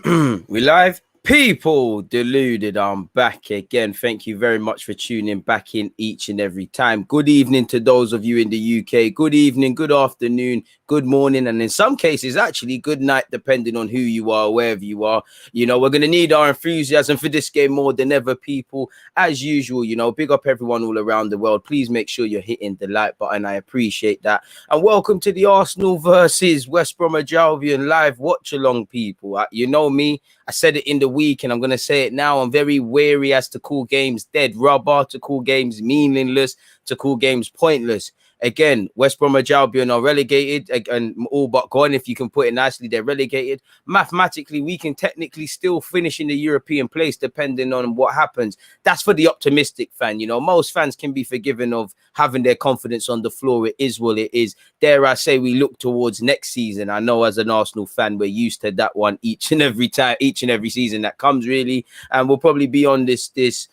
We live? People, deluded, I'm back again. Thank you very much for tuning back in each and every time. Good evening to those of you in the UK. Good evening, good afternoon, good morning, and in some cases, actually, good night, depending on who you are, wherever you are. You know, we're going to need our enthusiasm for this game more than ever, people. As usual, you know, big up everyone all around the world. Please make sure you're hitting the like button. I appreciate that. And welcome to the Arsenal versus West Bromwich Albion live watch-along, people. You know me. I said it in the week and I'm going to say it now. I'm very wary as to call games dead rubber, to call games meaningless, to call games pointless. Again, West Bromwich Albion are relegated and all but gone. If you can put it nicely, they're relegated. Mathematically, we can technically still finish in the European place depending on what happens. That's for the optimistic fan. You know, most fans can be forgiven of having their confidence on the floor. It is what it is. Dare I say we look towards next season. I know as an Arsenal fan, we're used to that one each and every time, each and every season that comes, really. And we'll probably be on this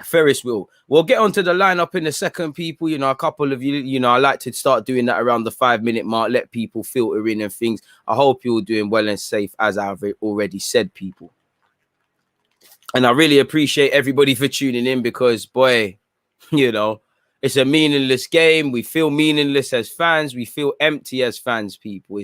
Ferris wheel. We'll get onto the lineup in a second, people. You know, a couple of you know, I like to start doing that around the 5-minute mark, let people filter in and things. I hope you're doing well and safe, as I've already said, people. And I really appreciate everybody for tuning in because, boy, you know, it's a meaningless game. We feel meaningless as fans. We feel empty as fans, people.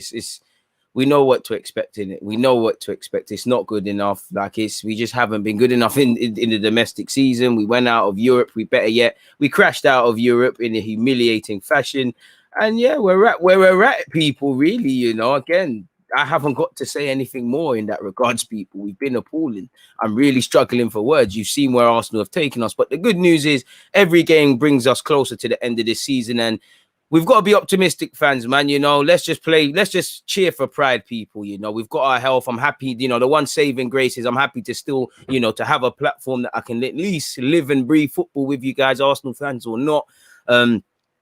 We know what to expect in it. We know what to expect. It's not good enough. We just haven't been good enough in the domestic season. We went out of Europe. We crashed out of Europe in a humiliating fashion. And yeah, we're at where we're at, people, really, you know. Again, I haven't got to say anything more in that regards, people. We've been appalling. I'm really struggling for words. You've seen where Arsenal have taken us. But the good news is every game brings us closer to the end of this season. And we've got to be optimistic, fans, man. You know, let's just cheer for pride, people. You know, we've got our health. I'm happy, you know, the one saving grace is I'm happy to still, you know, to have a platform that I can at least live and breathe football with you guys, Arsenal fans or not.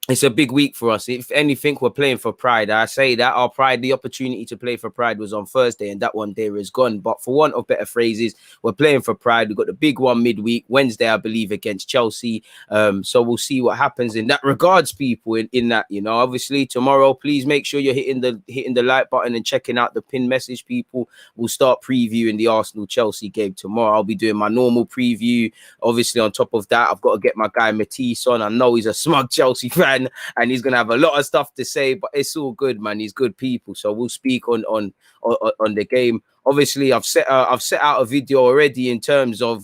It's a big week for us. If anything, we're playing for pride. I say that our pride, the opportunity to play for pride was on Thursday, and that one there is gone. But for want of better phrases, we're playing for pride. We've got the big one midweek, Wednesday, I believe, against Chelsea. So we'll see what happens in that regards, people, in that, you know. Obviously, tomorrow, please make sure you're hitting the like button and checking out the pin message, people. We'll start previewing the Arsenal-Chelsea game tomorrow. I'll be doing my normal preview. Obviously, on top of that, I've got to get my guy Matisse on. I know he's a smug Chelsea fan, and he's gonna have a lot of stuff to say, but it's all good, man. He's good people, so we'll speak on the game. Obviously, I've set out a video already in terms of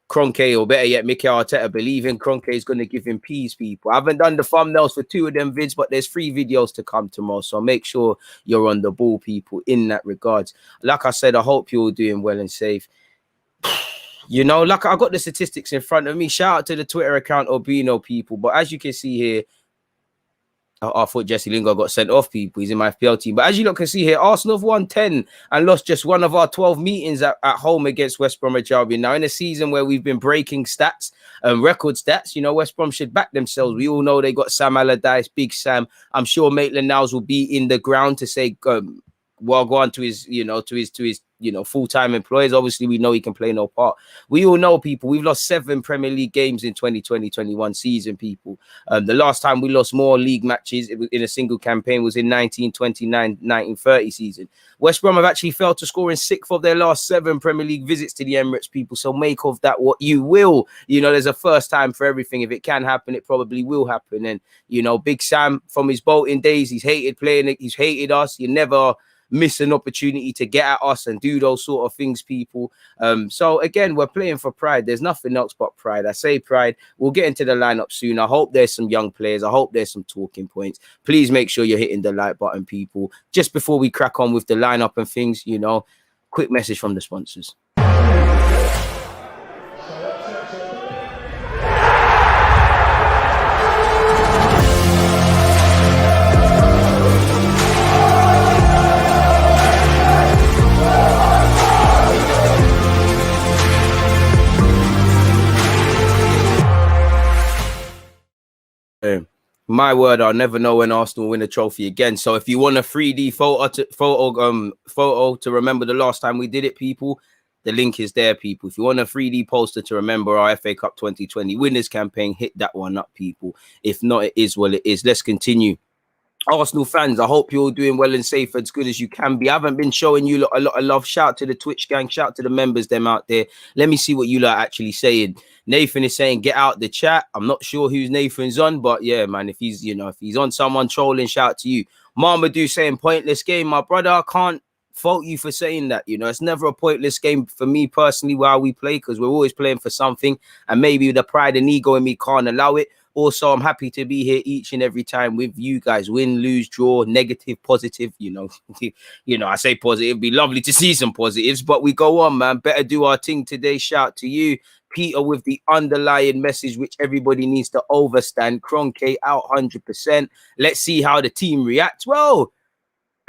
Kroenke, or better yet, Mikel Arteta believing Kroenke is going to give him peas, people. I haven't done the thumbnails for 2 of them vids, but there's 3 videos to come tomorrow, so make sure you're on the ball, people, in that regards. Like I said, I hope you're all doing well and safe. You know, like I got the statistics in front of me. Shout out to the Twitter account Obino, people. But as you can see here, I thought Jesse Lingard got sent off, people. He's in my FPL team. But as you look can see here, Arsenal have won 10 and lost just one of our 12 meetings at home against West Bromwich Albion. Now, in a season where we've been breaking stats, record stats, you know, West Brom should back themselves. We all know they got Sam Allardyce, Big Sam. I'm sure Maitland-Niles will be in the ground to say, well, go on to his, full-time employees. Obviously, we know he can play no part. We all know, people, we've lost 7 Premier League games in 2020-21 season, people. The last time we lost more league matches in a single campaign was in 1929-1930 season. West Brom have actually failed to score in 6 of their last 7 Premier League visits to the Emirates, people. So make of that what you will. You know, there's a first time for everything. If it can happen, it probably will happen. And, you know, Big Sam, from his Bolton days, he's hated playing it. He's hated us. You never miss an opportunity to get at us and do those sort of things, people. So again, we're playing for pride. There's nothing else but pride. I say pride. We'll get into the lineup soon. I hope there's some young players. I hope there's some talking points. Please make sure you're hitting the like button, people. Just before we crack on with the lineup and things, you know, quick message from the sponsors. My word, I'll never know when Arsenal win a trophy again. So if you want a 3D photo to remember the last time we did it, people, the link is there, people. If you want a 3D poster to remember our FA Cup 2020 winners campaign, hit that one up, people. If not, it is what it is. Let's continue. Arsenal fans, I hope you're all doing well and safe as good as you can be. I haven't been showing you a lot of love. Shout to the Twitch gang, shout to the members, them out there. Let me see what you lot are actually saying. Nathan is saying, get out the chat. I'm not sure who's Nathan's on, but yeah, man, if he's, if he's on someone trolling, shout to you. Marmaduke saying, pointless game. My brother, I can't fault you for saying that. It's never a pointless game for me personally while we play, because we're always playing for something, and maybe the pride and ego in me can't allow it. Also, I'm happy to be here each and every time with you guys. Win, lose, draw, negative, positive. I say positive. It'd be lovely to see some positives, but we go on, man. Better do our thing today. Shout to you, Peter, with the underlying message which everybody needs to overstand. Kroenke out 100%. Let's see how the team reacts. Well,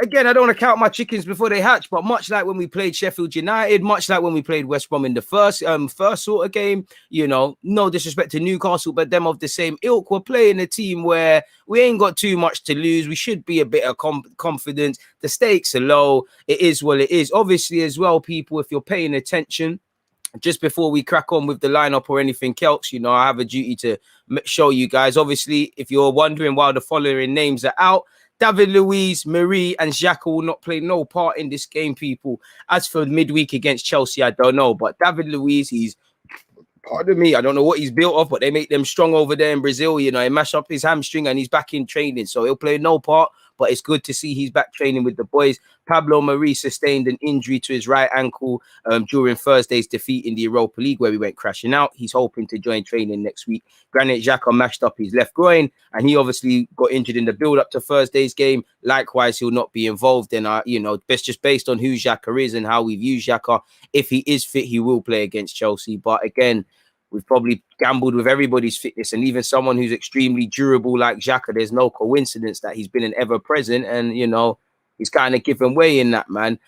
again, I don't want to count my chickens before they hatch, but much like when we played Sheffield United, much like when we played West Brom in the first sort of game, no disrespect to Newcastle, but them of the same ilk, we're playing a team where we ain't got too much to lose. We should be a bit of confidence. The stakes are low. It is what it is. Obviously, as well, people, if you're paying attention, just before we crack on with the lineup or anything else, I have a duty to show you guys. Obviously, if you're wondering why the following names are out, David Luiz, Marie, and Xhaka will not play no part in this game, people. As for midweek against Chelsea, I don't know. But David Luiz, pardon me, I don't know what he's built off, but they make them strong over there in Brazil. He mashed up his hamstring and he's back in training. So he'll play no part, but it's good to see he's back training with the boys. Pablo Marie sustained an injury to his right ankle during Thursday's defeat in the Europa League, where we went crashing out. He's hoping to join training next week. Granit Xhaka mashed up his left groin, and he obviously got injured in the build-up to Thursday's game. Likewise, he'll not be involved. And, just based on who Xhaka is and how we view Xhaka, if he is fit, he will play against Chelsea. But again, we've probably gambled with everybody's fitness, and even someone who's extremely durable like Xhaka, there's no coincidence that he's been an ever-present, and, he's kind of given way in that, man.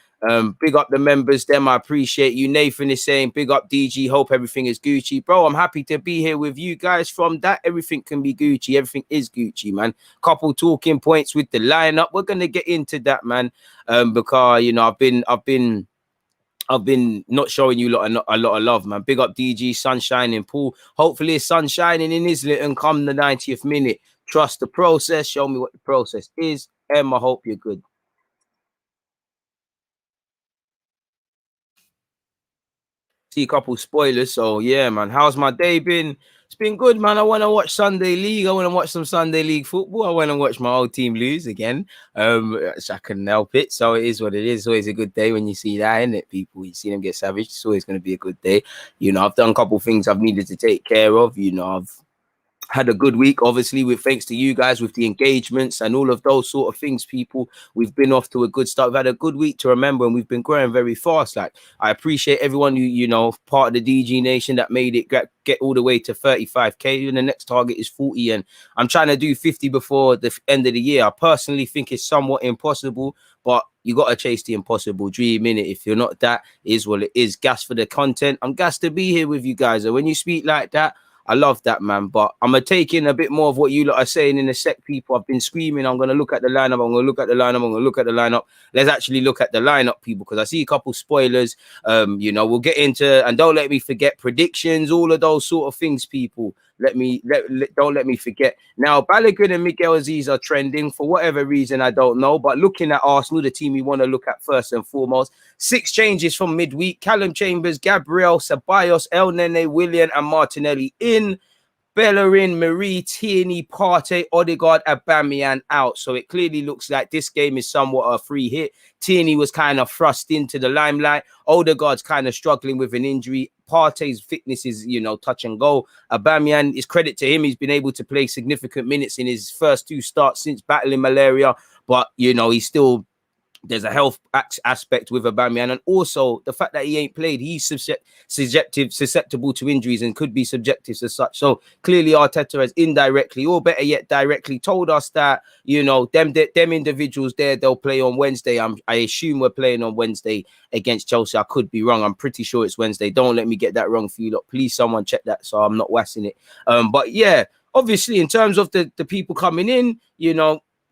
Big up the members, them. I appreciate you. Nathan is saying, big up DG. Hope everything is Gucci. Bro, I'm happy to be here with you guys. From that, everything can be Gucci. Everything is Gucci, man. Couple talking points with the lineup. We're going to get into that, man. Because, I've been not showing you a lot of love, man. Big up DG, sun shining, Paul. Hopefully it's sun shining in Islington come the 90th minute. Trust the process. Show me what the process is. I hope you're good. See a couple spoilers. So yeah, man. How's my day been? It's been good, man. I want to watch Sunday League. I want to watch some Sunday League football. I want to watch my old team lose again. So I couldn't help it. So it is what it is. It's always a good day when you see that, isn't it, people? You see them get savaged. It's always going to be a good day. I've done a couple things I've needed to take care of. I've had a good week, obviously, with thanks to you guys with the engagements and all of those sort of things, people. We've been off to a good start. We've had a good week to remember, and we've been growing very fast. Like, I appreciate everyone who, part of the DG Nation that made it get all the way to 35K. And the next target is 40. And I'm trying to do 50 before the end of the year. I personally think it's somewhat impossible, but you got to chase the impossible dream, innit? If you're not that, is what it is. Gas for the content. I'm gassed to be here with you guys. And when you speak like that, I love that, man. But I'm going to take in a bit more of what you lot are saying in a sec, people. I've been screaming. I'm going to look at the lineup. I'm going to look at the lineup. I'm going to look at the lineup. Let's actually look at the lineup, people, because I see a couple spoilers. We'll get into, and don't let me forget predictions, all of those sort of things, people. Don't let me forget. Now, Balogun and Miguel Aziz are trending for whatever reason, I don't know. But looking at Arsenal, the team we want to look at first and foremost, 6 changes from midweek. Callum Chambers, Gabriel, Ceballos, El Nene, Willian, and Martinelli in. Bellerin, Marie, Tierney, Partey, Odegaard, Aubameyang out. So it clearly looks like this game is somewhat a free hit. Tierney was kind of thrust into the limelight. Odegaard's kind of struggling with an injury. Partey's fitness is, touch and go. Aubameyang, is credit to him. He's been able to play significant minutes in his first 2 starts since battling malaria. But, he's still... There's a health aspect with Aubameyang, and also the fact that he ain't played, he's susceptible to injuries and could be subjective as such. So clearly Arteta has indirectly, or better yet directly, told us that, them individuals there, they'll play on Wednesday. I assume we're playing on Wednesday against Chelsea. I could be wrong. I'm pretty sure it's Wednesday. Don't let me get that wrong for you lot. Please, someone check that so I'm not wassing it. But yeah, obviously in terms of the people coming in,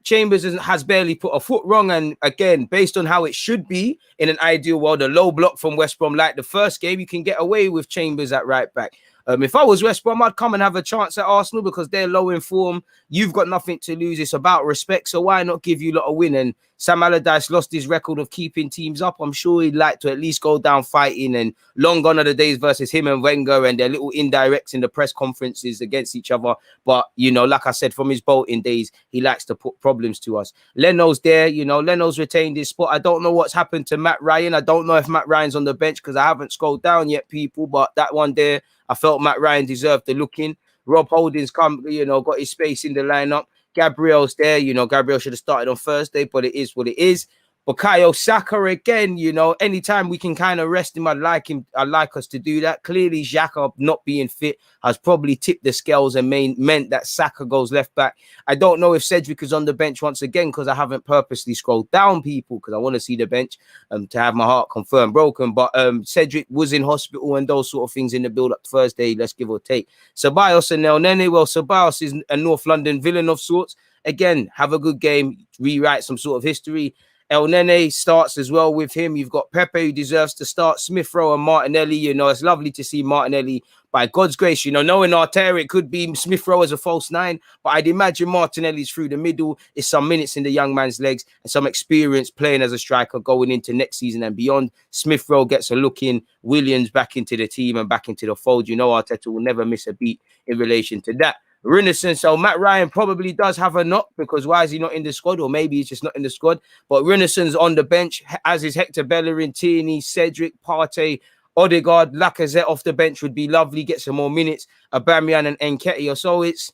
Chambers has barely put a foot wrong, and again, based on how it should be in an ideal world, a low block from West Brom like the first game, you can get away with Chambers at right back. If I was West Brom, I'd come and have a chance at Arsenal because they're low in form. You've got nothing to lose. It's about respect. So why not give you lot a win? And Sam Allardyce lost his record of keeping teams up. I'm sure he'd like to at least go down fighting. And long gone are the days versus him and Wenger and their little indirects in the press conferences against each other. But, you know, like I said, from his Bolton days, he likes to put problems to us. Leno's there. You know, Leno's retained his spot. I don't know what's happened to Matt Ryan. I don't know if Matt Ryan's on the bench because I haven't scrolled down yet, people. But that one there, I felt Matt Ryan deserved the look in. Rob Holding's come, you know, got his space in the lineup. Gabriel's there. You know, Gabriel should have started on Thursday, but it is what it is. Bukayo Saka again, you know, anytime we can kind of rest him, I'd like us to do that. Clearly, Xhaka not being fit has probably tipped the scales and meant that Saka goes left back. I don't know if Cedric is on the bench once again because I haven't purposely scrolled down, people, because I want to see the bench to have my heart confirmed broken. But Cedric was in hospital and those sort of things in the build-up Thursday, let's give or take. Ceballos and El Nene, well, Ceballos is a North London villain of sorts. Again, have a good game, rewrite some sort of history. El Nene starts as well with him. You've got Pepe, who deserves to start, Smith Rowe and Martinelli. You know, it's lovely to see Martinelli, by God's grace. You know, knowing Arteta, it could be Smith Rowe as a false nine, but I'd imagine Martinelli's through the middle. It's some minutes in the young man's legs and some experience playing as a striker going into next season and beyond. Smith Rowe gets a look in, Williams back into the team and back into the fold. You know, Arteta will never miss a beat in relation to that. Rinison, so Matt Ryan probably does have a knock because why is he not in the squad? Or maybe he's just not in the squad. But Rinison's on the bench, as is Hector Bellerin, Tierney, Cedric, Partey, Odegaard, Lacazette off the bench would be lovely. Get some more minutes. Aubameyang and Nketiah. So it's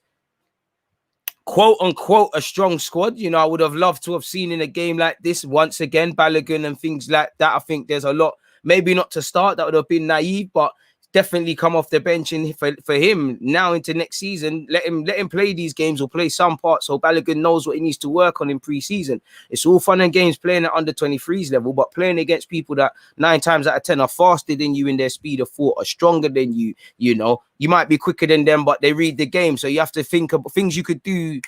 quote unquote a strong squad. You know, I would have loved to have seen in a game like this once again Balogun and things like that. I think there's a lot, maybe not to start, that would have been naive, but definitely come off the bench. And for him now into next season, let him play these games or play some parts so Balogun knows what he needs to work on in pre-season. It's all fun and games playing at under 23s level, but playing against people that 9 times out of 10 are faster than you in their speed of thought, are stronger than you. You know, you might be quicker than them, but they read the game, so you have to think of things you could do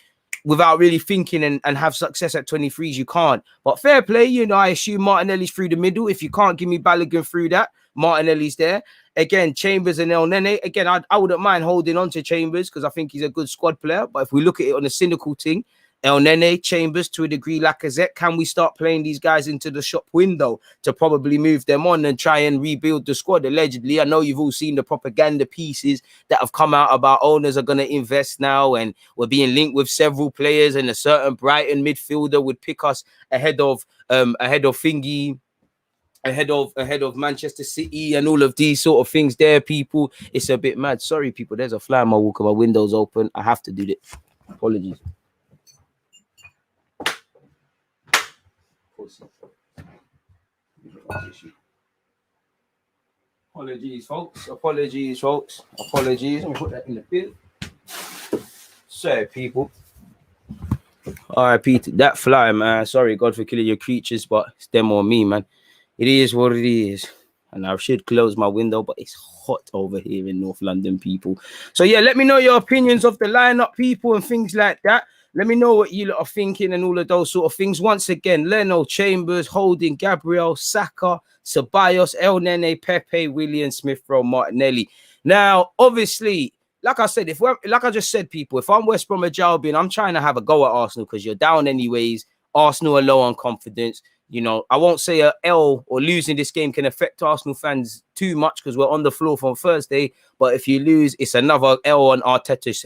without really thinking and have success at 23s. You can't. But fair play, you know, I assume Martinelli's through the middle. If you can't give me Balogun through that, Martinelli's there. Again, Chambers and El Nene. Again, I wouldn't mind holding on to Chambers because I think he's a good squad player. But if we look at it on a cynical thing, El Nene, Chambers, to a degree, Lacazette, can we start playing these guys into the shop window to probably move them on and try and rebuild the squad? Allegedly, I know you've all seen the propaganda pieces that have come out about owners are going to invest now and we're being linked with several players and a certain Brighton midfielder would pick us ahead of Manchester City and all of these sort of things there, people. It's a bit mad. Sorry, people. There's a fly on my walk and my window's open. I have to do this. Apologies. Apologies, folks. Apologies. Let me put that in the bin. Sorry, people. All right, Peter. That fly, man. Sorry, God, for killing your creatures, but it's them or me, man. It is what it is. And I should close my window, but it's hot over here in North London, people. So, yeah, let me know your opinions of the lineup, people, and things like that. Let me know what you lot are thinking and all of those sort of things. Once again, Leno, Chambers, Holding, Gabriel, Saka, Ceballos, El Nene, Pepe, Williams, Smith Rowe, Martinelli. Now, obviously, like I said, like I just said, people, if I'm West Bromwich Albion, I'm trying to have a go at Arsenal because you're down anyways. Arsenal are low on confidence. You know, I won't say a L or losing this game can affect Arsenal fans too much because we're on the floor from Thursday. But if you lose, it's another L on Arteta's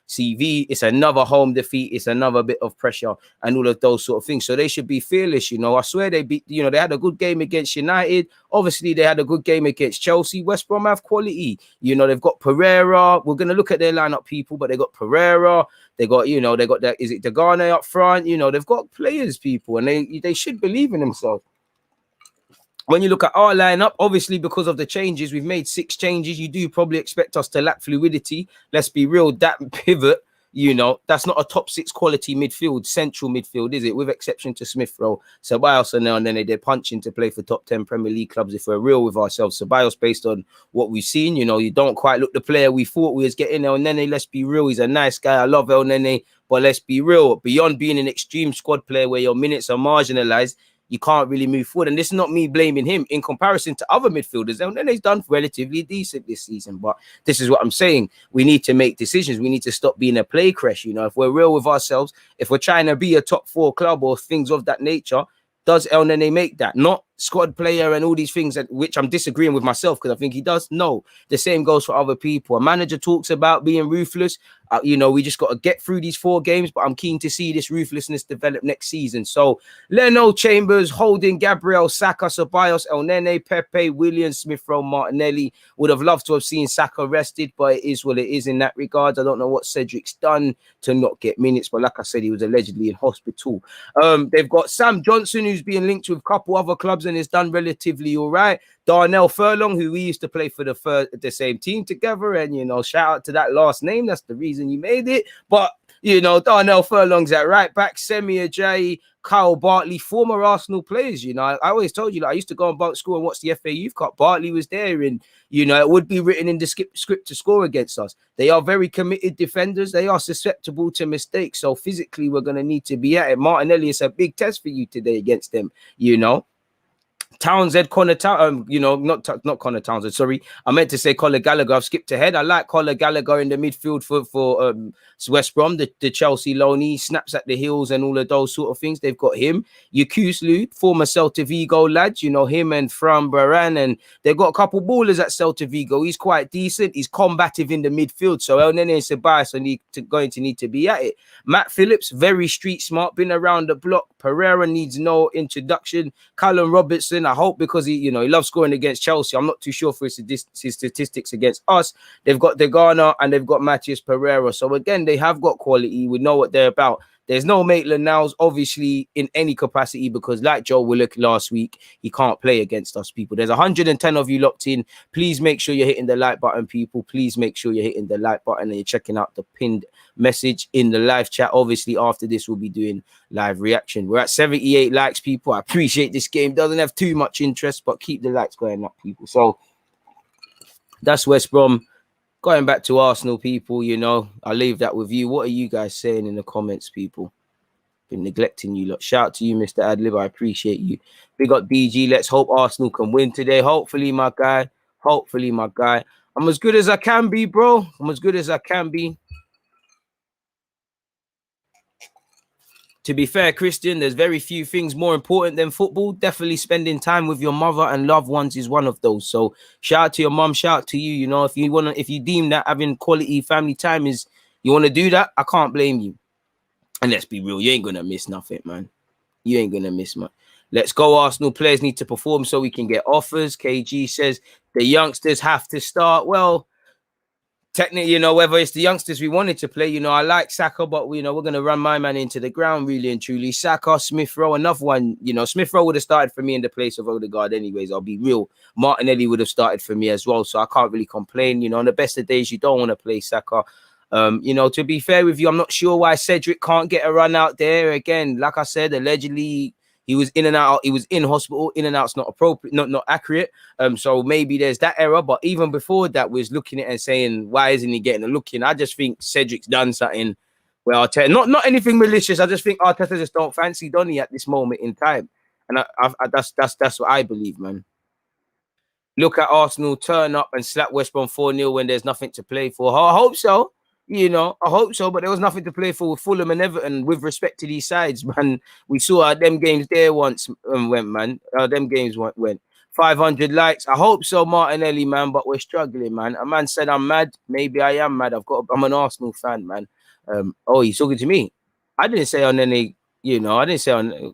CV. It's another home defeat. It's another bit of pressure and all of those sort of things. So they should be fearless. You know, I swear they beat, you know, they had a good game against United. Obviously, they had a good game against Chelsea. West Brom have quality. You know, they've got Pereira. We're going to look at their lineup, people, but they got Pereira. They got, you know, they got that. Is it Degane up front? You know, they've got players, people, and they should believe in themselves. When you look at our lineup, obviously, because of the changes, we've made 6 changes. You do probably expect us to lack fluidity. Let's be real. That pivot, you know, that's not a top 6 quality midfield, central midfield, is it? With exception to Smith Rowe, Ceballos, and then they're punching to play for top 10 Premier League clubs. If we're real with ourselves, Ceballos, based on what we've seen, you know, you don't quite look the player we thought we was getting. El Nene, let's be real, he's a nice guy. I love El Nene, but let's be real. Beyond being an extreme squad player where your minutes are marginalized, you can't really move forward. And this is not me blaming him in comparison to other midfielders. And he's done relatively decent this season. But this is what I'm saying. We need to make decisions. We need to stop being a play crash. You know, if we're real with ourselves, if we're trying to be a top 4 club or things of that nature, does El Nene make that? Not squad player and all these things, which I'm disagreeing with myself because I think he does. No, the same goes for other people. A manager talks about being ruthless. You know, we just got to get through these 4 games, but I'm keen to see this ruthlessness develop next season. So Leno, Chambers, Holding, Gabriel, Saka, Ceballos, El Nene, Pepe, Williams, Smith Rowe, Martinelli. Would have loved to have seen Saka rested, but it is what it is in that regard. I don't know what Cedric's done to not get minutes, but like I said, he was allegedly in hospital. They've got Sam Johnson, who's being linked with a couple other clubs and is done relatively all right. Darnell Furlong, who we used to play for the same team together, and you know, shout out to that last name. That's the reason you made it. But you know, Darnell Furlong's at right back. Semi Ajayi, Kyle Bartley, former Arsenal players. You know, I always told you, like, I used to go on Boat School and watch the FA Youth Cup. Bartley was there, and you know, it would be written in the script to score against us. They are very committed defenders. They are susceptible to mistakes. So physically, we're going to need to be at it. Martinelli, it's a big test for you today against them. You know. Townsend, Connor you know, not Connor Townsend, sorry. I meant to say Conor Gallagher. I've skipped ahead. I like Conor Gallagher in the midfield for West Brom, the Chelsea loanee, snaps at the heels and all of those sort of things. They've got him. Yakuslu, former Celta Vigo lad, you know, him and Fran Baran, and they've got a couple ballers at Celta Vigo. He's quite decent. He's combative in the midfield. So El Nene and Ceballos are going to need to be at it. Matt Phillips, very street smart, been around the block. Pereira needs no introduction. Callum Robertson, I hope, because he loves scoring against Chelsea. I'm not too sure for his statistics against us. They've got De Garner and they've got Matthias Pereira. So again, they have got quality. We know what they're about. There's no Maitland-Niles, obviously, in any capacity, because like Joe Willock last week, he can't play against us, people. There's 110 of you locked in. Please make sure you're hitting the like button, people. Please make sure you're hitting the like button and you're checking out the pinned message in the live chat. Obviously, after this, we'll be doing live reaction. We're at 78 likes, people. I appreciate this game. Doesn't have too much interest, but keep the likes going up, people. So that's West Brom. Going back to Arsenal, people, you know, I'll leave that with you. What are you guys saying in the comments, people? Been neglecting you lot. Shout out to you, Mr. Adlib. I appreciate you. Big up DG. Let's hope Arsenal can win today. Hopefully, my guy. Hopefully, my guy. I'm as good as I can be, bro. I'm as good as I can be. To be fair, Christian, there's very few things more important than football. Definitely spending time with your mother and loved ones is one of those. So shout out to your mom, shout out to you. You know, if you deem that having quality family time is, you want to do that, I can't blame you. And let's be real, you ain't going to miss nothing, man. You ain't going to miss much. Let's go. Arsenal players need to perform so we can get offers. KG says the youngsters have to start. Well, technically, you know, whether it's the youngsters we wanted to play, you know, I like Saka, but, you know, we're going to run my man into the ground, really and truly. Saka, Smith Rowe, another one, you know, Smith Rowe would have started for me in the place of Odegaard anyways, I'll be real. Martinelli would have started for me as well, so I can't really complain. You know, on the best of days, you don't want to play Saka. You know, to be fair with you, I'm not sure why Cedric can't get a run out there. Again, like I said, allegedly, he was in and out. He was in hospital. In and out's not appropriate, not accurate. So maybe there's that error. But even before that, was looking at it and saying, why isn't he getting a look in? I just think Cedric's done something. Well, Arteta, not anything malicious. I just think Arteta just don't fancy Donny at this moment in time, and that's what I believe, man. Look at Arsenal turn up and slap West Brom 4-0 when there's nothing to play for. I hope so. You know, I hope so, but there was nothing to play for with Fulham and Everton with respect to these sides, man. We saw them games there once went, man. Them games went. 500 likes. I hope so, Martinelli, man, but we're struggling, man. A man said I'm mad. Maybe I am mad. I'm an Arsenal fan, man. Oh, he's talking to me. I didn't say on any, you know, I didn't say on.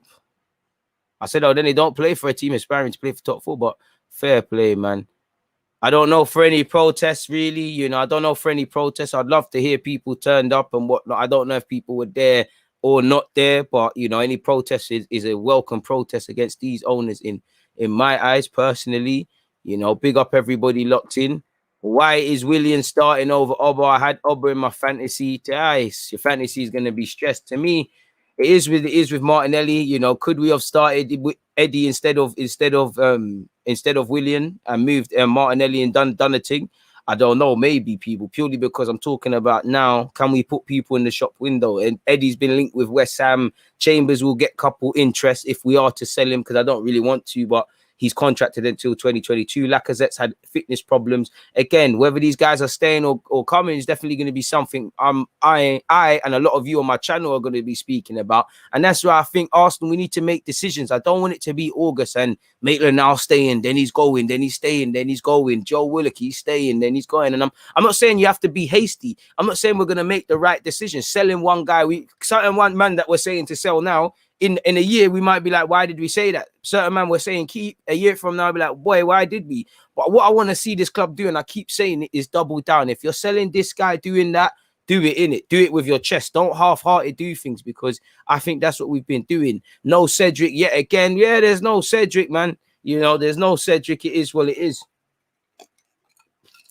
I said, oh, then they don't play for a team aspiring to play for top 4, but fair play, man. I don't know for any protests, really. You know, I don't know for any protests. I'd love to hear people turned up and whatnot. I don't know if people were there or not there, but, you know, any protest is a welcome protest against these owners in my eyes, personally. You know, big up everybody locked in. Why is Willian starting over Oba? I had Oba in my fantasy. Your fantasy is going to be stressed. To me, it is with Martinelli. You know, could we have started with Eddie instead of Willian and moved Martinelli and done a thing? I don't know, maybe people, purely because I'm talking about now, can we put people in the shop window? And Eddie's been linked with West Ham. Chambers will get couple interest if we are to sell him, because I don't really want to, but he's contracted until 2022. Lacazette's had fitness problems. Again, whether these guys are staying or coming is definitely going to be something I and a lot of you on my channel are going to be speaking about. And that's why I think Arsenal, we need to make decisions. I don't want it to be August and Maitland now staying, then he's going, then he's staying, then he's going. Joe Willock, he's staying, then he's going. And I'm not saying you have to be hasty. I'm not saying we're going to make the right decision. Selling one guy, certain one man that we're saying to sell now, in a year, we might be like, why did we say that? Certain man we're saying keep. A year from now, I'll be like, boy, why did we? But what I want to see this club do, and I keep saying it, is double down. If you're selling this guy doing that, do it in it. Do it with your chest. Don't half-hearted do things, because I think that's what we've been doing. No Cedric yet again. Yeah, there's no Cedric, man. You know, there's no Cedric. It is what it is.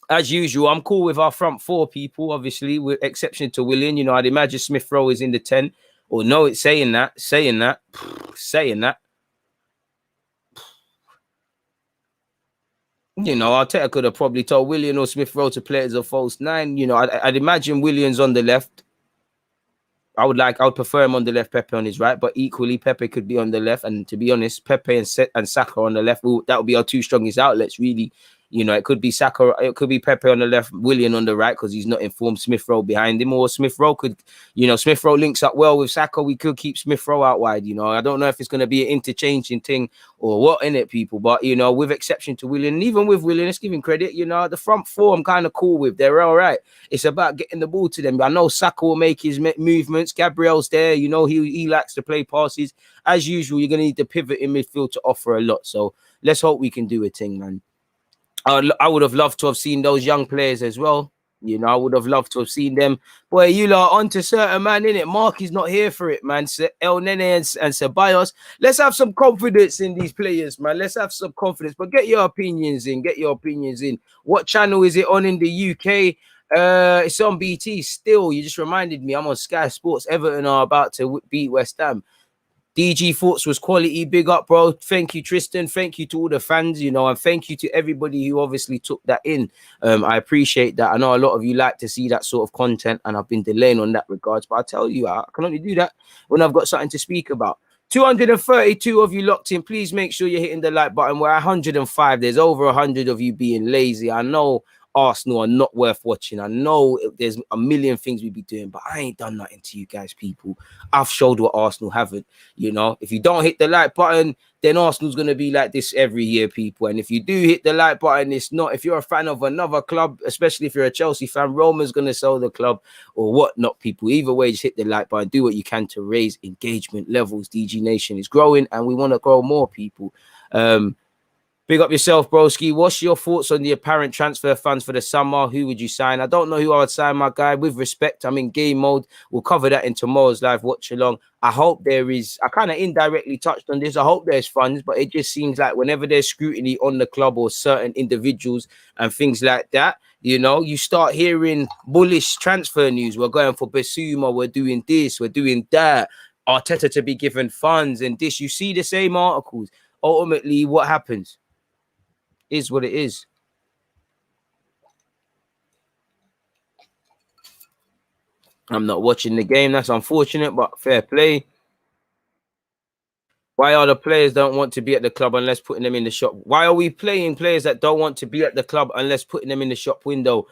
As usual, I'm cool with our front four people, obviously, with exception to Willian. You know, I'd imagine Smith Rowe is in the 10. Or no, it's saying that. You know, Arteta could have probably told Willian or Smith Rowe to play as a false 9. You know, I'd imagine Willian's on the left. I would prefer him on the left, Pepe on his right, but equally Pepe could be on the left. And to be honest, Pepe and Saka on the left, that would be our two strongest outlets, really. You know, it could be Saka, it could be Pepe on the left, Willian on the right, because he's not informed, Smith Rowe behind him, or Smith Rowe could, you know, Smith Rowe links up well with Saka. We could keep Smith Rowe out wide. You know, I don't know if it's going to be an interchanging thing or what in it, people, but you know, with exception to Willian, and even with Willian, let's give him credit. You know, the front four I'm kind of cool with. They're all right. It's about getting the ball to them. I know Saka will make his movements. Gabriel's there. You know, he likes to play passes. As usual, you're going to need to pivot in midfield to offer a lot. So let's hope we can do a thing, man. I would have loved to have seen those young players as well. You know, I would have loved to have seen them. Boy, you lot on to certain man, innit? Mark is not here for it, man. El Nene and Ceballos. Let's have some confidence in these players, man. Let's have some confidence. But get your opinions in. What channel is it on in the UK? It's on BT still. You just reminded me. I'm on Sky Sports. Everton are about to beat West Ham. DG Thoughts was quality. Big up, bro. Thank you, Tristan. Thank you to all the fans, you know, and thank you to everybody who obviously took that in. I appreciate that. I know a lot of you like to see that sort of content, and I've been delaying on that regards, but I tell you, I can only do that when I've got something to speak about. 232 of you locked in. Please make sure you're hitting the like button. We're 105. There's over 100 of you being lazy. I know Arsenal are not worth watching. I know there's a million things we'd be doing, but I ain't done nothing to you guys, people. I've showed what Arsenal haven't. You know, if you don't hit the like button, then Arsenal's going to be like this every year, people. And if you do hit the like button, it's not. If you're a fan of another club, especially if you're a Chelsea fan, Roma's going to sell the club or whatnot, people. Either way, just hit the like button. Do what you can to raise engagement levels. DG Nation is growing, and we want to grow more, people. Big up yourself, broski. What's your thoughts on the apparent transfer funds for the summer? Who would you sign? I don't know who I would sign, my guy. With respect, I'm in game mode. We'll cover that in tomorrow's live watch along. I hope there is, I kind of indirectly touched on this. I hope there's funds, but it just seems like whenever there's scrutiny on the club or certain individuals and things like that, you know, you start hearing bullish transfer news. We're going for Basuma. We're doing this. We're doing that. Arteta to be given funds and this. You see the same articles. Ultimately, what happens? Is what it is. I'm not watching the game. That's unfortunate, but fair play. Why are the players don't want to be at the club unless putting them in the shop? Why are we playing players that don't want to be at the club unless putting them in the shop window?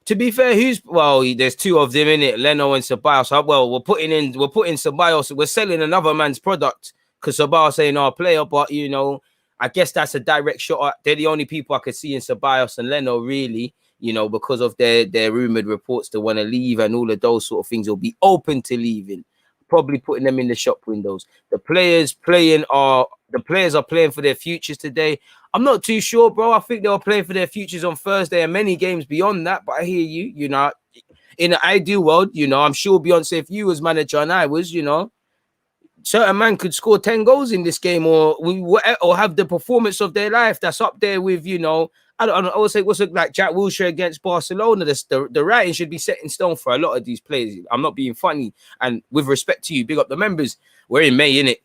To be fair, there's two of them in it, Leno and Ceballos. Well, we're putting Ceballos. We're selling another man's product because Ceballos ain't our player, but you know, I guess that's a direct shot. They're the only people I could see in Ceballos and Leno, really, you know, because of their rumored reports to want to leave and all of those sort of things. Will be open to leaving, probably putting them in the shop windows. The players are playing for their futures today. I'm not too sure, bro. I think they were playing for their futures on Thursday and many games beyond that. But I hear you, you know, in an ideal world, you know, I'm sure Beyonce, if you was manager and I was, you know, certain man could score 10 goals in this game or have the performance of their life that's up there with, you know, I would say what's it like Jack Wilshere against Barcelona. The writing should be set in stone for a lot of these players. I'm not being funny. And with respect to you, big up the members. We're in May, innit?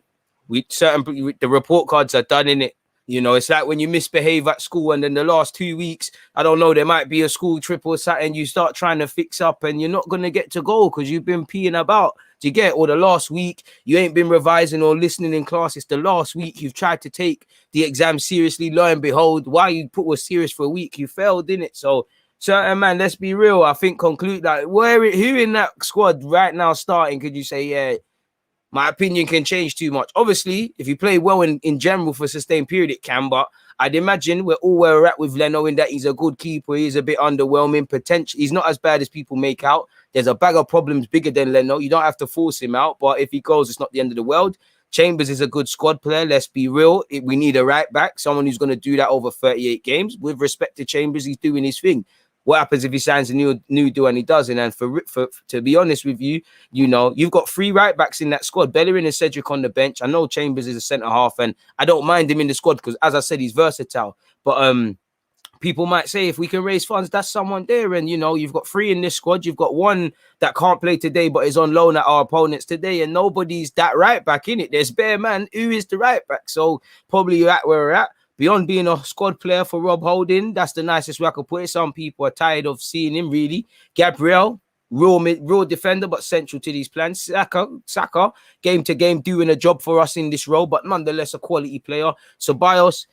The report cards are done, innit? You know, it's like when you misbehave at school and then the last 2 weeks, I don't know, there might be a school trip or something, you start trying to fix up and you're not going to get to go because you've been peeing about. Do you get? Or the last week, you ain't been revising or listening in class. It's the last week you've tried to take the exam seriously. Lo and behold, why you was serious for a week, you failed, didn't it? So, certain man, let's be real. I think conclude that who in that squad right now starting, could you say, yeah, my opinion can change too much. Obviously, if you play well in general for a sustained period, it can. But I'd imagine we're all where we're at with Leno in that he's a good keeper. He's a bit underwhelming. Potential. He's not as bad as people make out. There's a bag of problems bigger than Leno. You don't have to force him out. But if he goes, it's not the end of the world. Chambers is a good squad player. Let's be real. We need a right back, someone who's going to do that over 38 games. With respect to Chambers, he's doing his thing. What happens if he signs a new deal and he doesn't? And for to be honest with you, you know, you've got 3 right backs in that squad, Bellerin and Cedric on the bench. I know Chambers is a centre half, and I don't mind him in the squad because, as I said, he's versatile. But people might say if we can raise funds, that's someone there. And, you know, you've got 3 in this squad. You've got 1 that can't play today but is on loan at our opponents today, and nobody's that right back in it. There's bare man. Who is the right back? So probably you're at where we're at. Beyond being a squad player for Rob Holding, that's the nicest way I could put it. Some people are tired of seeing him, really. Gabriel, real defender, but central to these plans. Saka, game to game, doing a job for us in this role, but nonetheless a quality player. Ceballos,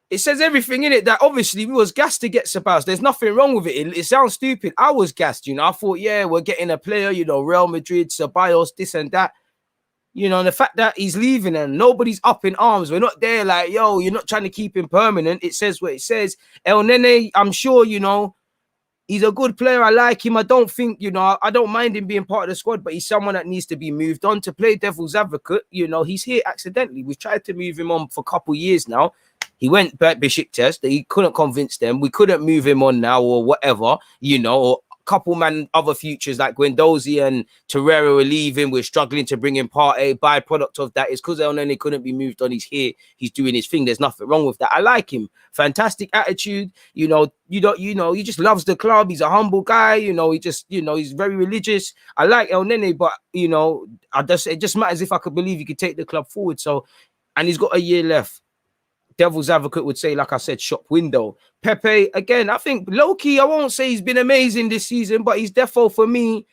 it says everything in it that obviously we was gassed to get Ceballos. There's nothing wrong with it. It sounds stupid. I was gassed, you know. I thought, yeah, we're getting a player, you know, Real Madrid, Ceballos, this and that. You know, and the fact that he's leaving and nobody's up in arms. We're not there like, yo, you're not trying to keep him permanent. It says what it says. El Nene, I'm sure, you know, he's a good player. I like him. I don't think, you know, I don't mind him being part of the squad, but he's someone that needs to be moved on. To play devil's advocate, you know, he's here accidentally. We've tried to move him on for a couple of years now. He went back Besiktas. He couldn't convince them. We couldn't move him on now or whatever, you know, or couple man other futures like Guendouzi and Torreira are leaving. We're struggling to bring in Partey. Byproduct of that is because El Nene couldn't be moved on. He's here. He's doing his thing. There's nothing wrong with that. I like him. Fantastic attitude. You know, he just loves the club. He's a humble guy. You know, he's very religious. I like El Nene, but you know, it just matters if I could believe he could take the club forward. So, and he's got a year left. Devil's advocate would say, like I said, shop window. Pepe, again, I think low-key, I won't say he's been amazing this season, but he's defo for me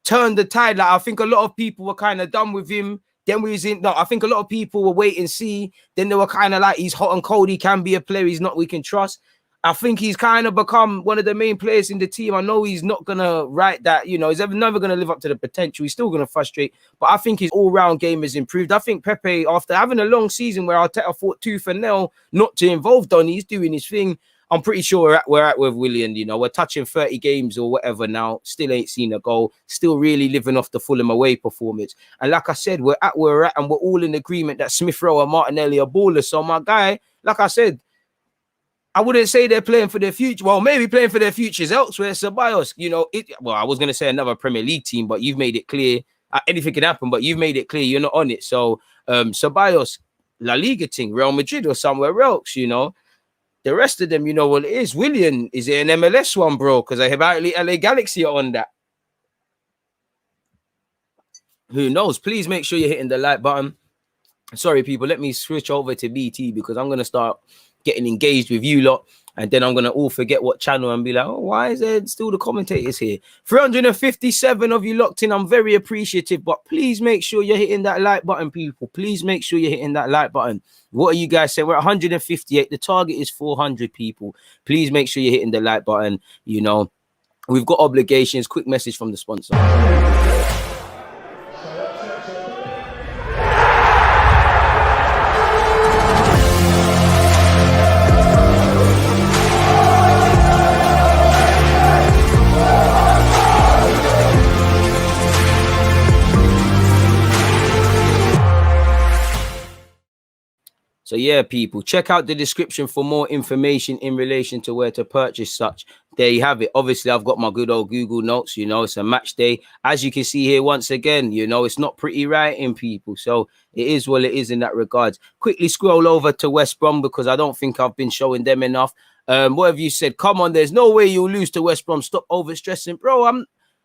turned the tide. Like I think a lot of people were kind of done with him. Then I think a lot of people were wait and see. Then they were kind of like, he's hot and cold. He can be a player. He's not, we can trust. I think he's kind of become one of the main players in the team. I know he's not going to write that, you know, he's never going to live up to the potential. He's still going to frustrate, but I think his all-round game has improved. I think Pepe, after having a long season where Arteta fought tooth and nail not to involve Donny, he's doing his thing. I'm pretty sure we're at with Willian, you know, we're touching 30 games or whatever now, still ain't seen a goal, still really living off the Fulham away performance. And like I said, we're at where we're at and we're all in agreement that Smith Rowe and Martinelli are ballers. So my guy, like I said, I wouldn't say they're playing for their future. Well, maybe playing for their futures elsewhere. Ceballos, you know, I was going to say another Premier League team, but you've made it clear. Anything can happen, but you've made it clear you're not on it. So, Ceballos, La Liga team, Real Madrid or somewhere else, you know. The rest of them, you know what it is. Willian, is it an MLS one, bro? Because I have LA Galaxy are on that. Who knows? Please make sure you're hitting the like button. Sorry, people, let me switch over to BT because I'm going to start getting engaged with you lot, and then I'm going to all forget what channel and be like, oh, why is there still the commentators here? 357 of you locked in. I'm very appreciative, but please make sure you're hitting that like button, people. Please make sure you're hitting that like button. What are you guys saying? We're at 158. The target is 400 people. Please make sure you're hitting the like button. You know, we've got obligations. Quick message from the sponsor. So yeah, people, check out the description for more information in relation to where to purchase such. There you have it. Obviously, I've got my good old Google Notes. You know, it's a match day. As you can see here, once again, you know, it's not pretty writing, people. So it is what it is in that regard. Quickly scroll over to West Brom because I don't think I've been showing them enough. What have you said? Come on, there's no way you'll lose to West Brom. Stop overstressing. Bro,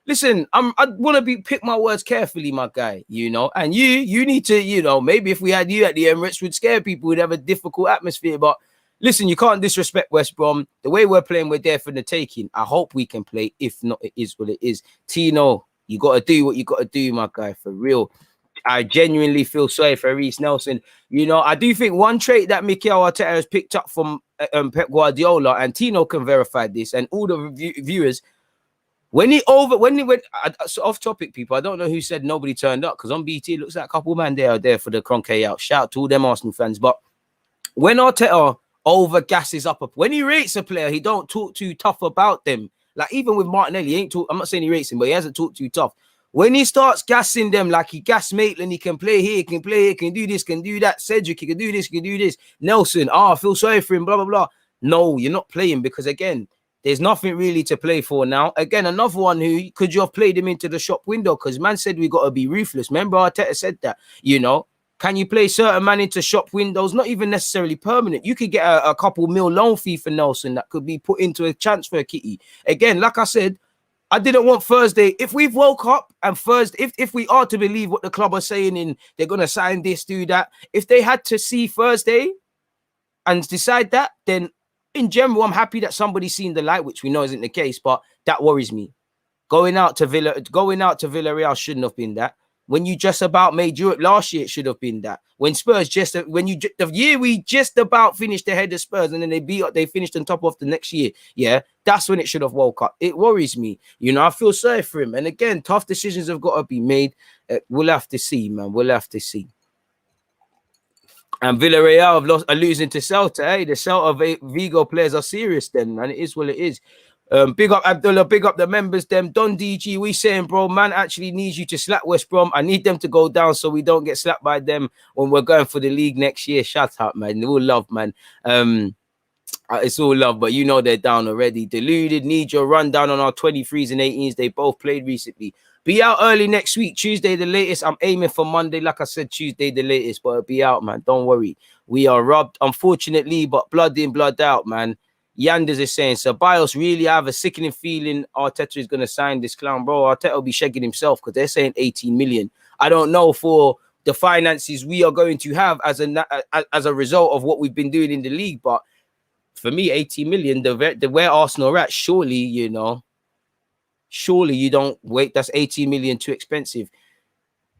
listen, I want to pick my words carefully, my guy, you know, and you need to, you know, maybe if we had you at the Emirates would scare people, we'd have a difficult atmosphere, but listen, you can't disrespect West Brom. The way we're playing, we're there for the taking. I hope we can play. If not, it is what it is. Tino, you got to do what you got to do, my guy, for real. I genuinely feel sorry for Reece Nelson. You know, I do think one trait that Mikel Arteta has picked up from Pep Guardiola, and Tino can verify this, and all the viewers, when so off topic, people, I don't know who said nobody turned up, because on BT it looks like a couple man there for the Kroenke out. Shout out to all them Arsenal fans. But when Arteta over gasses up, when he rates a player, he don't talk too tough about them. Like even with Martinelli, I'm not saying he rates him, but he hasn't talked too tough. When he starts gassing them, like he gassed Maitland, he can play here, can do this, can do that. Cedric, he can do this, can do this. Nelson, I feel sorry for him, blah, blah, blah. No, you're not playing, because again, there's nothing really to play for now. Again, another one who could you have played him into the shop window, because man said we got to be ruthless. Remember Arteta said that, you know. Can you play certain man into shop windows? Not even necessarily permanent. You could get a couple mil loan fee for Nelson that could be put into a transfer kitty. Again, like I said, I didn't want Thursday. If we've woke up and Thursday, if we are to believe what the club are saying in they're going to sign this, do that. If they had to see Thursday and decide that, then in general, I'm happy that somebody's seen the light, which we know isn't the case, but that worries me. Going out to Villarreal shouldn't have been that. When you just about made Europe last year, it should have been that. When Spurs the year we just about finished ahead of Spurs, and then they finished on top of the next year. Yeah, that's when it should have woke up. It worries me. You know, I feel sorry for him. And again, tough decisions have got to be made. We'll have to see, man. We'll have to see. And Villarreal are losing to Celta. Hey, the Celta Vigo players are serious then, man. It is what it is. Big up Abdullah, big up the members, them. Don DG, we saying, bro, man actually needs you to slap West Brom. I need them to go down so we don't get slapped by them when we're going for the league next year. Shut up, man. All love, man. It's all love, but you know they're down already. Deluded, need your rundown on our 23s and 18s. They both played recently. Be out early next week, Tuesday the latest. I'm aiming for Monday, like I said, Tuesday the latest, but it'll be out, man. Don't worry. We are robbed, unfortunately, but blood in, blood out, man. Yanders is saying, Ceballos, really have a sickening feeling Arteta is going to sign this clown, bro. Arteta will be shagging himself, because they're saying 18 million. I don't know for the finances we are going to have as a result of what we've been doing in the league, but for me, 18 million, the where Arsenal are at, surely you don't wait. That's 18 million too expensive.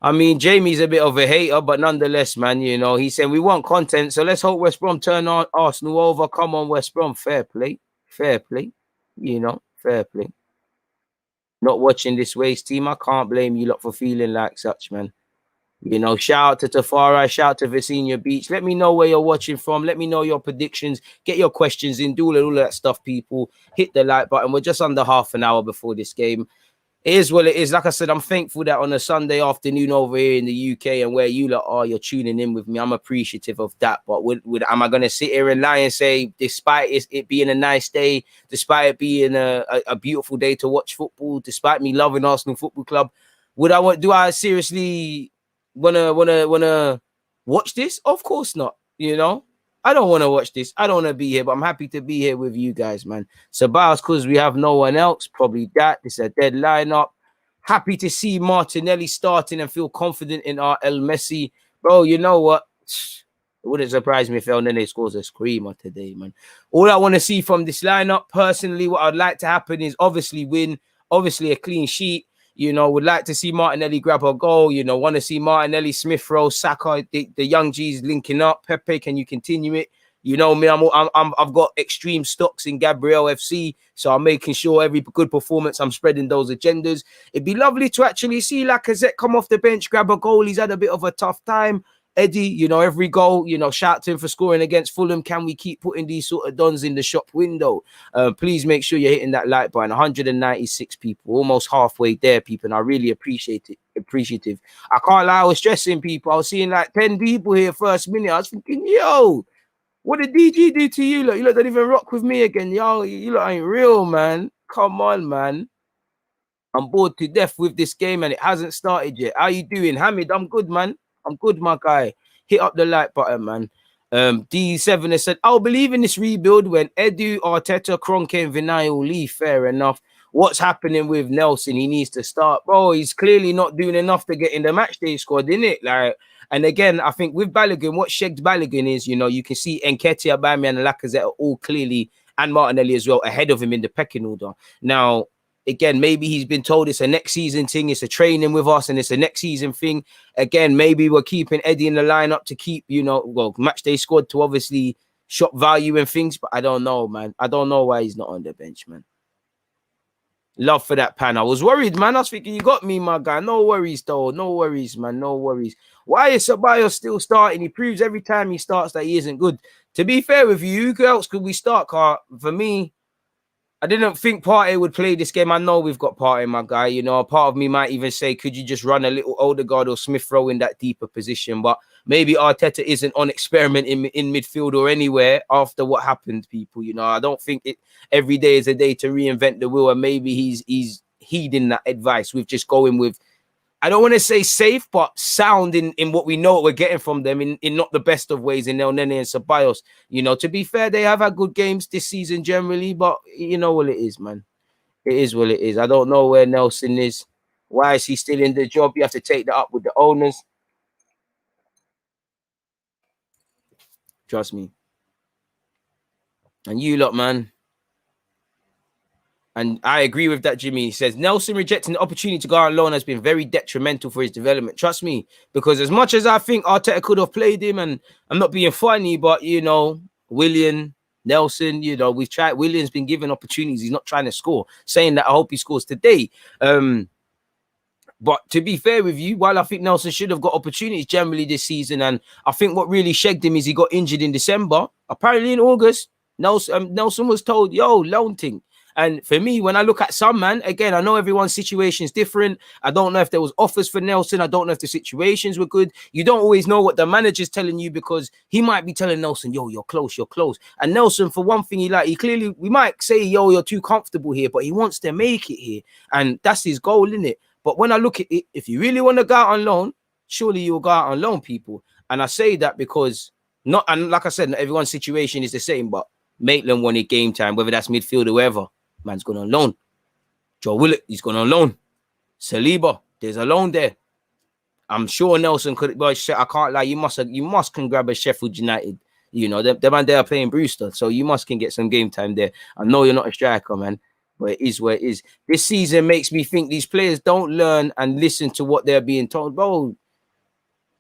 I mean, Jamie's a bit of a hater, but nonetheless, man, you know, he's saying we want content, so let's hope West Brom turn on Arsenal over. Come on, West Brom, fair play, you know, fair play. Not watching this waste team, I can't blame you lot for feeling like such, man. You know, shout out to Tafari, shout out to Vicenia Beach. Let me know where you're watching from. Let me know your predictions. Get your questions in. Do all that stuff, people. Hit the like button. We're just under half an hour before this game. It is what it is. Like I said, I'm thankful that on a Sunday afternoon over here in the UK and where you lot are, you're tuning in with me. I'm appreciative of that. But am I going to sit here and lie and say, despite it being a nice day, despite it being a beautiful day to watch football, despite me loving Arsenal Football Club, do I seriously wanna watch this? Of course not. You know, I don't want to watch this. I don't want to be here, but I'm happy to be here with you guys, man. Ceballos, because we have no one else. Probably that. This is a dead lineup. Happy to see Martinelli starting and feel confident in our El Messi. Bro, you know what? It wouldn't surprise me if El Nene scores a screamer today, man. All I want to see from this lineup, personally, what I'd like to happen is obviously win, obviously a clean sheet. You know, would like to see Martinelli grab a goal. You know, want to see Martinelli, Smith Rowe, Saka, the young G's linking up. Pepe, can you continue it? You know me, I've got extreme stocks in Gabriel FC, so I'm making sure every good performance I'm spreading those agendas. It'd be lovely to actually see Lacazette come off the bench, grab a goal. He's had a bit of a tough time. Eddie, you know, every goal, you know, shout to him for scoring against Fulham. Can we keep putting these sort of dons in the shop window? Please make sure you're hitting that like button. 196 people, almost halfway there, people, and I really appreciate it. Appreciative. I can't lie, I was stressing people. I was seeing like 10 people here first minute. I was thinking, yo, what did DG do to you? Look, you lot don't even rock with me again. Yo, you lot ain't real, man. Come on, man. I'm bored to death with this game and it hasn't started yet. How you doing, Hamid? I'm good, man. I'm good, my guy. Hit up the like button, man. D7 has said, I'll believe in this rebuild when Edu, Arteta, Kroenke, and Vinay will leave. Fair enough. what's happening with Nelson? He needs to start, bro. He's clearly not doing enough to get in the match day squad, innit? Like, and again, I think with Balogun, what shagged Balogun is, you know, you can see Nketiah, Aubameyang, and Lacazette are all clearly, and Martinelli as well, ahead of him in the pecking order. Now, again, maybe he's been told it's a next season thing, it's a training with us, and it's a next season thing. Again, maybe we're keeping Eddie in the lineup to keep, you know, well, match day squad to obviously shop value and things, but I don't know, man. I don't know why he's not on the bench, man. Love for that pan. I was worried, man. I was thinking you got me, my guy. No worries, though. No worries, man. No worries. Why is Ceballos still starting? He proves every time he starts that he isn't good. To be fair with you, who else could we start, Car? For me, I didn't think Partey would play this game. I know we've got Partey, my guy. You know, a part of me might even say, could you just run a little Odegaard or Smith Rowe in that deeper position? But maybe Arteta isn't on experiment in midfield or anywhere after what happened, people. You know, I don't think every day is a day to reinvent the wheel. And maybe he's heeding that advice with just going with, I don't want to say safe, but sound in what we know what we're getting from them in not the best of ways in El Nene and Ceballos. You know, to be fair, they have had good games this season generally, but you know what it is, man. It is what it is. I don't know where Nelson is. Why is he still in the job? You have to take that up with the owners. Trust me. And you lot, man. And I agree with that, Jimmy. He says, Nelson rejecting the opportunity to go on loan has been very detrimental for his development. Trust me, because as much as I think Arteta could have played him, and I'm not being funny, but, you know, Willian, Nelson, you know, we've tried. Willian's been given opportunities. He's not trying to score, saying that I hope he scores today. But to be fair with you, while I think Nelson should have got opportunities generally this season, and I think what really shagged him is he got injured in December. Apparently in August, Nelson was told, yo, loan thing. And for me, when I look at some, man, again, I know everyone's situation is different. I don't know if there was offers for Nelson. I don't know if the situations were good. You don't always know what the manager's telling you, because he might be telling Nelson, yo, you're close, you're close. And Nelson, for one thing, he clearly, we might say, yo, you're too comfortable here, but he wants to make it here. And that's his goal, isn't it? But when I look at it, if you really want to go out on loan, surely you'll go out on loan, people. And I say that because and like I said, not everyone's situation is the same, but Maitland wanted game time, whether that's midfield or whoever. Man's going on loan. Joe Willett, he's going on loan. Saliba, there's a loan there. I'm sure Nelson could, but I can't lie, you must can grab a Sheffield United. You know, the man there are playing Brewster, so you must can get some game time there. I know you're not a striker, man, but it is where it is. This season makes me think these players don't learn and listen to what they're being told. Bro,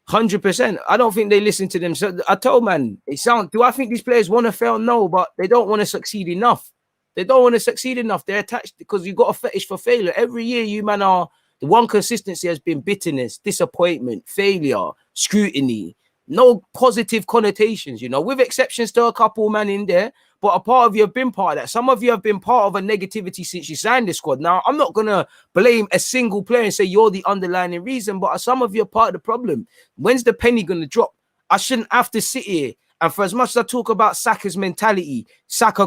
100%. I don't think they listen to them. So I told, man, do I think these players want to fail? No, but they don't want to succeed enough. They don't want to succeed enough. They're attached because you've got a fetish for failure. Every year, you man are, the one consistency has been bitterness, disappointment, failure, scrutiny. No positive connotations, you know, with exceptions to a couple, man, in there. But a part of you have been part of that. Some of you have been part of a negativity since you signed the squad. Now, I'm not going to blame a single player and say you're the underlying reason, but some of you are part of the problem. When's the penny going to drop? I shouldn't have to sit here. And for as much as I talk about Saka's mentality, Saka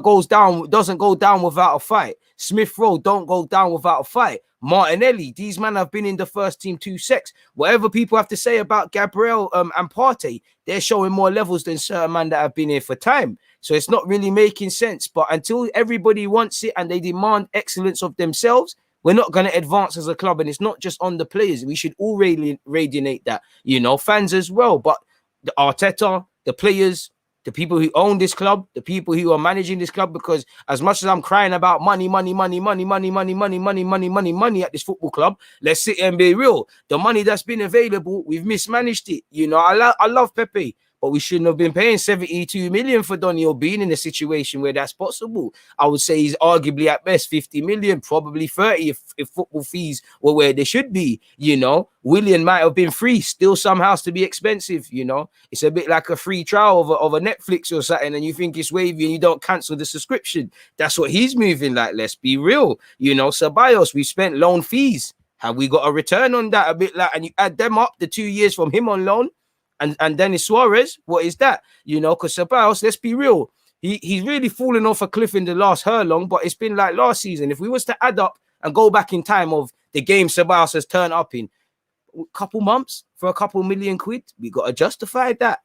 doesn't go down without a fight. Smith Rowe don't go down without a fight. Martinelli, these men have been in the first team 2 sets. Whatever people have to say about Gabriel and Partey, they're showing more levels than certain men that have been here for time. So it's not really making sense. But until everybody wants it and they demand excellence of themselves, we're not going to advance as a club. And it's not just on the players. We should all radiate that, you know, fans as well. But the Arteta, the players, the people who own this club, the people who are managing this club, because as much as I'm crying about money at this football club, let's sit and be real. The money that's been available, we've mismanaged it. You know, I love Pepe, but we shouldn't have been paying 72 million for Donny or being in a situation where that's possible. I would say he's arguably at best 50 million, probably 30 if football fees were where they should be. You know, Willian might have been free, still somehow to be expensive. You know, it's a bit like a free trial of a Netflix or something, and you think it's wavy and you don't cancel the subscription. That's what he's moving like. Let's be real. You know, Ceballos, we spent loan fees. Have we got a return on that? A bit like, and you add them up, the 2 years from him on loan. And Dennis Suarez, what is that? You know, because Ceballos, let's be real, he's really fallen off a cliff in the last hurlong, but it's been like last season. If we was to add up and go back in time of the game Ceballos has turned up in a couple months for a couple million quid, we got to justify that,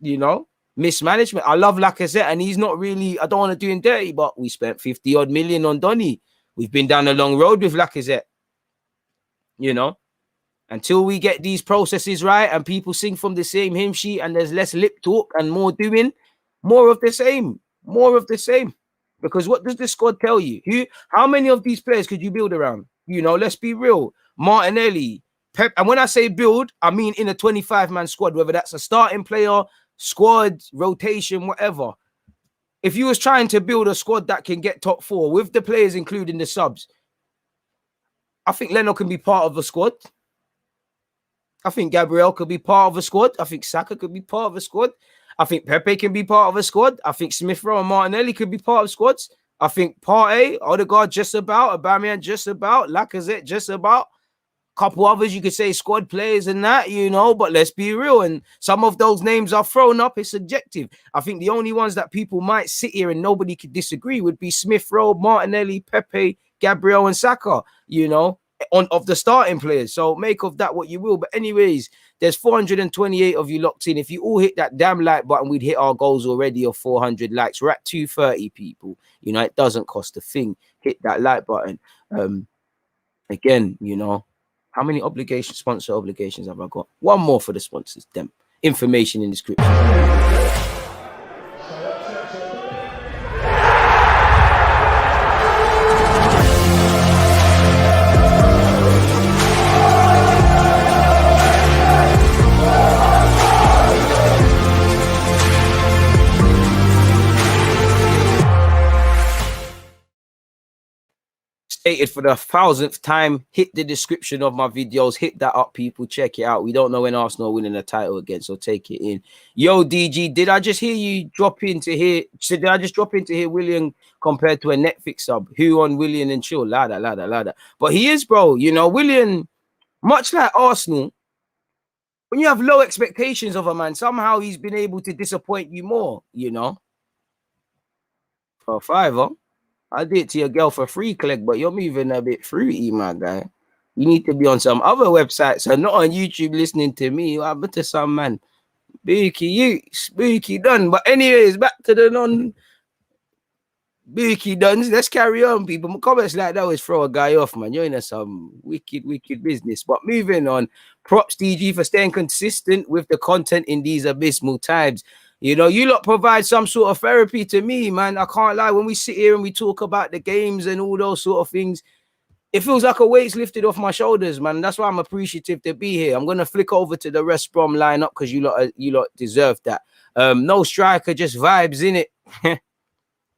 you know? Mismanagement. I love Lacazette, and he's not really, I don't want to do him dirty, but we spent 50 odd million on Donny. We've been down a long road with Lacazette, you know. Until we get these processes right and people sing from the same hymn sheet and there's less lip talk and more doing, more of the same, more of the same. Because what does the squad tell you? How many of these players could you build around? You know, let's be real. Martinelli, Pep, and when I say build, I mean in a 25-man squad, whether that's a starting player, squad, rotation, whatever. If you was trying to build a squad that can get top 4 with the players, including the subs, I think Leno can be part of the squad. I think Gabriel could be part of a squad. I think Saka could be part of a squad. I think Pepe can be part of a squad. I think Smith Rowe and Martinelli could be part of squads. I think Partey, Odegaard just about, Aubameyang just about, Lacazette just about. Couple others you could say squad players and that, you know, but let's be real. And some of those names are thrown up. It's subjective. I think the only ones that people might sit here and nobody could disagree would be Smith Rowe, Martinelli, Pepe, Gabriel, and Saka, you know, of the starting players. So make of that what you will. But anyways, there's 428 of you locked in. If you all hit that damn like button, we'd hit our goals already of 400 likes. We're at 230 people. You know, it doesn't cost a thing. Hit that like button. Again, you know, how many sponsor obligations have I got? One more for the sponsors. Them information in the description. For the 1000th time, hit the description of my videos, hit that up, people, check it out. We don't know when Arsenal are winning a title again, so take it in. Yo, DG, did I just hear you drop into here? Did I just drop into here Willian compared to a Netflix sub? Who on Willian and Chill? Ladder. But he is, bro. You know, Willian, much like Arsenal, when you have low expectations of a man, somehow he's been able to disappoint you more, you know. For $5, I did it to your girl for free, collect, but you're moving a bit fruity, my guy. You need to be on some other websites and not on YouTube listening to me. What happened to some man? Spooky done. But anyways, back to the non-spooky duns. Let's carry on, people. My comments like that always throw a guy off, man. You're in some wicked business. But moving on, props DG for staying consistent with the content in these abysmal times. You know, you lot provide some sort of therapy to me, man. I can't lie. When we sit here and we talk about the games and all those sort of things, it feels like a weight's lifted off my shoulders, man. That's why I'm appreciative to be here. I'm going to flick over to the rest Brom lineup because you lot deserve that. No striker, just vibes, innit?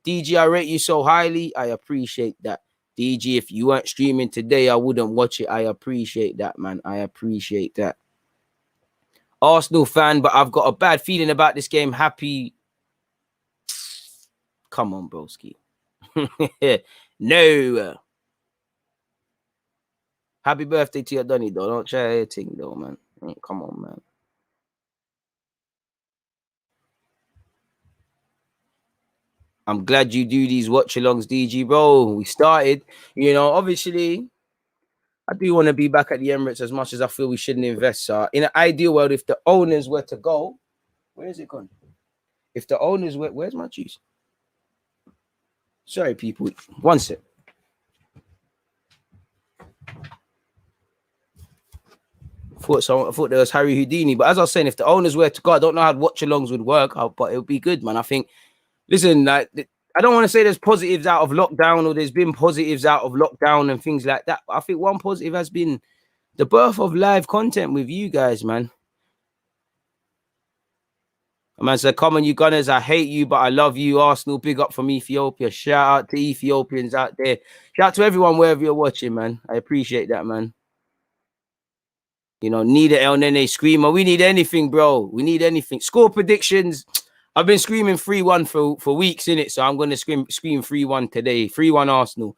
DG, I rate you so highly. I appreciate that. DG, if you weren't streaming today, I wouldn't watch it. I appreciate that, man. I appreciate that. Arsenal fan, but I've got a bad feeling about this game. Happy. Come on, broski. No. Happy birthday to your Donny, though. Don't try a thing, though, man. Come on, man. I'm glad you do these watch-alongs, DG, bro. We started, you know, obviously, I do want to be back at the Emirates as much as I feel we shouldn't invest. In an ideal world, if the owners were to go, where is it gone? If the owners were, where's my juice? Sorry, people. One sec. I thought there was Harry Houdini. But as I was saying, if the owners were to go, I don't know how watch-alongs would work, but it would be good, man. I think, listen, like, I don't want to say there's positives out of lockdown or there's been positives out of lockdown and things like that. But I think one positive has been the birth of live content with you guys, man. A man said, come on, you Gunners, I hate you, but I love you. Arsenal, big up from Ethiopia. Shout out to Ethiopians out there. Shout out to everyone wherever you're watching, man. I appreciate that, man. You know, need an El Nene screamer. We need anything, bro. We need anything. Score predictions. I've been screaming 3-1 for weeks, innit? So I'm going to scream 3-1 today. 3-1 Arsenal.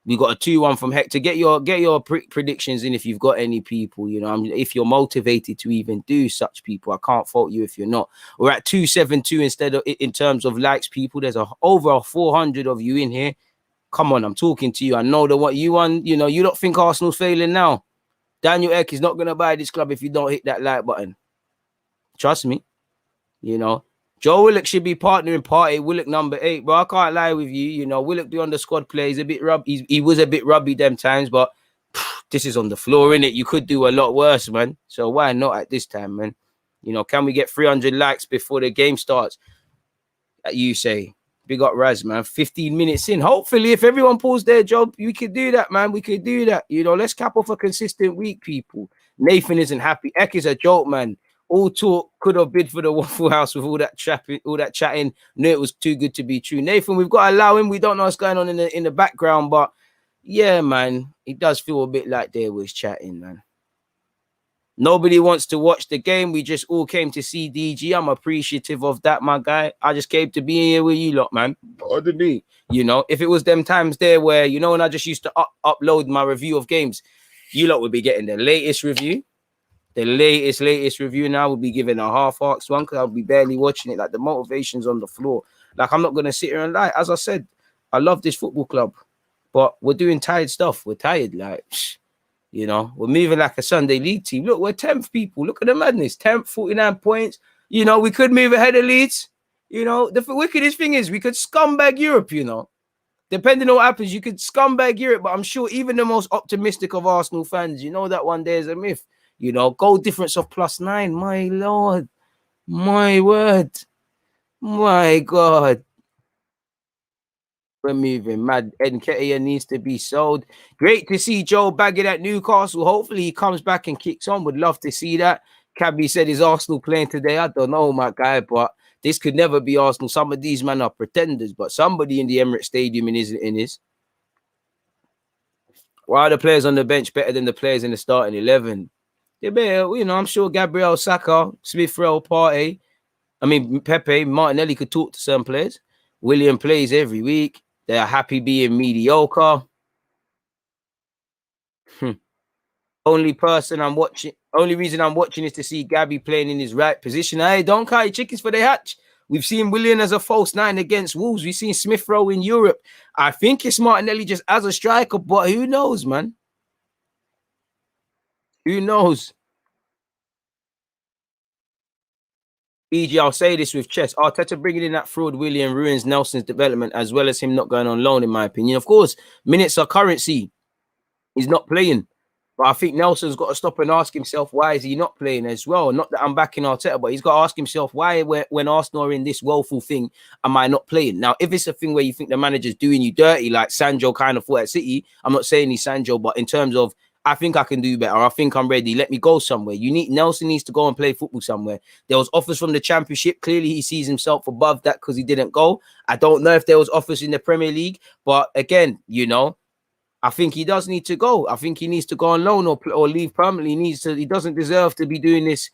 We got a 2-1 from Hector. Get your predictions in if you've got any, people. You know, if you're motivated to even do such, people, I can't fault you if you're not. We're at 272 instead of in terms of likes, people. There's over 400 of you in here. Come on, I'm talking to you. I know that what you want. You know, you don't think Arsenal's failing now. Daniel Ek is not going to buy this club if you don't hit that like button. Trust me. You know, Joe Willock should be partnering Partey. Willock number 8, bro. I can't lie with you. You know, Willock be on the squad play. He's a bit he was a bit rubby them times, but this is on the floor, innit? You could do a lot worse, man. So why not at this time, man? You know, can we get 300 likes before the game starts? You say. Big up Raz, man. 15 minutes in. Hopefully, if everyone pulls their job, we could do that, man. We could do that. You know, let's cap off a consistent week, people. Nathan isn't happy. Ek is a joke, man. All talk could have bid for the Waffle House with all that chatting. Knew it was too good to be true. Nathan, we've got to allow him. We don't know what's going on in the background, but yeah, man, it does feel a bit like they was chatting, man. Nobody wants to watch the game. We just all came to see DG. I'm appreciative of that, my guy. I just came to be here with you lot, man. Pardon me. You know, if it was them times there where, you know, when I just used to upload my review of games, you lot would be getting the latest review. The latest review now would be given a half-arced one because I'll be barely watching it. Like, the motivation's on the floor. Like, I'm not going to sit here and lie. As I said, I love this football club, but we're doing tired stuff. We're tired, like... You know, we're moving like a Sunday League team. Look, we're 10th, people. Look at the madness. 10th, 49 points. You know, we could move ahead of Leeds. You know, the wickedest thing is we could scumbag Europe, you know. Depending on what happens, you could scumbag Europe. But I'm sure even the most optimistic of Arsenal fans, you know that one day is a myth. You know, goal difference of +9. My Lord. My word. My God. We're moving mad. Nketiah needs to be sold. Great to see Joe bagging at Newcastle. Hopefully he comes back and kicks on. Would love to see that. Cabby said, is Arsenal playing today? I don't know, my guy, but this could never be Arsenal. Some of these men are pretenders, but somebody in the Emirates Stadium is. Why are the players on the bench better than the players in the starting 11? They better, you know, I'm sure Gabriel Saka, Smith Rowe, Partey, Pepe, Martinelli could talk to some players. William plays every week. They're happy being mediocre. Only reason I'm watching is to see Gabby playing in his right position. Hey, don't count your chickens for the hatch. We've seen William as a false 9 against Wolves. We've seen Smith Rowe in Europe. I think it's Martinelli just as a striker, but who knows, man? Who knows? BG, I'll say this with chess. Arteta bringing in that fraud William ruins Nelson's development, as well as him not going on loan, in my opinion. Of course, minutes are currency. He's not playing. But I think Nelson's got to stop and ask himself, why is he not playing as well? Not that I'm backing Arteta, but he's got to ask himself, why, when Arsenal are in this woeful thing, am I not playing? Now, if it's a thing where you think the manager's doing you dirty, like Sancho kind of thought at City, I'm not saying he's Sancho, but in terms of, I think I can do better. I think I'm ready. Let me go somewhere. Nelson needs to go and play football somewhere. There was offers from the Championship. Clearly, he sees himself above that because he didn't go. I don't know if there was offers in the Premier League, but again, you know, I think he does need to go. I think he needs to go on loan or leave permanently. He doesn't deserve to be doing this.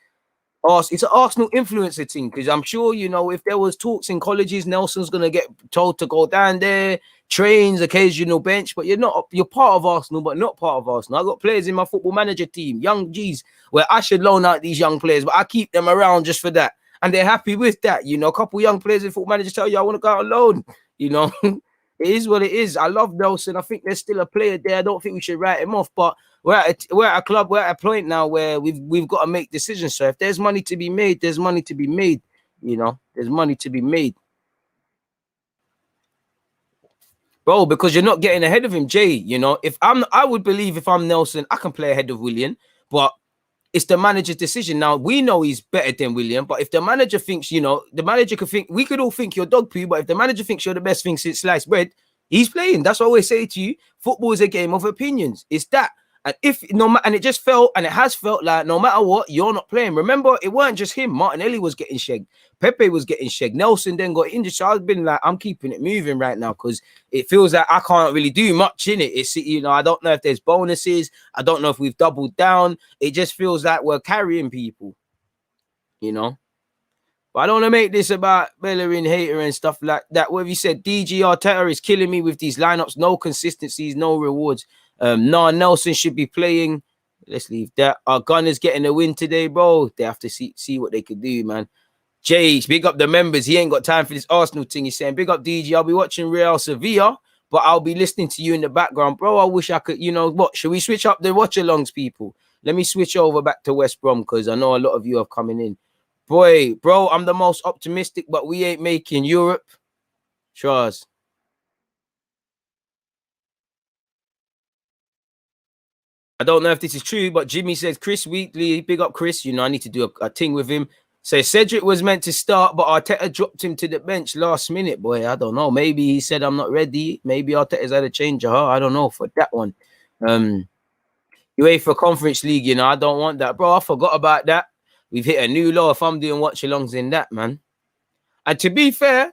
It's an Arsenal influencer thing, because I'm sure, you know, if there was talks in colleges, Nelson's going to get told to go down there, trains, occasional bench, but you're part of Arsenal, but not part of Arsenal. I've got players in my football manager team, young G's, where I should loan out these young players, but I keep them around just for that. And they're happy with that. You know, a couple young players in football managers tell you, I want to go out on loan, you know. It is what it is. I love Nelson. I think there's still a player there. I don't think we should write him off, but we're at a club. We're at a point now where we've got to make decisions. So if there's money to be made, there's money to be made. You know, there's money to be made, bro. Because you're not getting ahead of him, Jay. You know, I would believe if I'm Nelson, I can play ahead of William, but it's the manager's decision. Now, we know he's better than William, but if the manager thinks, you know, the manager could think, we could all think you're dog poo, but if the manager thinks you're the best thing since sliced bread, he's playing. That's what I always say to you. Football is a game of opinions. It's that. And and it just felt, and it has felt like no matter what, you're not playing. Remember, it weren't just him. Martinelli was getting shagged. Pepe was getting shagged. Nelson then got injured. So I've been like, I'm keeping it moving right now because it feels like I can't really do much in it. It's, you know, I don't know if there's bonuses. I don't know if we've doubled down. It just feels like we're carrying people, you know. But I don't want to make this about Bellerin, hater and stuff like that. What have you said? DG Arteta is killing me with these lineups. No consistencies, no rewards. Nelson should be playing. Let's leave that. Our Gunners getting a win today, bro. They have to see what they could do, man. Jay, big up the members. He ain't got time for this Arsenal thing. He's saying, big up DG. I'll be watching Real Sevilla, but I'll be listening to you in the background, bro. I wish I could, you know what? Should we switch up the watch-alongs, people? Let me switch over back to West Brom because I know a lot of you are coming in. Boy, bro, I'm the most optimistic, but we ain't making Europe. Trust. I don't know if this is true, but Jimmy says Chris Wheatley, big up Chris. You know, I need to do a thing with him. So Cedric was meant to start, but Arteta dropped him to the bench last minute. Boy, I don't know. Maybe he said I'm not ready. Maybe Arteta's had a change of heart. I don't know for that one. UEFA Conference League, you know, I don't want that, bro. I forgot about that. We've hit a new low if I'm doing watch-alongs in that, man. And to be fair,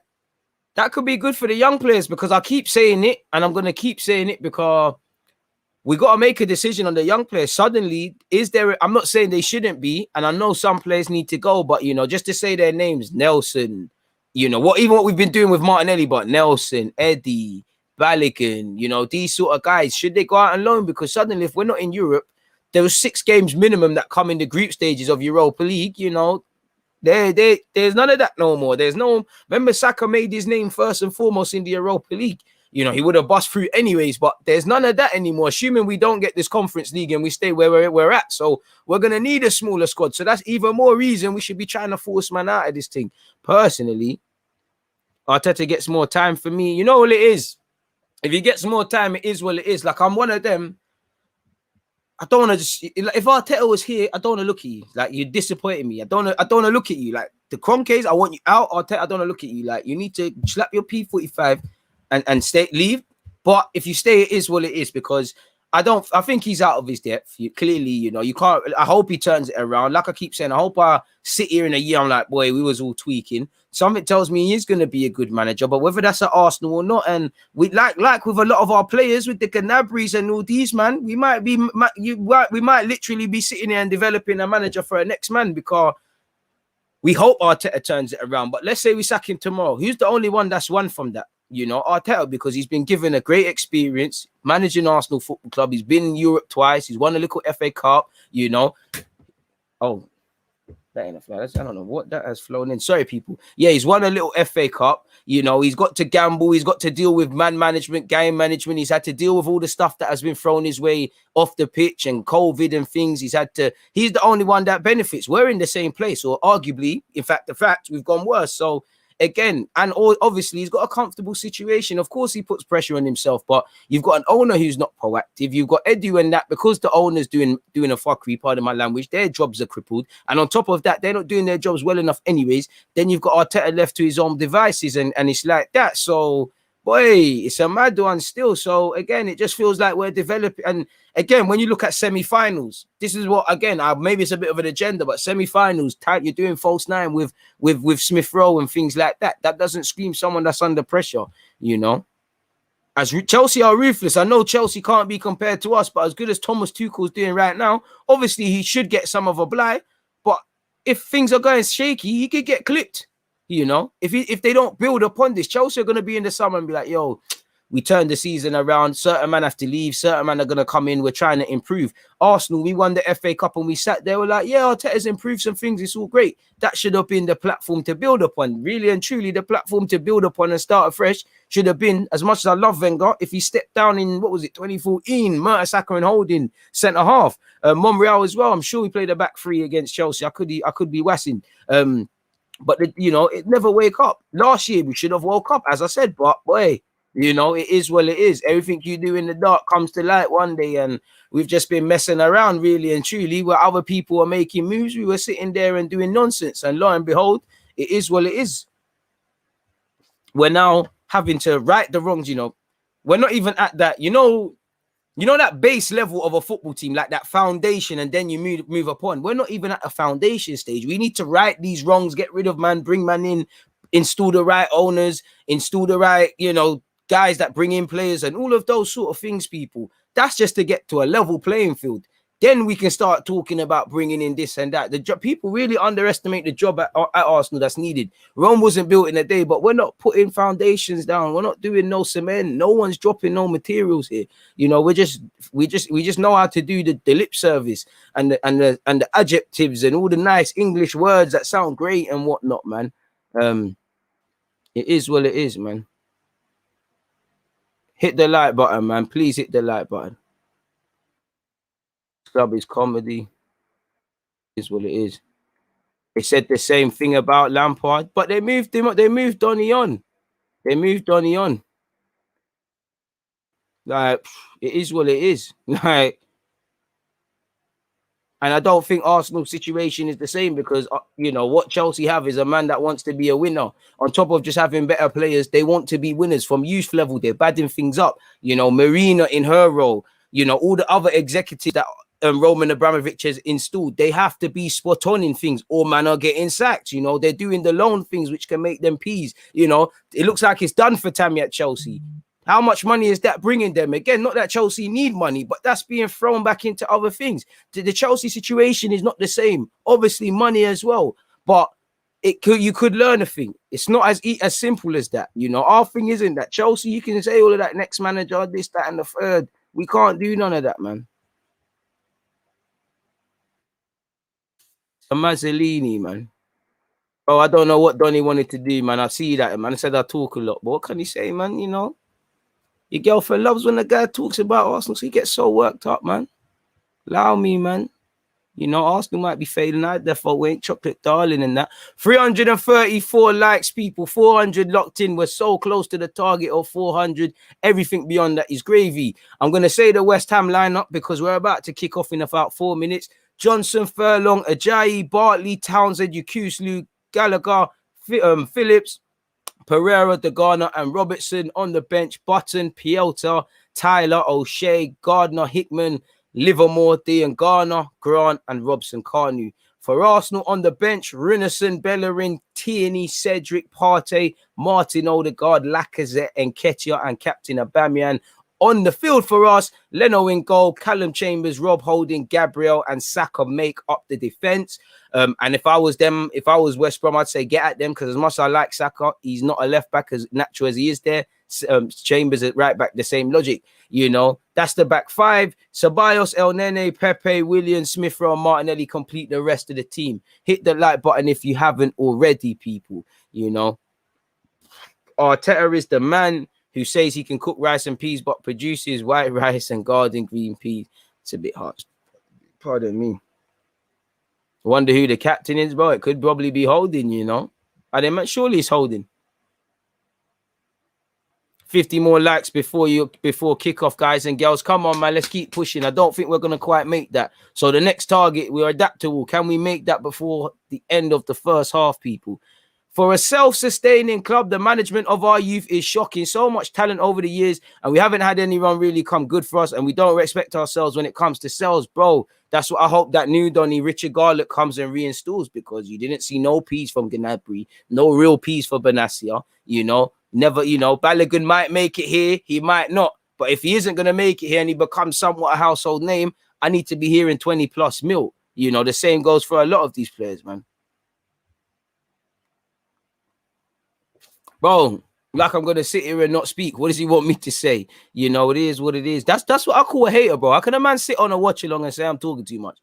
that could be good for the young players because I keep saying it, and I'm gonna keep saying it because we got to make a decision on the young players. Suddenly, is there? I'm not saying they shouldn't be, and I know some players need to go, but you know, just to say their names, Nelson, you know, what we've been doing with Martinelli, but Nelson, Eddie, Balogun, you know, these sort of guys, should they go out on loan? Because suddenly, if we're not in Europe, there was 6 games minimum that come in the group stages of Europa League, you know. There's none of that no more. There's no. Remember, Saka made his name first and foremost in the Europa League. You know, he would have bust through anyways, but there's none of that anymore. Assuming we don't get this Conference League and we stay where we're at. So we're going to need a smaller squad. So that's even more reason we should be trying to force man out of this thing. Personally, Arteta gets more time for me. You know what it is? If he gets more time, it is what it is. Like, I'm one of them. I don't want to just, if Arteta was here, I don't want to look at you. Like, you're disappointing me. I don't want to look at you. Like, the Kroenkes, I want you out. Arteta, I don't want to look at you. Like, you need to slap your P45 and leave. But if you stay, it is what it is because I think he's out of his depth. Clearly, you know, you can't, I hope he turns it around. Like I keep saying, I hope I sit here in a year, I'm like, boy, we was all tweaking. Something tells me he is going to be a good manager, but whether that's at Arsenal or not, and we like with a lot of our players, with the Gnabry's and all these, man, we might literally be sitting here and developing a manager for a next man because we hope Arteta turns it around. But let's say we sack him tomorrow. Who's the only one that's won from that? You know, Arteta, because he's been given a great experience managing Arsenal Football Club. He's been in Europe twice. He's won a little FA Cup, you know. Oh, that ain't a fly. I don't know what that has flown in. Sorry, people. Yeah, he's won a little FA Cup. You know, he's got to gamble. He's got to deal with man management, game management. He's had to deal with all the stuff that has been thrown his way off the pitch and COVID and things. He's the only one that benefits. We're in the same place, or arguably, in fact, we've gone worse. So again, and obviously he's got a comfortable situation. Of course, he puts pressure on himself, but you've got an owner who's not proactive. You've got Edu and that because the owner's doing a fuckery, pardon my language. Their jobs are crippled, and on top of that, they're not doing their jobs well enough, anyways. Then you've got Arteta left to his own devices, and it's like that. So, boy, it's a mad one still. So again, it just feels like we're developing. And again, when you look at semi-finals, this is what, again, maybe it's a bit of an agenda, but semi-finals, you're doing false nine with Smith Rowe and things like that. That doesn't scream someone that's under pressure, you know. As Chelsea are ruthless, I know Chelsea can't be compared to us, but as good as Thomas Tuchel's doing right now, obviously he should get some of a blight. But if things are going shaky, he could get clipped. You know, if they don't build upon this, Chelsea are going to be in the summer and be like, yo, we turned the season around. Certain men have to leave. Certain men are going to come in. We're trying to improve. Arsenal, we won the FA Cup and we sat there. We're like, yeah, Arteta's improved some things. It's all great. That should have been the platform to build upon. Really and truly, the platform to build upon and start afresh should have been, as much as I love Wenger, if he stepped down in, 2014, Mertesacker and Holding, centre-half. Monreal as well. I'm sure he played a back three against Chelsea. I could be wassing. But, you know, it never wake up. Last year, we should have woke up, as I said, but, boy, you know, it is what it is. Everything you do in the dark comes to light one day, and we've just been messing around, really and truly, where other people are making moves. We were sitting there and doing nonsense, and lo and behold, it is what it is. We're now having to right the wrongs, you know. We're not even at that, you know that base level of a football team, like that foundation, and then you move upon. We're not even at a foundation stage. We need to right these wrongs, get rid of man, bring man in, install the right owners, install the right, you know, guys that bring in players and all of those sort of things, people. That's just to get to a level playing field. Then we can start talking about bringing in this and that. People really underestimate the job at Arsenal that's needed. Rome wasn't built in a day, but we're not putting foundations down. We're not doing no cement. No one's dropping no materials here. You know, we just know how to do the lip service and the adjectives and all the nice English words that sound great and whatnot, man. It is what it is, man. Hit the like button, man. Please hit the like button. Club is comedy. Is what it is. They said the same thing about Lampard, but they moved him. They moved Donny on. They moved Donny on. Like, it is what it is. Like, and I don't think Arsenal's situation is the same because, you know, what Chelsea have is a man that wants to be a winner. On top of just having better players, they want to be winners from youth level. They're badding things up. You know, Marina in her role, you know, all the other executives that Roman Abramovich has installed, they have to be spot on in things or man are getting sacked. You know, they're doing the loan things which can make them peas. You know, it looks like it's done for Tammy at Chelsea. How much money is that bringing them? Again, not that Chelsea need money, but that's being thrown back into other things. The Chelsea situation is not the same. Obviously, money as well, but you could learn a thing. It's not as simple as that. You know, our thing isn't that Chelsea. You can say all of that next manager, this, that, and the third. We can't do none of that, man. A Mazzolini, man. Oh, I don't know what Donny wanted to do, man. I see that, man. I said I talk a lot, but what can he say, man? You know. Your girlfriend loves when the guy talks about Arsenal, so he gets so worked up, man. Allow me, man. You know, Arsenal might be failing out. Therefore, we ain't chocolate darling and that. 334 likes, people. 400 locked in. We're so close to the target of 400. Everything beyond that is gravy. I'm going to say the West Ham lineup because we're about to kick off in about 4 minutes. Johnson, Furlong, Ajayi, Bartley, Townsend, Yukuslu, Gallagher, Phillips, Pereira, De Garner, and Robertson on the bench. Button, Pielta, Tyler, O'Shea, Gardner, Hickman, Livermore, Dean Garner, Grant, and Robson Carnu. For Arsenal on the bench, Rinnerson, Bellerin, Tierney, Cedric, Partey, Martin Odegaard, Lacazette, Nketiah, and Captain Aubameyang. On the field for us, Leno in goal, Callum Chambers, Rob Holding, Gabriel, and Saka make up the defense. And if I was West Brom, I'd say get at them because as much as I like Saka, he's not a left back as natural as he is there. Chambers at right back, the same logic. You know, that's the back five. Ceballos, El Nene, Pepe, Williams, Smith Rowe, Martinelli complete the rest of the team. Hit the like button if you haven't already, people. You know, Arteta is the man who says he can cook rice and peas, but produces white rice and garden green peas. It's a bit harsh. Pardon me. Wonder who the captain is, bro. It could probably be Holding, you know. Surely it's Holding. 50 more likes before kickoff, guys and girls. Come on, man. Let's keep pushing. I don't think we're going to quite make that. So the next target, we're adaptable. Can we make that before the end of the first half, people? For a self-sustaining club, the management of our youth is shocking. So much talent over the years, and we haven't had anyone really come good for us, and we don't respect ourselves when it comes to sales, bro. That's what I hope that new Donny, Richard Garlick, comes and reinstalls because you didn't see no peas from Gnabry, no real peas for Benassia, you know. Never, you know, Balogun might make it here, he might not. But if he isn't going to make it here and he becomes somewhat a household name, I need to be hearing 20 plus mil. You know, the same goes for a lot of these players, man. Bro, like I'm gonna sit here and not speak. What does he want me to say? You know, it is what it is. That's what I call a hater, bro. How can a man sit on a watch along and say I'm talking too much?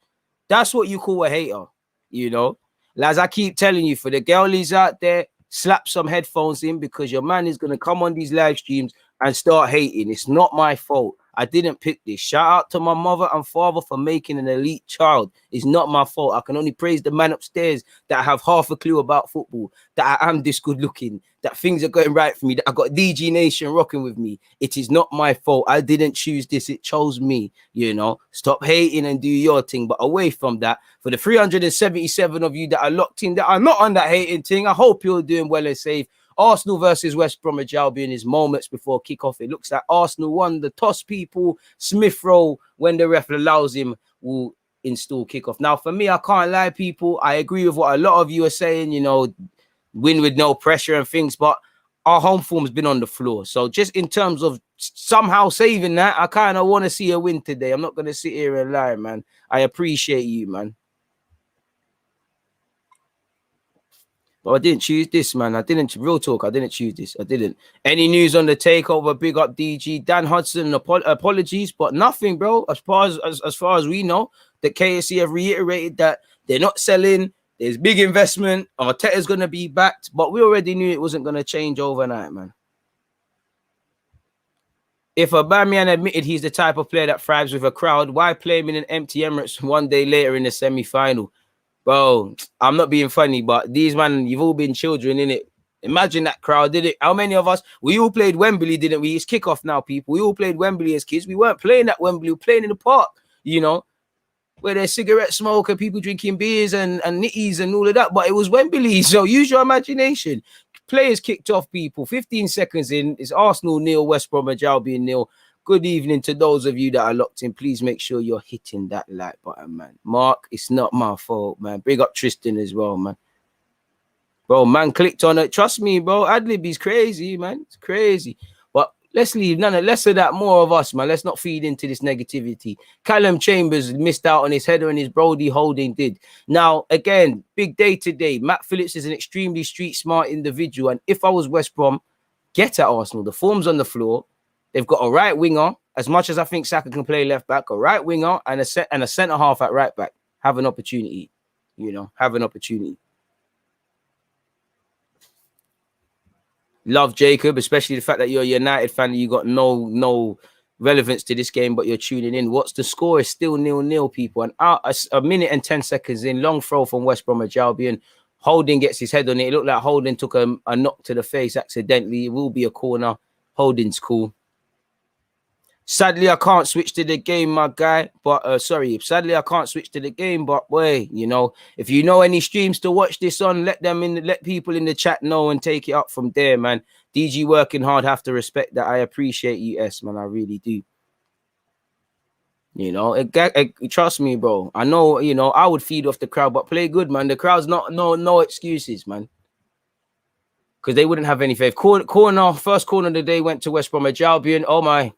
That's what you call a hater, you know. As I keep telling you, for the girlies out there, slap some headphones in because your man is gonna come on these live streams and start hating. It's not my fault. I didn't pick this. Shout out to my mother and father for making an elite child. It's not my fault. I can only praise the man upstairs that I have half a clue about football, that I am this good looking, that things are going right for me, that I got DG Nation rocking with me. It is not my fault. I didn't choose this. It chose me, you know. Stop hating and do your thing. But away from that, for the 377 of you that are locked in, that are not on that hating thing, I hope you're doing well and safe. Arsenal versus West Bromwich Albion is moments before kickoff. It looks like Arsenal won the toss, people. Smith Rowe, when the ref allows him, will install kickoff. Now, for me, I can't lie, people. I agree with what a lot of you are saying, you know, win with no pressure and things, but our home form's been on the floor. So just in terms of somehow saving that, I kind of want to see a win today. I'm not going to sit here and lie, man. I appreciate you, man. But I didn't choose this, man. Real talk, I didn't choose this. I didn't. Any news on the takeover? Big up DG. Dan Hudson, apologies, but nothing, bro. As far as we know, the KSC have reiterated that they're not selling. There's big investment. Arteta's going to be backed, but we already knew it wasn't going to change overnight, man. If Aubameyang admitted he's the type of player that thrives with a crowd, why play him in an empty Emirates one day later in the semi-final? Bro, I'm not being funny, but these man, you've all been children, innit? Imagine that crowd, did it? How many of us? We all played Wembley, didn't we? It's kickoff now, people. We all played Wembley as kids. We weren't playing at Wembley. We were playing in the park, you know, where there's cigarette smoke and people drinking beers and nitties and all of that. But it was Wembley, so use your imagination. Players kicked off, people. 15 seconds in, it's Arsenal 0, West Bromwich Albion 0. Good evening to those of you that are locked in. Please make sure you're hitting that like button, man. Mark, it's not my fault, man. Big up Tristan as well, man. Bro, man clicked on it. Trust me, bro. Adlib is crazy, man. It's crazy. But let's leave less of that, more of us, man. Let's not feed into this negativity. Callum Chambers missed out on his header and his Brody Holding did. Now, again, big day today. Matt Phillips is an extremely street smart individual. And if I was West Brom, get at Arsenal. The form's on the floor. They've got a right winger. As much as I think Saka can play left back, a right winger and a centre half at right back. Have an opportunity. You know, have an opportunity. Love Jacob, especially the fact that you're a United fan and you got no relevance to this game, but you're tuning in. What's the score? Is still 0-0, people. And a minute and 10 seconds in, long throw from West Bromwich Albion. Holding gets his head on it. It looked like Holding took a knock to the face accidentally. It will be a corner. Holding's cool. Sadly, I can't switch to the game, my guy. But sadly, I can't switch to the game. But boy, you know, if you know any streams to watch this on, let people in the chat know and take it up from there, man. DG working hard, have to respect that. I appreciate you, S, man. I really do. You know, trust me, bro. I know, you know, I would feed off the crowd, but play good, man. The crowd's no excuses, man. Because they wouldn't have any faith. First corner of the day went to West Bromwich Albion. Oh my.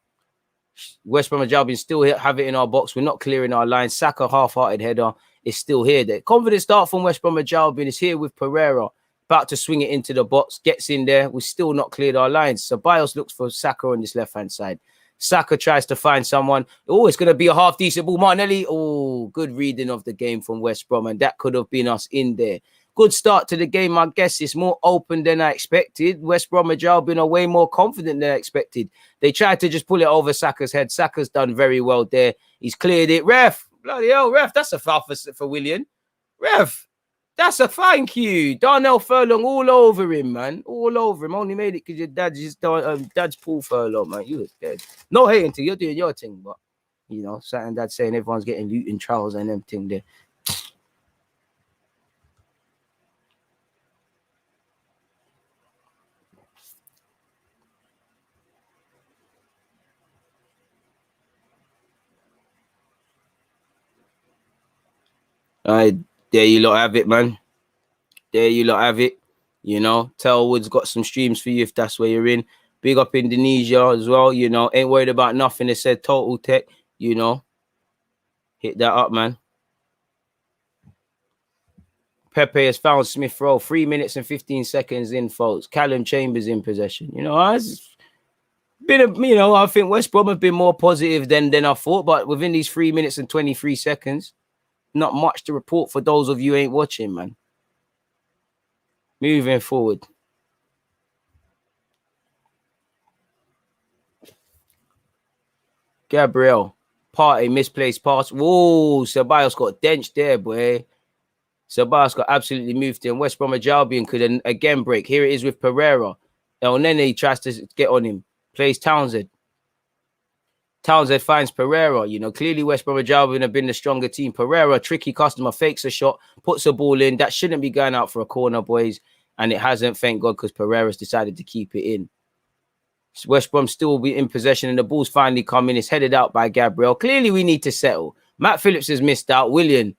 West Bromwich Albion still have it in our box. We're not clearing our line. Saka half-hearted header is still here. The confident start from West Bromwich Albion is here with Pereira. About to swing it into the box. Gets in there. We're still not cleared our lines. So Bios looks for Saka on this left-hand side. Saka tries to find someone. Oh, it's going to be a half-decent ball. Martinelli. Oh, good reading of the game from West Brom. And that could have been us in there. Good start to the game. I guess it's more open than I expected. West Bromwich Albion are way more confident than I expected. They tried to just pull it over Saka's head. Saka's done very well there. He's cleared it. Ref. Bloody hell, ref. That's a foul for Willian. Ref. That's a thank you. Darnell Furlong all over him, man. All over him. Only made it because your dad's Paul Furlong, man. You was dead. No hating to you. You're doing your thing, but, you know, something dad saying everyone's getting Luton trials and everything there. There you lot have it, man. There you lot have it. You know, Telwood's got some streams for you if that's where you're in. Big up Indonesia as well. You know, ain't worried about nothing. They said Total Tech, you know. Hit that up, man. Pepe has found Smith Rowe. 3 minutes and 15 seconds in, folks. Callum Chambers in possession. You know, it's been you know, I think West Brom have been more positive than I thought, but within these 3 minutes and 23 seconds, not much to report for those of you who ain't watching, man. Moving forward. Gabriel. Partey, misplaced pass. Whoa, Ceballos got drenched there, boy. Ceballos got absolutely moved in. West Bromwich Albion could again break. Here it is with Pereira. El Nene tries to get on him. Plays Townsend. Townsend finds Pereira. You know, clearly West Bromwich Albion have been the stronger team. Pereira, tricky customer, fakes a shot, puts a ball in. That shouldn't be going out for a corner, boys. And it hasn't, thank God, because Pereira's decided to keep it in. West Brom still will be in possession, and the ball's finally coming. It's headed out by Gabriel. Clearly, we need to settle. Matt Phillips has missed out. Willian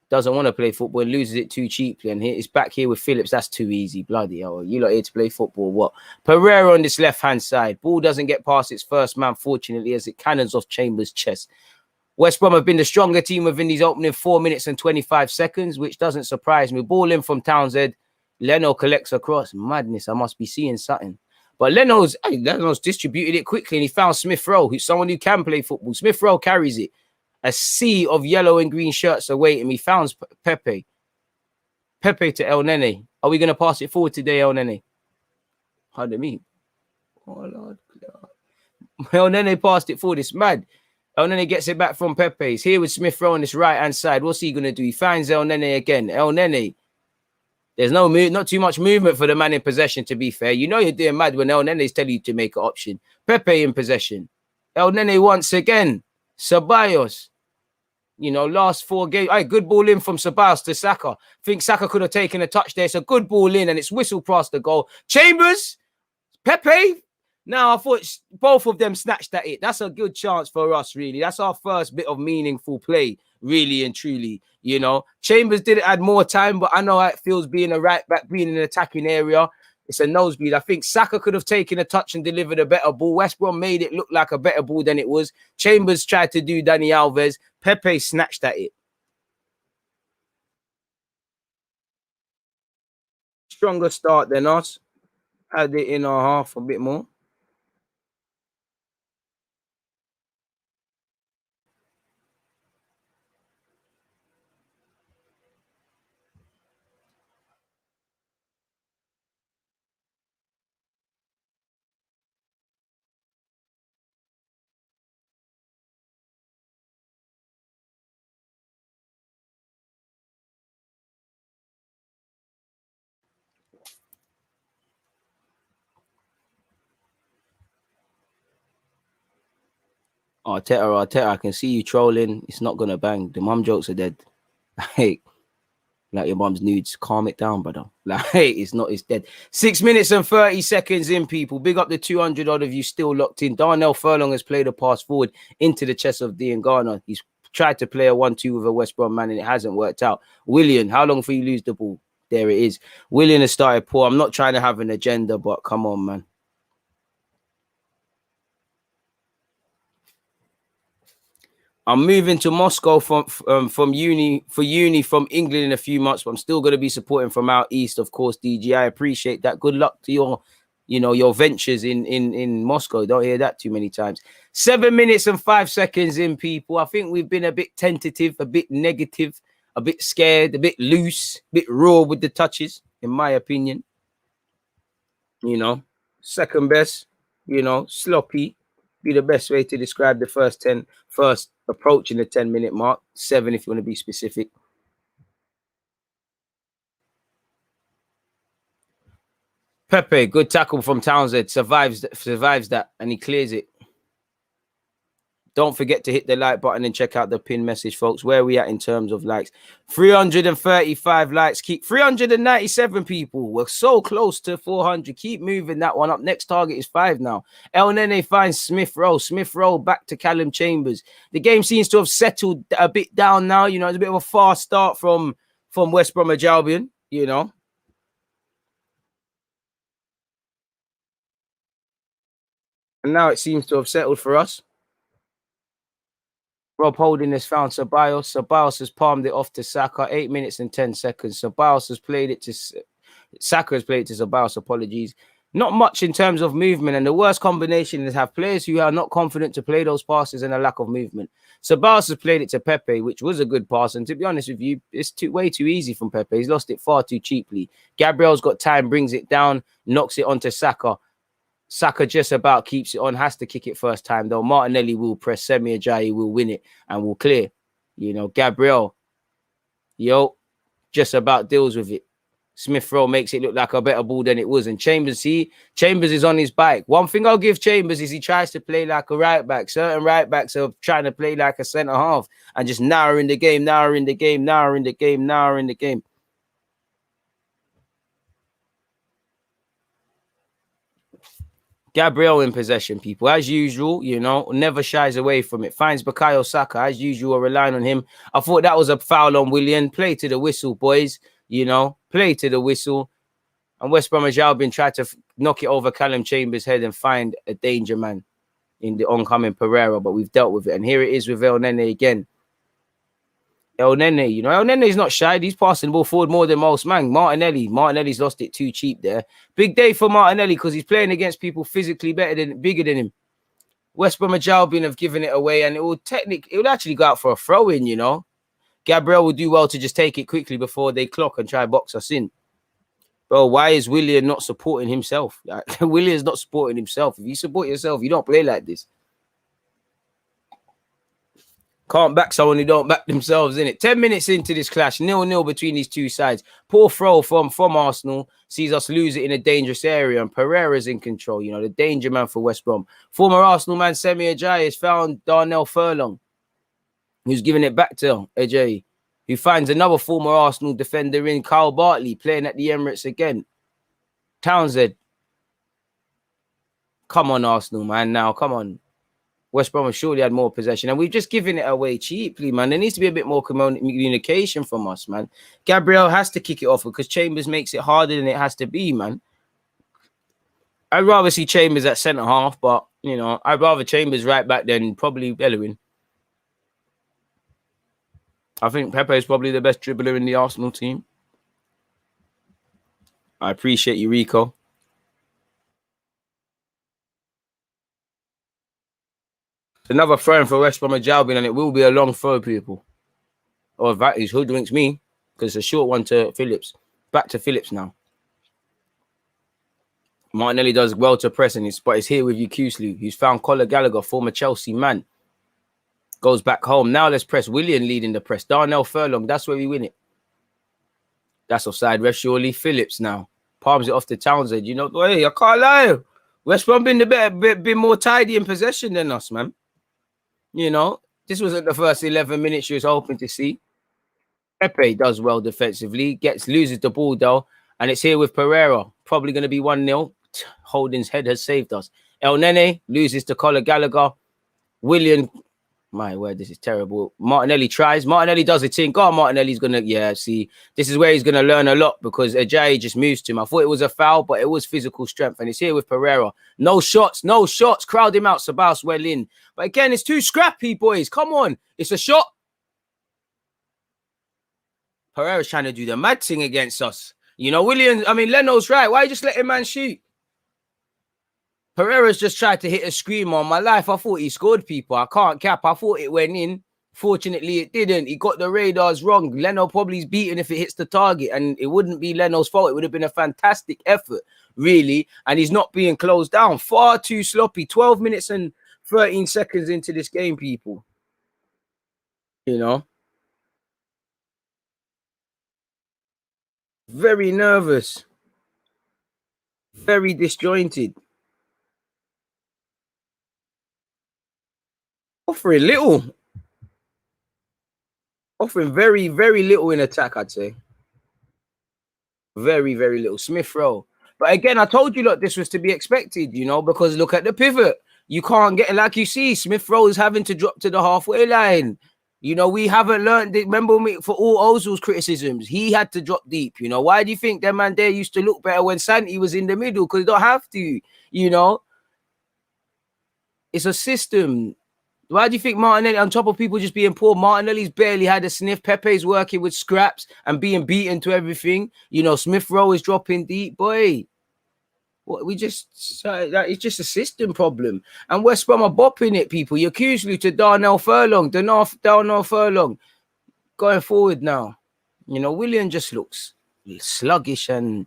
doesn't want to play football and loses it too cheaply. And he's back here with Phillips. That's too easy. Bloody hell. You lot here to play football. What? Pereira on this left-hand side. Ball doesn't get past its first man, fortunately, as it cannons off Chambers' chest. West Brom have been the stronger team within these opening 4 minutes and 25 seconds, which doesn't surprise me. Ball in from Townsend. Leno collects across. Madness. I must be seeing something. But Leno's distributed it quickly, and he found Smith Rowe, who's someone who can play football. Smith Rowe carries it. A sea of yellow and green shirts awaiting me. Found Pepe. Pepe to El Nene. Are we going to pass it forward today, El Nene? Pardon me. Oh, Lord. El Nene passed it forward. It's mad. El Nene gets it back from Pepe. He's here with Smith Rowe on this right-hand side. What's he going to do? He finds El Nene again. El Nene. There's not too much movement for the man in possession, to be fair. You know you're doing mad when El Nene's telling you to make an option. Pepe in possession. El Nene once again. Ceballos. You know, last 4 games. Hey, good ball in from Ceballos to Saka. Think Saka could have taken a touch there. It's a good ball in and it's whistled past the goal. Chambers. Pepe. Now, I thought both of them snatched at it. That's a good chance for us, really. That's our first bit of meaningful play, really and truly. You know, Chambers didn't add more time, but I know how it feels being a right back, being in an attacking area. It's a nosebleed. I think Saka could have taken a touch and delivered a better ball. West Brom made it look like a better ball than it was. Chambers tried to do Dani Alves. Pepe snatched at it. Stronger start than us. Had it in our half a bit more. Arteta, I can see you trolling. It's not gonna bang. The mum jokes are dead. Like your mum's nudes. Calm it down, brother. Like it's dead. 6 minutes and 30 seconds in, people. Big up the 200 odd of you still locked in. Darnell Furlong has played a pass forward into the chest of Dean Garner. He's tried to play a 1-2 with a West Brom man and it hasn't worked out. Willian, how long before you lose the ball? There it is. Willian has started poor. I'm not trying to have an agenda, but come on, man. I'm moving to Moscow from uni from England in a few months, but I'm still going to be supporting from out east, of course. DG, I appreciate that. Good luck to your ventures in Moscow. Don't hear that too many times. 7 minutes and 5 seconds in, people. I think we've been a bit tentative, a bit negative, a bit scared, a bit loose, a bit raw with the touches, in my opinion. You know, second best, sloppy. Be the best way to describe the first approaching the 10-minute mark. 7 if you want to be specific. Pepe, good tackle from Townsend. Survives that, and he clears it. Don't forget to hit the like button and check out the pin message, folks. Where are we at in terms of likes? 335 likes. Keep 397 people. We're so close to 400. Keep moving that one up. Next target is 5 now. El Nene finds Smith Rowe. Smith Rowe back to Callum Chambers. The game seems to have settled a bit down now. You know, it's a bit of a fast start from West Bromwich Albion, you know. And now it seems to have settled for us. Rob Holding has found Ceballos. Ceballos has palmed it off to Saka. 8 minutes and 10 seconds. Ceballos has played it to Saka has played it to Ceballos. Apologies. Not much in terms of movement, and the worst combination is have players who are not confident to play those passes and a lack of movement. Ceballos has played it to Pepe, which was a good pass, and to be honest with you, it's way too easy from Pepe. He's lost it far too cheaply. Gabriel's got time, brings it down, knocks it onto Saka. Saka just about keeps it on, has to kick it first time, though. Martinelli will press, Semi Ajayi will win it and will clear. You know, Gabriel, just about deals with it. Smith Rowe makes it look like a better ball than it was. And Chambers is on his bike. One thing I'll give Chambers is he tries to play like a right back. Certain right backs are trying to play like a centre half and just narrowing the game. Gabriel in possession, people. As usual, never shies away from it. Finds Bukayo Saka. As usual, relying on him. I thought that was a foul on Willian. Play to the whistle, boys. Play to the whistle. And West Bromwich Albion tried to knock it over Callum Chambers' head and find a danger man in the oncoming Pereira, but we've dealt with it. And here it is with El Nene again. El Nene, El Nene's not shy. He's passing the ball forward more than most, man. Martinelli's lost it too cheap there. Big day for Martinelli because he's playing against people physically bigger than him. West Bromwich Albion have given it away, and it will actually go out for a throw-in, Gabriel will do well to just take it quickly before they clock and try box us in. Bro, why is Willian not supporting himself? Willian's not supporting himself. If you support yourself, you don't play like this. Can't back someone who don't back themselves, innit? 10 minutes into this clash, 0-0 between these two sides. Poor throw from Arsenal sees us lose it in a dangerous area, and Pereira's in control, you know, the danger man for West Brom. Former Arsenal man Semi Ajayi has found Darnell Furlong, who's giving it back to Ajayi, who finds another former Arsenal defender in Kyle Bartley playing at the Emirates again. Townsend. Come on, Arsenal, man. Now, come on. West Brom have surely had more possession, and we've just given it away cheaply, man. There needs to be a bit more communication from us, man. Gabriel has to kick it off because Chambers makes it harder than it has to be, man. I'd rather see Chambers at centre half, but, you know, I'd rather Chambers right back than probably Bellerin. I think Pepe is probably the best dribbler in the Arsenal team. I appreciate you, Rico. Another throw for West Brom and Jalbin, and it will be a long throw, people. Or that is hoodwinks me, because it's a short one to Phillips. Back to Phillips now. Martinelli does well to press, but it's here with you, Kusley, who's found Conor Gallagher, former Chelsea man. Goes back home. Now let's press. Willian leading the press. Darnell Furlong, that's where we win it. That's offside, ref surely. Phillips now. Palms it off to Townsend. You know, hey, I can't lie. West Brom been more tidy in possession than us, man. You know, this wasn't the first 11 minutes you was hoping to see. Pepe does well defensively, loses the ball though, and it's here with Pereira. Probably going to be 1-0. Holding's head has saved us. El Nene loses to Conor Gallagher. Willian, my word, this is terrible. Martinelli tries. Martinelli does it in. God, Martinelli's going to, see, this is where he's going to learn a lot because Ajayi just moves to him. I thought it was a foul, but it was physical strength. And it's here with Pereira. No shots. Crowd him out. Sabas well in. But again, it's too scrappy, boys. Come on. It's a shot. Pereira's trying to do the mad thing against us. You know, Leno's right. Why you just let him man shoot? Pereira's just tried to hit a screamer on my life. I thought he scored, people. I can't cap. I thought it went in. Fortunately, it didn't. He got the radars wrong. Leno probably's beaten if it hits the target, and it wouldn't be Leno's fault. It would have been a fantastic effort, really, and he's not being closed down. Far too sloppy. 12 minutes and 13 seconds into this game, people. You know? Very nervous. Very disjointed. Offering little. Offering very, very little in attack, I'd say. Very, very little. Smith Rowe. But again, I told you, look, this was to be expected, you know, because look at the pivot. You can't get, like you see, Smith Rowe is having to drop to the halfway line. You know, we haven't learned it. Remember me for all Ozil's criticisms, he had to drop deep. You know, why do you think that man there used to look better when Santi was in the middle? Because you don't have to, you know. It's a system. Why do you think Martinelli, on top of people just being poor, Martinelli's barely had a sniff. Pepe's working with scraps and being beaten to everything. You know, Smith Rowe is dropping deep. Boy, what it's just a system problem. And West Brom are bopping it, people. You're Kusley to Darnell Furlong. Darnell Furlong going forward now. You know, Willian just looks sluggish and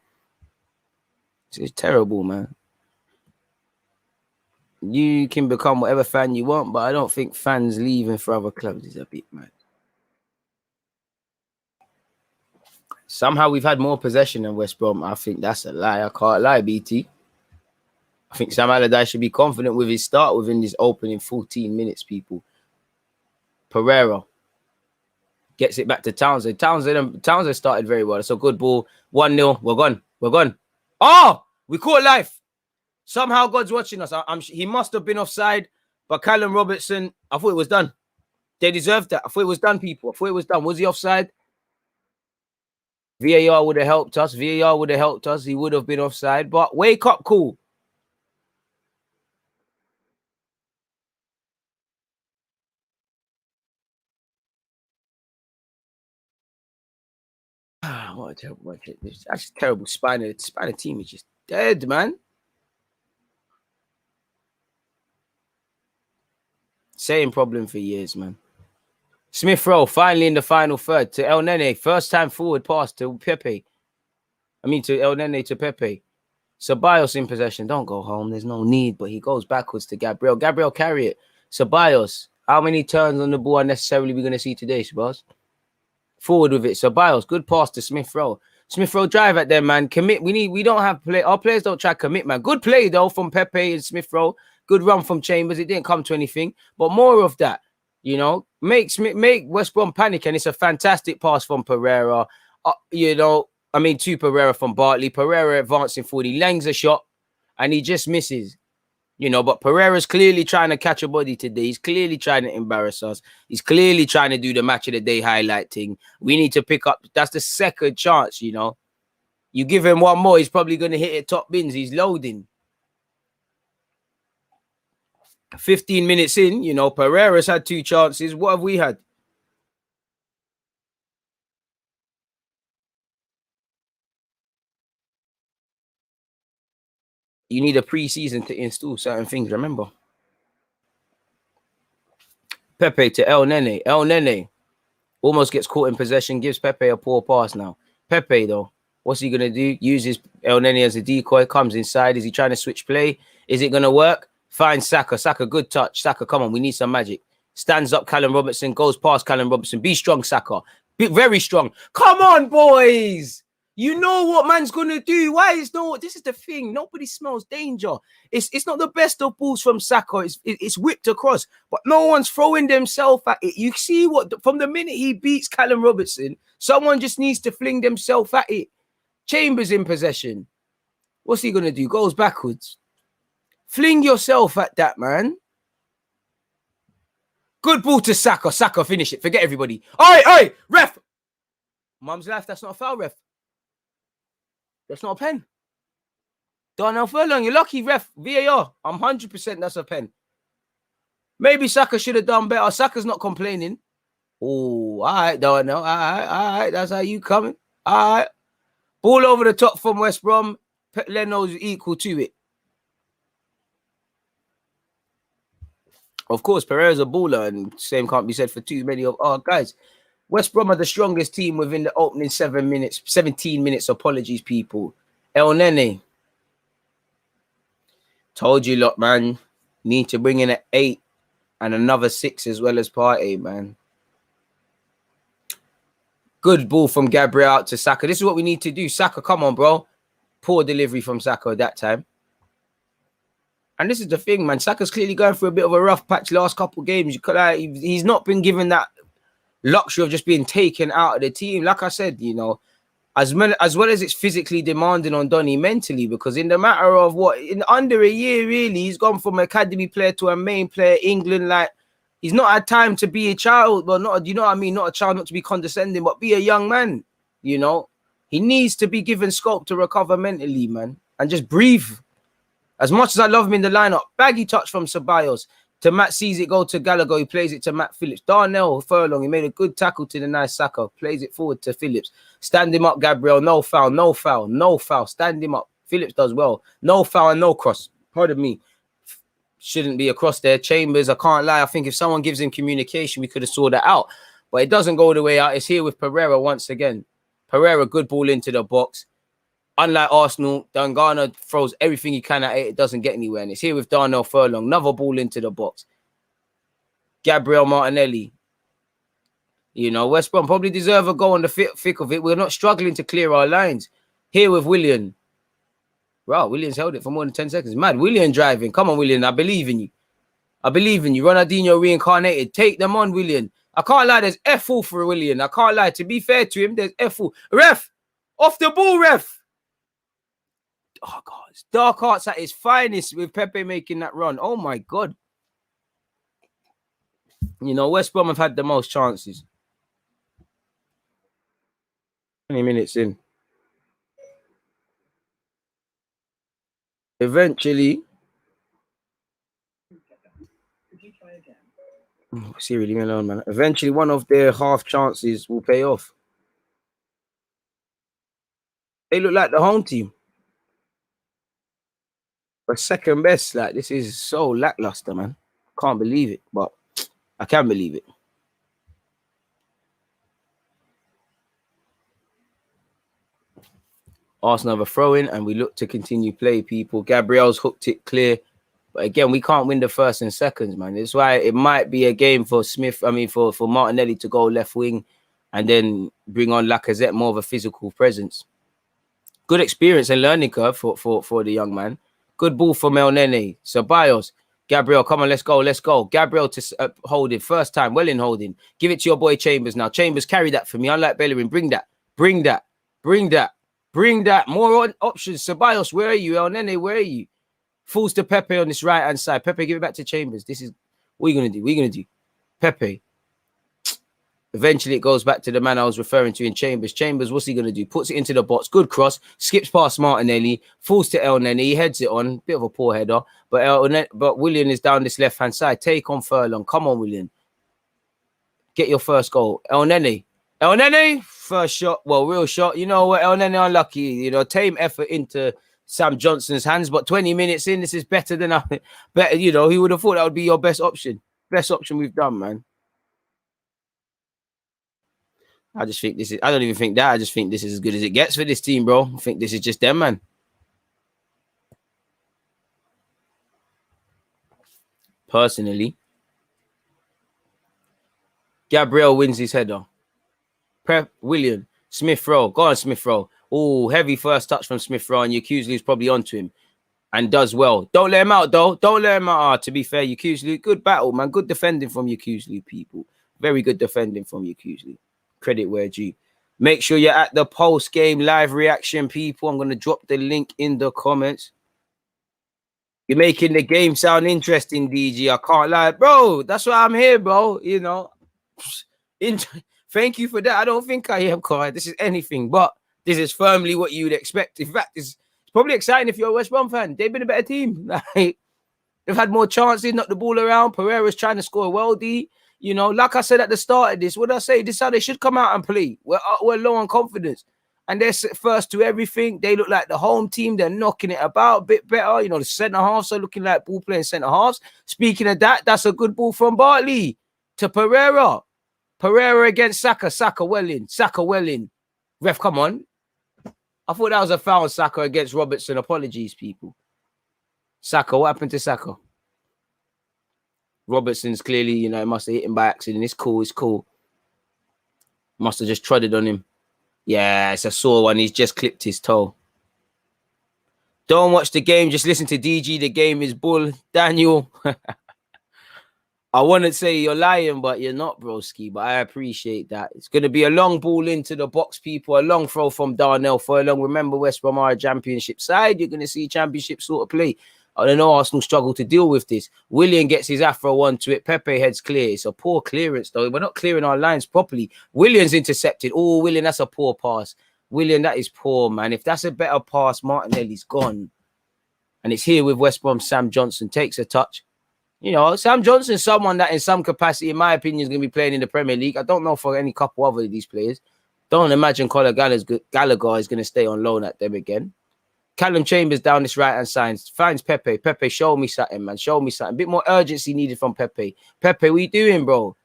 it's terrible, man. You can become whatever fan you want, but I don't think fans leaving for other clubs is a bit mad. Somehow we've had more possession than West Brom. I think that's a lie. I can't lie, BT. I think Sam Allardyce should be confident with his start within this opening 14 minutes, people. Pereira gets it back to Townsend. Townsend started very well. It's a good ball. 1-0. We're gone. Oh, we caught life. Somehow God's watching us. He must have been offside, but Callum Robertson, I thought it was done. They deserved that. I thought it was done, people. I thought it was done. Was he offside? VAR would have helped us. He would have been offside, but wake up, cool. What a terrible match. That's terrible. Spina team is just dead, man. Same problem for years, man. Smith Rowe finally in the final third to El Nene. First time forward pass to Pepe. To El Nene to Pepe. Ceballos in possession. Don't go home. There's no need, but he goes backwards to Gabriel. Gabriel carry it. Ceballos. How many turns on the ball unnecessarily we're going to see today, Shabazz? Forward with it. So Biles, good pass to Smith Rowe. Smith Rowe drive at them, man. Commit. We don't have play. Our players don't try to commit, man. Good play though from Pepe and Smith Rowe. Good run from Chambers. It didn't come to anything, but more of that. You know, make West Brom panic, and it's a fantastic pass from Pereira. To Pereira from Bartley. Pereira advancing forward. He langs a shot, and he just misses. You know, but Pereira's clearly trying to catch a body today. He's clearly trying to embarrass us. He's clearly trying to do the match of the day highlight thing. We need to pick up. That's the second chance, you know. You give him one more, he's probably going to hit it top bins. He's loading. 15 minutes in, you know, Pereira's had 2 chances. What have we had? You need a pre-season to install certain things, remember? Pepe to El Nene. El Nene almost gets caught in possession, gives Pepe a poor pass now. Pepe, though, what's he going to do? Uses El Nene as a decoy, comes inside. Is he trying to switch play? Is it going to work? Finds Saka. Saka, good touch. Saka, come on, we need some magic. Stands up Callum Robertson, goes past Callum Robertson. Be strong, Saka. Be very strong. Come on, boys. You know what man's going to do. Why is no... This is the thing. Nobody smells danger. It's not the best of balls from Saka. It's whipped across, but no one's throwing themselves at it. You see what... From the minute he beats Callum Robertson, someone just needs to fling themselves at it. Chambers in possession. What's he going to do? Goes backwards. Fling yourself at that, man. Good ball to Saka. Saka, finish it. Forget everybody. Oi, ref. Mum's life, that's not a foul, ref. That's not a pen. Darnell Furlong, you're lucky, ref. VAR. I'm 100% that's a pen. Maybe Saka should have done better. Saka's not complaining. Oh, all right, Darnell. All right. That's how you coming. All right. Ball over the top from West Brom. Leno's equal to it. Of course, Pereira's a baller, and same can't be said for too many of our guys. West Brom are the strongest team within the opening 17 minutes. Apologies, people. El Nene. Told you lot, man. Need to bring in an 8 and another 6 as well as Partey, man. Good ball from Gabriel out to Saka. This is what we need to do. Saka, come on, bro. Poor delivery from Saka at that time. And this is the thing, man. Saka's clearly going through a bit of a rough patch last couple of games. He's not been given that luxury of just being taken out of the team. Like I said, you know, as well as it's physically demanding on Donny mentally, because in the matter of in under a year, really, he's gone from academy player to a main player. England, like, he's not had time to be a child. Well, not, you know what I mean? Not a child, not to be condescending, but be a young man, you know? He needs to be given scope to recover mentally, man, and just breathe. As much as I love him in the lineup, baggy touch from Ceballos to Matt, sees it go to Gallagher, he plays it to Matt Phillips. Darnell Furlong, he made a good tackle to the nice Saka, plays it forward to Phillips. Stand him up, Gabriel, no foul. Stand him up. Phillips does well. No foul and no cross. Pardon me. Shouldn't be across there. Chambers, I can't lie. I think if someone gives him communication, we could have sorted that out. But it doesn't go the way out. It's here with Pereira once again. Pereira, good ball into the box. Unlike Arsenal, Dangana throws everything he can at it. It doesn't get anywhere. And it's here with Darnell Furlong. Another ball into the box. Gabriel Martinelli. You know, West Brom probably deserve a goal on the thick of it. We're not struggling to clear our lines. Here with Willian. Wow, Willian's held it for more than 10 seconds. Mad. Willian driving. Come on, Willian. I believe in you. Ronaldinho reincarnated. Take them on, Willian. I can't lie. There's F-all for Willian. I can't lie. To be fair to him, there's F-all. Ref! Off the ball, ref! Oh, God. It's dark arts at its finest with Pepe making that run. Oh, my God. You know, West Brom have had the most chances. 20 minutes in. Eventually. Seriously, leave me alone, man. Eventually, one of their half chances will pay off. They look like the home team. But second best, like, this is so lackluster, man. Can't believe it, but I can believe it. Arsenal have a throw-in, and we look to continue play, people. Gabriel's hooked it clear, But again, we can't win the first and seconds, man. That's why it might be a game for Smith. I mean, for Martinelli to go left wing, and then bring on Lacazette, more of a physical presence. Good experience and learning curve for the young man. Good ball from El Nene. Ceballos. Gabriel, come on, let's go, let's go. Gabriel to holding, first time, well in holding. Give it to your boy Chambers now. Chambers, carry that for me. Unlike Bellerin, bring that, bring that, bring that, bring that. More options. Ceballos, where are you? El Nene, where are you? Falls to Pepe on this right-hand side. Pepe, give it back to Chambers. This is, what are you going to do? What are you going to do? Pepe. Eventually, it goes back to the man I was referring to in Chambers. Chambers, what's he going to do? Puts it into the box. Good cross. Skips past Martinelli. Falls to El Nene. He heads it on. Bit of a poor header. But Willian is down this left-hand side. Take on Furlong. Come on, Willian. Get your first goal. El Nene. El Nene, first shot. Well, real shot. You know what? El Nene unlucky. You know, tame effort into Sam Johnson's hands. But 20 minutes in, this is better than nothing. Better, you know, he would have thought that would be your best option. Best option we've done, man. I just think this is, I don't even think that. I just think this is as good as it gets for this team, bro. I think this is just them, man. Personally. Gabriel wins his header. Prep, William, Smith Rowe. Go on, Smith Rowe. Oh, heavy first touch from Smith Rowe, and Yakuzu's probably onto him and does well. Don't let him out, though. Don't let him out. To be fair, Yakuzu, good battle, man. Good defending from Yakuzu, people. Very good defending from Yakuzu. Credit where due. Make sure you're at the post-game live reaction, people. I'm going to drop the link in the comments. You're making the game sound interesting, DG. I can't lie. Bro, that's why I'm here, bro. You know. Thank you for that. I don't think I am, Kai. This is anything but this is firmly what you would expect. In fact, it's probably exciting if you're a West Brom fan. They've been a better team. Like, they've had more chances, knock the ball around. Pereira's trying to score well, D. You know, like I said at the start of this, what did I say? This is how they should come out and play. We're low on confidence. And they're first to everything. They look like the home team. They're knocking it about a bit better. You know, the centre-halves are looking like ball-playing centre-halves. Speaking of that, that's a good ball from Bartley to Pereira. Pereira against Saka. Saka well in. Saka well in. Ref, come on. I thought that was a foul, Saka against Robertson. Apologies, people. Saka, what happened to Saka? Robertson's clearly, you know, must have hit him by accident. It's cool, it's cool. Must have just trotted on him. Yeah, it's a sore one. He's just clipped his toe. Don't watch the game. Just listen to DG. The game is bull. Daniel. I want to say you're lying, but you're not, broski. But I appreciate that. It's going to be a long ball into the box, people. A long throw from Darnell Furlong. Remember, West Brom are a championship side. You're going to see championship sort of play. I don't know, Arsenal struggle to deal with this. Willian gets his afro onto it. Pepe heads clear. It's a poor clearance, though. We're not clearing our lines properly. Willian's intercepted. Oh, Willian, that's a poor pass. Willian, that is poor, man. If that's a better pass, Martinelli's gone. And it's here with West Brom. Sam Johnson takes a touch. You know, Sam Johnson's someone that in some capacity, in my opinion, is going to be playing in the Premier League. I don't know for any couple other of these players. Don't imagine Conor Gallagher is going to stay on loan at them again. Callum Chambers down this right-hand side finds Pepe. Pepe, show me something, man. Show me something. A bit more urgency needed from Pepe. Pepe, what you doing, bro?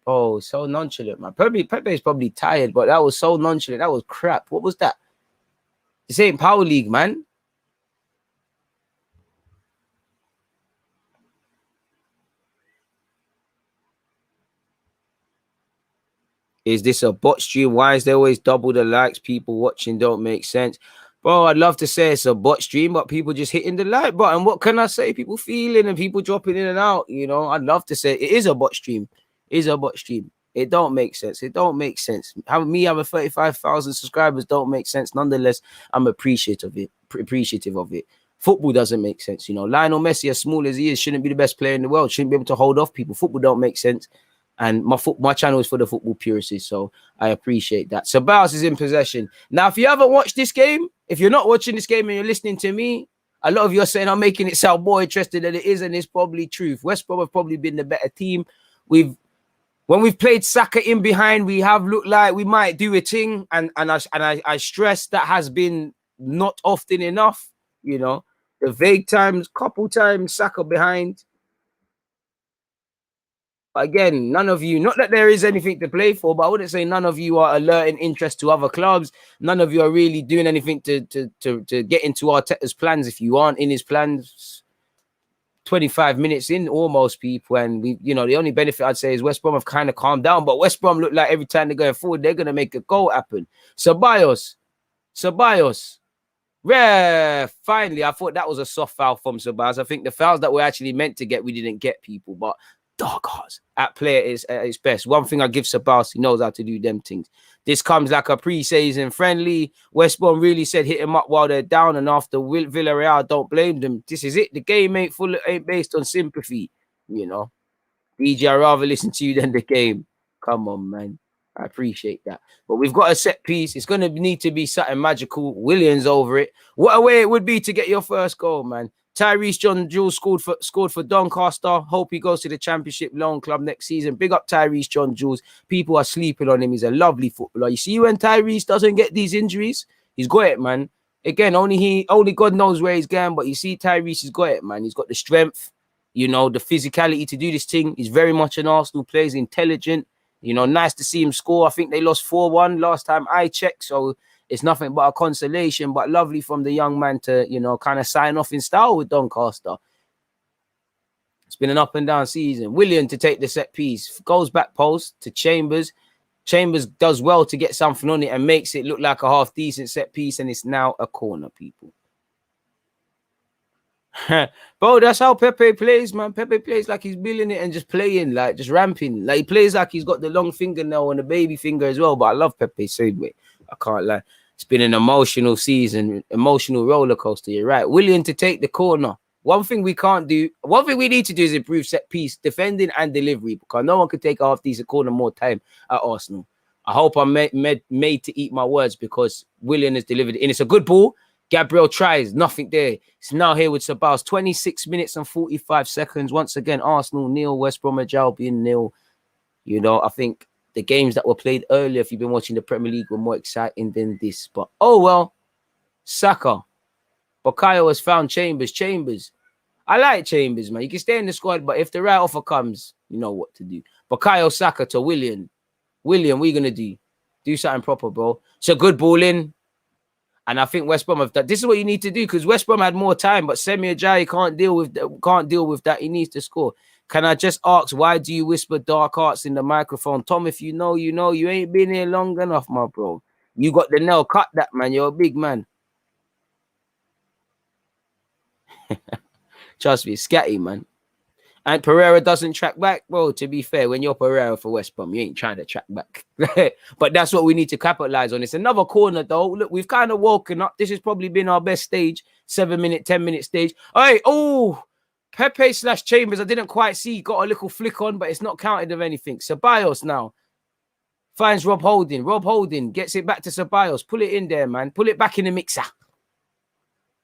Oh, so nonchalant, man. Pepe is probably tired, but that was so nonchalant. That was crap. What was that? This ain't Power League, man. Is this a bot stream? Why is there always double the likes? People watching don't make sense. Bro, I'd love to say it's a bot stream, but people just hitting the like button. What can I say? People feeling and people dropping in and out. You know, I'd love to say it is a bot stream. It is a bot stream. It don't make sense. It don't make sense. Having 35,000 subscribers don't make sense. Nonetheless, I'm appreciative of it. Football doesn't make sense. You know, Lionel Messi, as small as he is, shouldn't be the best player in the world. Shouldn't be able to hold off people. Football don't make sense. And my channel is for the football purists, so I appreciate that. So Baus is in possession. Now, if you haven't watched this game, if you're not watching this game and you're listening to me, a lot of you are saying I'm making it sound more interesting than it is, and it's probably truth. West Brom have probably been the better team. When we've played Saka in behind, we have looked like we might do a thing, and I stress that has been not often enough. You know, the vague times, couple times, Saka behind. Again, none of you, not that there is anything to play for, but I wouldn't say none of you are alerting interest to other clubs. None of you are really doing anything to get into Arteta's plans. If you aren't in his plans, 25 minutes in almost, people, and we, you know, the only benefit I'd say is West Brom have kind of calmed down, but West Brom look like every time they're going forward, they're going to make a goal happen. Ceballos, finally, I thought that was a soft foul from Ceballos. I think the fouls that were actually meant to get, we didn't get, people, but dark hearts at play at its best. One thing I give Ceballos, he knows how to do them things. This comes like a pre-season friendly. West Brom really said hit him up while they're down, and after Villarreal, don't blame them. This is it. The game ain't based on sympathy, you know. DJ, I'd rather listen to you than the game. Come on, man. I appreciate that. But we've got a set piece. It's going to need to be something magical. Williams over it. What a way it would be to get your first goal, man. Tyrese John-Jules scored for Doncaster. Hope he goes to the Championship Loan Club next season. Big up Tyrese John-Jules. People are sleeping on him. He's a lovely footballer. You see when Tyrese doesn't get these injuries, he's got it, man. Again, only God knows where he's going, but you see Tyrese has got it, man. He's got the strength, you know, the physicality to do this thing. He's very much an Arsenal player. He's intelligent. You know, nice to see him score. I think they lost 4-1 last time I checked, so it's nothing but a consolation, but lovely from the young man to, you know, kind of sign off in style with Doncaster. It's been an up and down season. William to take the set piece. Goes back post to Chambers. Chambers does well to get something on it and makes it look like a half-decent set piece, and it's now a corner, people. Bro, that's how Pepe plays, man. Pepe plays like he's billing it and just playing, like just ramping. Like he plays like he's got the long fingernail and the baby finger as well. But I love Pepe same way. I can't lie. It's been an emotional season, emotional roller coaster. You're right. William to take the corner. One thing we need to do is improve set piece, defending and delivery, because no one could take a half-decent corner more time at Arsenal. I hope I'm made to eat my words, because William has delivered it. And it's a good ball. Gabriel tries, nothing there. It's now here with Ceballos. 26 minutes and 45 seconds. Once again, Arsenal 0, West Bromwich Albion 0. You know, I think the games that were played earlier, if you've been watching the Premier League, were more exciting than this. But, oh well, Saka. Bukayo has found Chambers. I like Chambers, man. You can stay in the squad, but if the right offer comes, you know what to do. Bukayo Saka to William. William, what are you going to do? Do something proper, bro. It's a good ball in. And I think West Brom have done. This is what you need to do, because West Brom had more time, but Semi Ajayi can't deal with that. He needs to score. Can I just ask, why do you whisper dark arts in the microphone? Tom, if you know, you know. You ain't been here long enough, my bro. You got the nail. Cut that, man. You're a big man. Trust me, it's scatty, man. And Pereira doesn't track back, bro. To be fair, when you're Pereira for West Brom, you ain't trying to track back. But that's what we need to capitalize on. It's another corner, though. Look, we've kind of woken up. This has probably been our best stage. 7-minute, 10-minute stage. All right. Oh, Pepe / Chambers. I didn't quite see. Got a little flick on, but it's not counted of anything. Ceballos now finds Rob Holding. Rob Holding gets it back to Ceballos. Pull it in there, man. Pull it back in the mixer.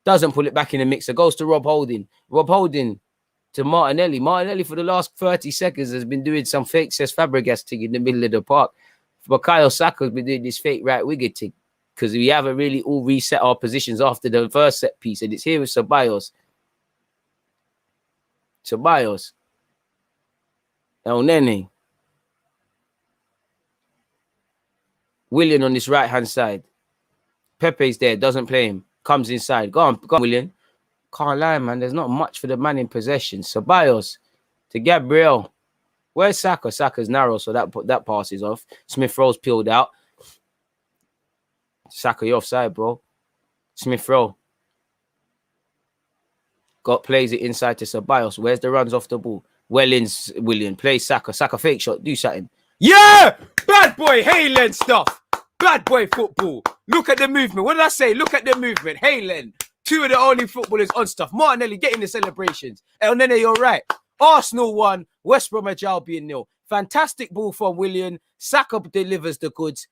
Doesn't pull it back in the mixer. Goes to Rob Holding. Rob Holding to Martinelli. Martinelli for the last 30 seconds has been doing some fake Cesc Fabregas thing in the middle of the park. Bukayo Saka has been doing this fake right winger thing, because we haven't really all reset our positions after the first set piece, and it's here with Ceballos. El Nene. William on this right-hand side. Pepe's there, doesn't play him. Comes inside. Go on, William. Can't lie, man. There's not much for the man in possession. Ceballos to Gabriel. Where's Saka? Saka's narrow, so that pass is off. Smith Rowe's peeled out. Saka, you're offside, bro. Smith Rowe. Plays it inside to Ceballos. Where's the runs off the ball? Wellins, William. Plays Saka. Saka fake shot. Do something. Yeah! Bad boy Haylen stuff. Bad boy football. Look at the movement. What did I say? Look at the movement. Haylen. Two of the only footballers on stuff. Martinelli getting the celebrations. El Nene, you're right. Arsenal 1, West Bromwich Albion 0. Fantastic ball from William. Saka delivers the goods.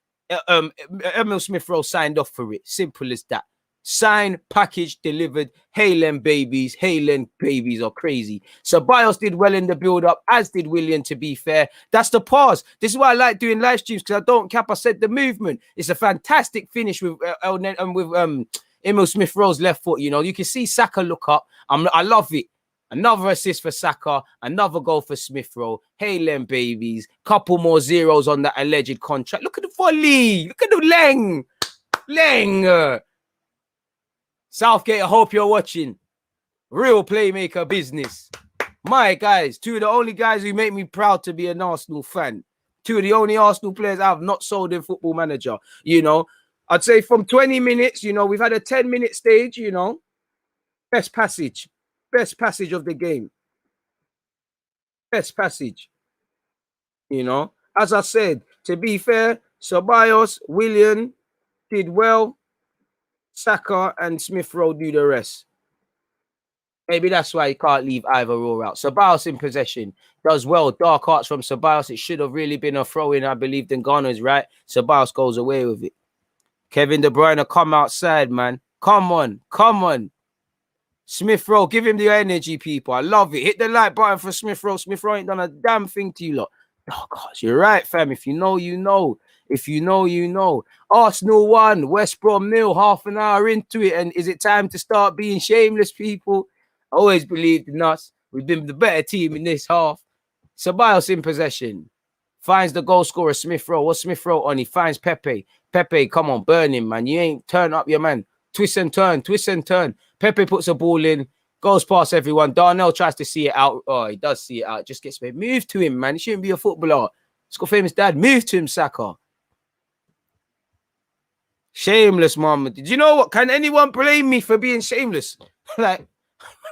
Emil Smith Rowe signed off for it. Simple as that. Signed, packaged, delivered. Haylen babies are crazy. Ceballos did well in the build-up, as did William, to be fair. That's the pass. This is why I like doing live streams, because I don't cap. I said the movement. It's a fantastic finish with Emil Smith Rowe's left foot. You know, you can see Saka look up. I love it. Another assist for Saka. Another goal for Smith Rowe. Haylen babies. Couple more zeros on that alleged contract. Look at the volley. Look at the Leng. Southgate, I hope you're watching. Real playmaker business. My guys, two of the only guys who make me proud to be an Arsenal fan. Two of the only Arsenal players I've not sold in Football Manager. You know, I'd say from 20 minutes, you know, we've had a 10-minute stage, you know. Best passage of the game. Best passage. You know, as I said, to be fair, Ceballos, Willian did well. Saka and Smith Rowe do the rest. Maybe that's why he can't leave either or out. Ceballos in possession does well. Dark arts from Ceballos. It should have really been a throw-in. I believe Dengana is right. Ceballos goes away with it. Kevin De Bruyne, come outside, man. Come on. Smith Rowe, give him the energy, people. I love it. Hit the like button for Smith Rowe. Smith Rowe ain't done a damn thing to you lot. Oh, gosh, you're right, fam. If you know, you know. If you know, you know. Arsenal 1, West Brom 0, half an hour into it. And is it time to start being shameless, people? I always believed in us. We've been the better team in this half. Ceballos in possession. Finds the goal scorer, Smith Rowe. What's Smith Rowe on? He finds Pepe. Pepe, come on, burn him, man. You ain't turn up your man. Twist and turn. Pepe puts a ball in, goes past everyone. Darnell tries to see it out. Oh, he does see it out. Just gets made. Move to him, man. He shouldn't be a footballer. He's got famous dad. Move to him, Saka. Shameless, mom. Did you know what? Can anyone blame me for being shameless? Like,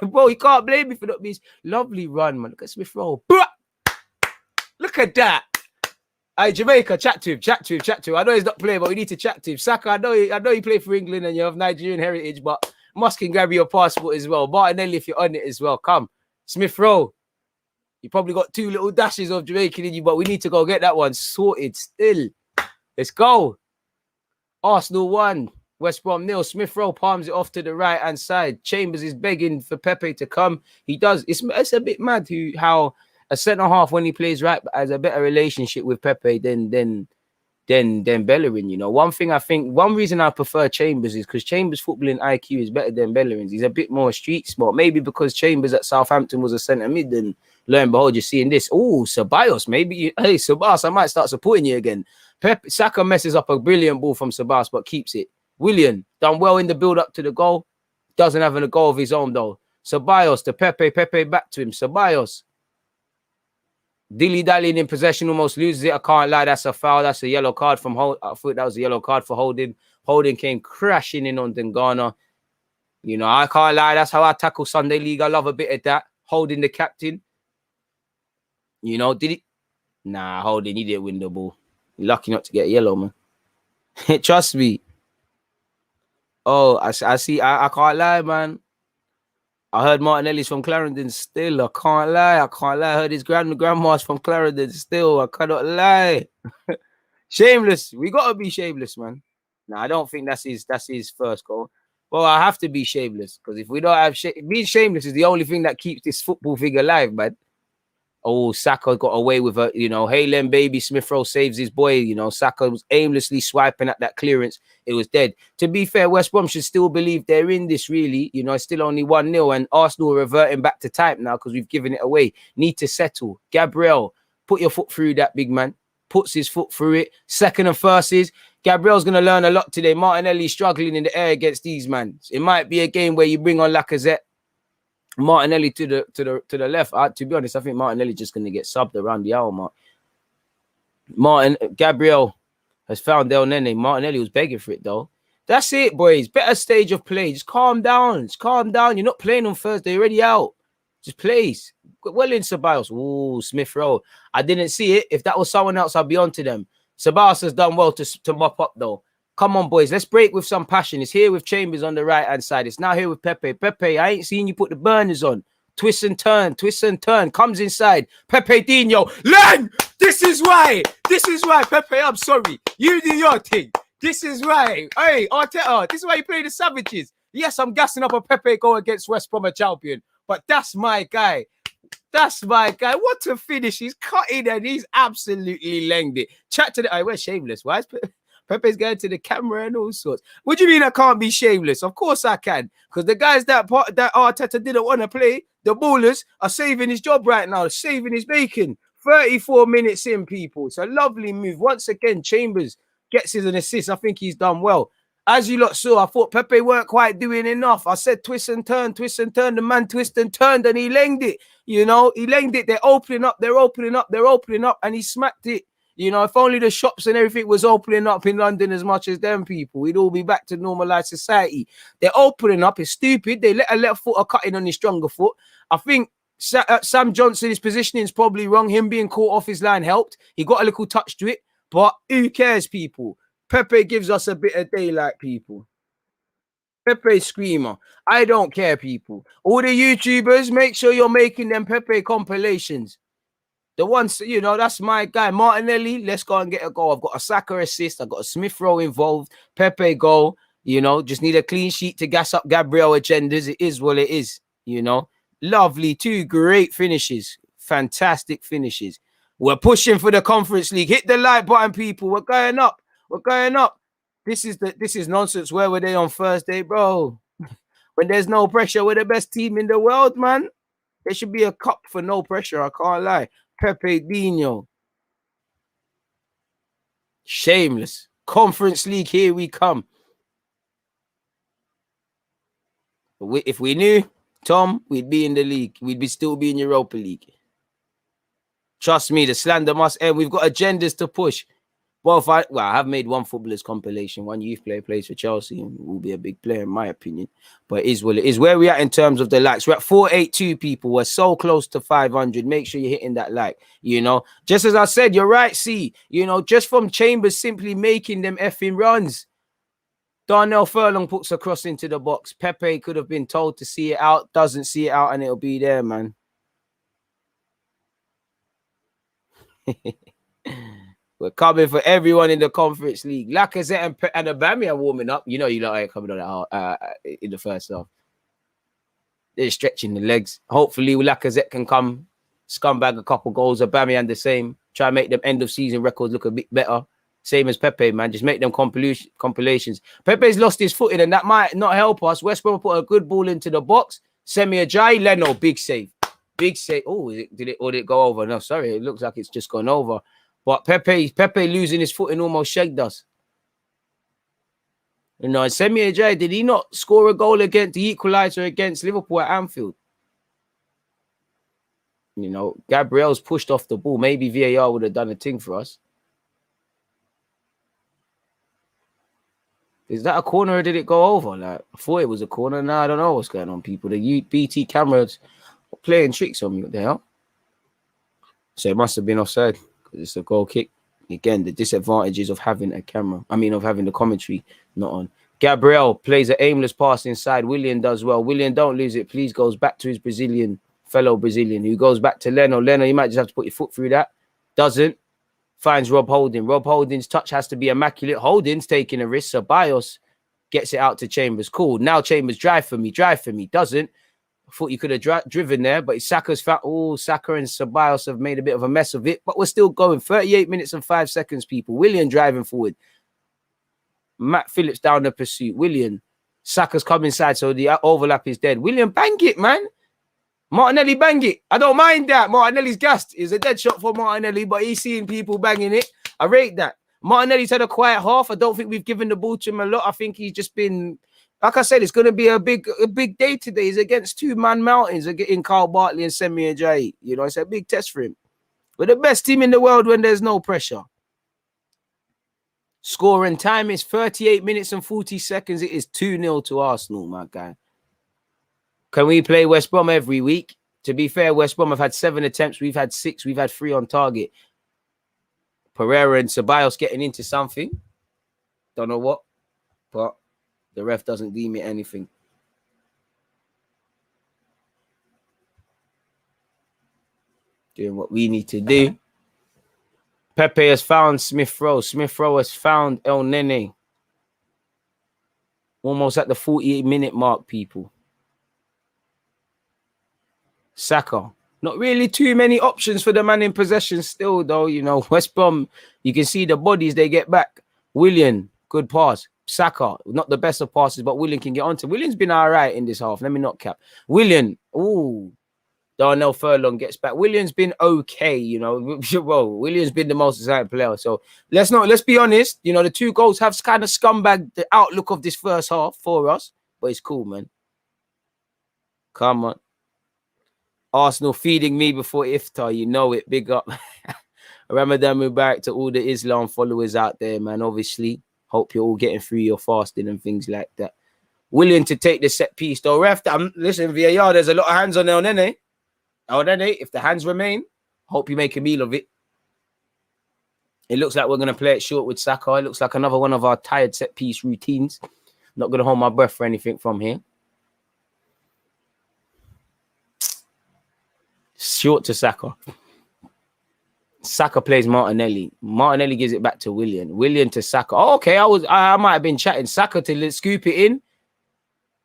bro, you can't blame me for not being lovely run, man. Look at Smith Rowe. Look at that. Hey, Jamaica, chat to him. I know he's not playing, but we need to chat to him. Saka, I know you play for England and you have Nigerian heritage, but Musk can grab your passport as well. Martinelli, if you're on it as well, come. Smith Rowe, you probably got 2 little dashes of Jamaican in you, but we need to go get that one sorted still. Let's go. Arsenal 1, West Brom 0. Smith Rowe palms it off to the right-hand side. Chambers is begging for Pepe to come. He does. It's a bit mad how a centre-half, when he plays right, has a better relationship with Pepe than Bellerin, you know. One reason I prefer Chambers is because Chambers' footballing IQ is better than Bellerin's. He's a bit more street smart. Maybe because Chambers at Southampton was a centre mid, and lo and behold, you're seeing this. Oh, Ceballos, hey, Ceballos, I might start supporting you again. Saka messes up a brilliant ball from Ceballos, but keeps it. Willian, done well in the build-up to the goal. Doesn't have a goal of his own, though. Ceballos to Pepe back to him. Ceballos. Dilly-dallying in possession, almost loses it. I can't lie, that's a foul. That's a yellow card from Holding. I thought that was a yellow card for Holding. Holding came crashing in on Dengana. You know, I can't lie, that's how I tackle Sunday League. I love a bit of that. Holding the captain. You know, did it? Nah, Holding, he didn't win the ball. You're lucky not to get a yellow, man. Trust me. Oh, I see. I can't lie, man. I heard Martinelli's from Clarendon still. I can't lie. I heard his grandma's from Clarendon still. I cannot lie. Shameless. We got to be shameless, man. Nah, I don't think that's his first goal. Well, I have to be shameless because if we don't have being shameless is the only thing that keeps this football thing alive, man. Oh, Saka got away with a, you know, Haaland baby. Smith Rowe saves his boy. You know, Saka was aimlessly swiping at that clearance. It was dead. To be fair, West Brom should still believe they're in this, really. You know, it's still only 1-0 and Arsenal are reverting back to type now because we've given it away. Need to settle. Gabriel, put your foot through that, big man. Puts his foot through it. Second and first is Gabriel's going to learn a lot today. Martinelli struggling in the air against these man. It might be a game where you bring on Lacazette. Martinelli to the left. To be honest, I think Martinelli just going to get subbed around the hour mark. Gabriel has found Del Nene. Martinelli was begging for it though. That's it, boys. Better stage of play. Just calm down. You're not playing on Thursday. You're already out. Just play. Well in Ceballos. Ooh, Smith Rowe. I didn't see it. If that was someone else, I'd be on to them. Ceballos has done well to mop up though. Come on, boys. Let's break with some passion. It's here with Chambers on the right-hand side. It's now here with Pepe. Pepe, I ain't seen you put the burners on. Twist and turn. Comes inside. Pepe Dino. Learn! This is why. Pepe, I'm sorry. You do your thing. This is why. Hey, Arteta, this is why you play the Savages. Yes, I'm gassing up a Pepe go against West Brom, a champion. But that's my guy. What a finish. He's cutting and he's absolutely lengthed it. Chat to the... Where's Shameless? Why is Pepe's going to the camera and all sorts? What do you mean I can't be shameless? Of course I can. Because the guys that Arteta didn't want to play, the ballers, are saving his job right now. Saving his bacon. 34 minutes in, people. It's a lovely move. Once again, Chambers gets his an assist. I think he's done well. as you lot saw, I thought Pepe weren't quite doing enough. I said twist and turn, twist and turn. The man twist and turned and he lenged it. You know, he lenged it. They're opening up, they're opening up, they're opening up, and he smacked it. You know, if only the shops and everything was opening up in London as much as them people, we'd all be back to normalized society. They're opening up. It's stupid. They let a left footer cut in on his stronger foot. I think Sam Johnson, his positioning is probably wrong. Him being caught off his line helped. He got a little touch to it. But who cares, people? Pepe gives us a bit of daylight, people. Pepe screamer. I don't care, people. All the YouTubers, make sure you're making them Pepe compilations. The ones, you know, that's my guy. Martinelli, let's go and get a goal. I've got a Saka assist. I've got a Smith Rowe involved. Pepe goal. You know, just need a clean sheet to gas up Gabriel agendas. It is what it is, you know. Lovely. 2 great finishes. Fantastic finishes. We're pushing for the Conference League. Hit the like button, people. We're going up. We're going up. This is nonsense. Where were they on Thursday, bro? When there's no pressure, we're the best team in the world, man. There should be a cup for no pressure. I can't lie. Pepe Dino. Shameless. Conference League, here we come. If we knew, Tom, we'd be in the league. We'd still be in Europa League. Trust me, the slander must end. We've got agendas to push. Well, I have made one footballers compilation. One youth player plays for Chelsea and will be a big player, in my opinion. But it is what it is. Where we at in terms of the likes? We're at 482 people. We're so close to 500. Make sure you're hitting that like. You know, just as I said, you're right, see. You know, just from Chambers simply making them effing runs. Darnell Furlong puts a cross into the box. Pepe could have been told to see it out. Doesn't see it out and it'll be there, man. We're coming for everyone in the Conference League. Lacazette and Aubameyang are warming up. You know you like coming on in the first half. They're stretching the legs. Hopefully Lacazette can come scumbag a couple goals. Aubameyang the same. Try and make them end of season records look a bit better. Same as Pepe, man. Just make them compilations. Pepe's lost his footing and that might not help us. West Brom put a good ball into the box. Semi Ajayi, Leno, big save. Big save. Oh, did it go over? No, sorry. It looks like it's just gone over. But Pepe losing his footing almost shagged us. You know, Semi Ajayi, did he not score a goal against the equalizer against Liverpool at Anfield? You know, Gabriel's pushed off the ball. Maybe VAR would have done a thing for us. Is that a corner or did it go over? Like, I thought it was a corner. Now I don't know what's going on, people. The BT cameras are playing tricks on me. What the hell? So it must have been offside because it's a goal kick. Again, the disadvantages of having a camera. I mean, of having the commentary not on. Gabriel plays an aimless pass inside. Willian does well. Willian, don't lose it. Please goes back to his fellow Brazilian, who goes back to Leno. Leno, you might just have to put your foot through that. Doesn't. Finds Rob Holding. Rob Holding's touch has to be immaculate. Holding's taking a risk. Ceballos gets it out to Chambers. Cool. Now Chambers, drive for me. Doesn't. I thought you could have driven there, but Saka's fat. Oh, Saka and Ceballos have made a bit of a mess of it, but we're still going. 38 minutes and 5 seconds, people. Willian driving forward. Matt Phillips down the pursuit. Willian. Saka's come inside, so the overlap is dead. Willian, bang it, man. Martinelli, bang it. I don't mind that. Martinelli's gassed. It's a dead shot for Martinelli, but he's seeing people banging it. I rate that. Martinelli's had a quiet half. I don't think we've given the ball to him a lot. I think he's just been, like I said, it's going to be a big day today. He's against two man mountains, in Carl Bartley and Semi Ajayi. You know, it's a big test for him. We're the best team in the world when there's no pressure. Scoring time is 38 minutes and 40 seconds. It is 2-0 to Arsenal, my guy. Can we play West Brom every week? To be fair, West Brom have had 7 attempts. We've had 6. We've had 3 on target. Pereira and Ceballos getting into something. Don't know what, but the ref doesn't deem it anything. Doing what we need to do. Pepe has found Smith Rowe. Smith Rowe has found El Nene. Almost at the 48-minute mark, people. Saka. Not really too many options for the man in possession still, though. You know, West Brom, you can see the bodies they get back. Willian, good pass. Saka, not the best of passes, but Willian can get onto. Willian's been all right in this half. Let me not cap. Willian, ooh. Darnell Furlong gets back. Willian's been okay, you know. Well, Willian's been the most exciting player. So let's be honest. You know, the 2 goals have kind of scumbagged the outlook of this first half for us, but it's cool, man. Come on. Arsenal feeding me before iftar, you know it. Big up. Ramadan Mubarak to all the Islam followers out there, man. Obviously, hope you're all getting through your fasting and things like that. Willing to take the set piece, though. Ref, listen, VAR, there's a lot of hands on El Nene. El Nene, if the hands remain, hope you make a meal of it. It looks like we're going to play it short with Saka. It looks like another one of our tired set piece routines. Not going to hold my breath for anything from here. Short to Saka. Saka plays Martinelli. Martinelli gives it back to Willian. Willian to Saka. Oh, okay, I might have been chatting. Saka to scoop it in.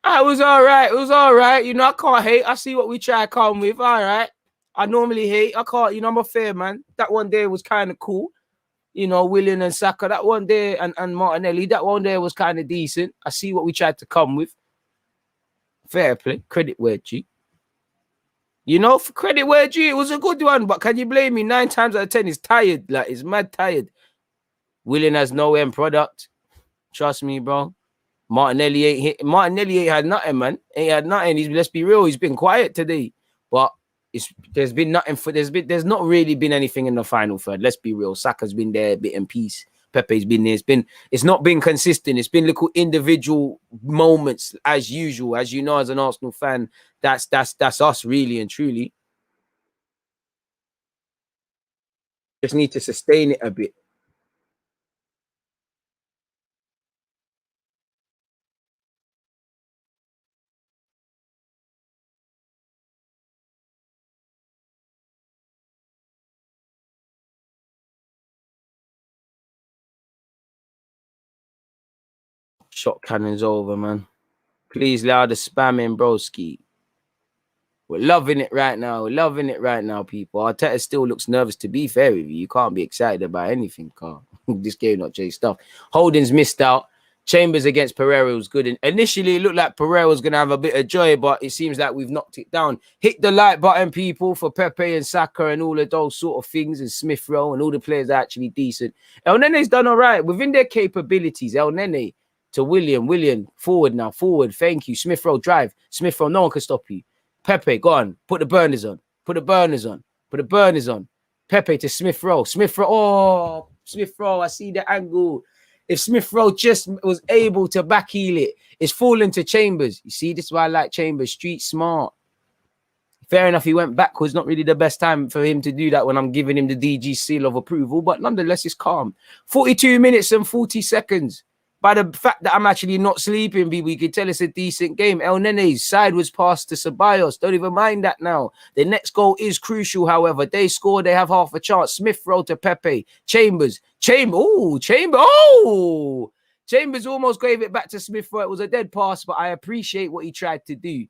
It was all right. It was all right. You know, I can't hate. I see what we try to come with. All right. I normally hate. I can't, you know, I'm a fair man. That one day was kind of cool. You know, Willian and Saka. That one day and Martinelli. That one day was kind of decent. I see what we tried to come with. Fair play. Credit where G. You know, for credit where G, it was a good one. But can you blame me? 9 times out of 10, he's tired. Like, he's mad tired. Willian has no end product. Trust me, bro. Martinelli ain't had nothing, man. Ain't had nothing. Let's be real, he's been quiet today. But there's been nothing there's not really been anything in the final third. Let's be real. Saka's been there, bit in peace. Pepe's been there. It's not been consistent. It's been little individual moments as usual. As you know, as an Arsenal fan, that's us really and truly. Just need to sustain it a bit. Shot cannons over, man. Please allow the spamming, broski. We're loving it right now. We're loving it right now, people. Arteta still looks nervous, to be fair with you. You can't be excited about anything, Carl. This game not Jay stuff. Holding's missed out. Chambers against Pereira was good. And initially, it looked like Pereira was going to have a bit of joy, but it seems like we've knocked it down. Hit the like button, people, for Pepe and Saka and all of those sort of things, and Smith Rowe and all the players are actually decent. El Nene's done all right. Within their capabilities, El Nene to William, forward now, forward. Thank you. Smith Rowe, drive. Smith Rowe, no one can stop you. Pepe, go on. Put the burners on. Put the burners on. Put the burners on. Pepe to Smith Rowe. Smith Rowe. Oh, Smith Rowe. I see the angle. If Smith Rowe just was able to backheel it, it's falling to Chambers. You see, this is why I like Chambers. Street smart. Fair enough, he went backwards. Not really the best time for him to do that when I'm giving him the DG seal of approval, but nonetheless, it's calm. 42 minutes and 40 seconds. By the fact that I'm actually not sleeping, people, you can tell it's a decent game. El Nene's sideways pass to Ceballos. Don't even mind that now. The next goal is crucial, however. They score, they have half a chance. Smith Rowe to Pepe. Chambers. Chambers almost gave it back to Smith Rowe. It was a dead pass, but I appreciate what he tried to do.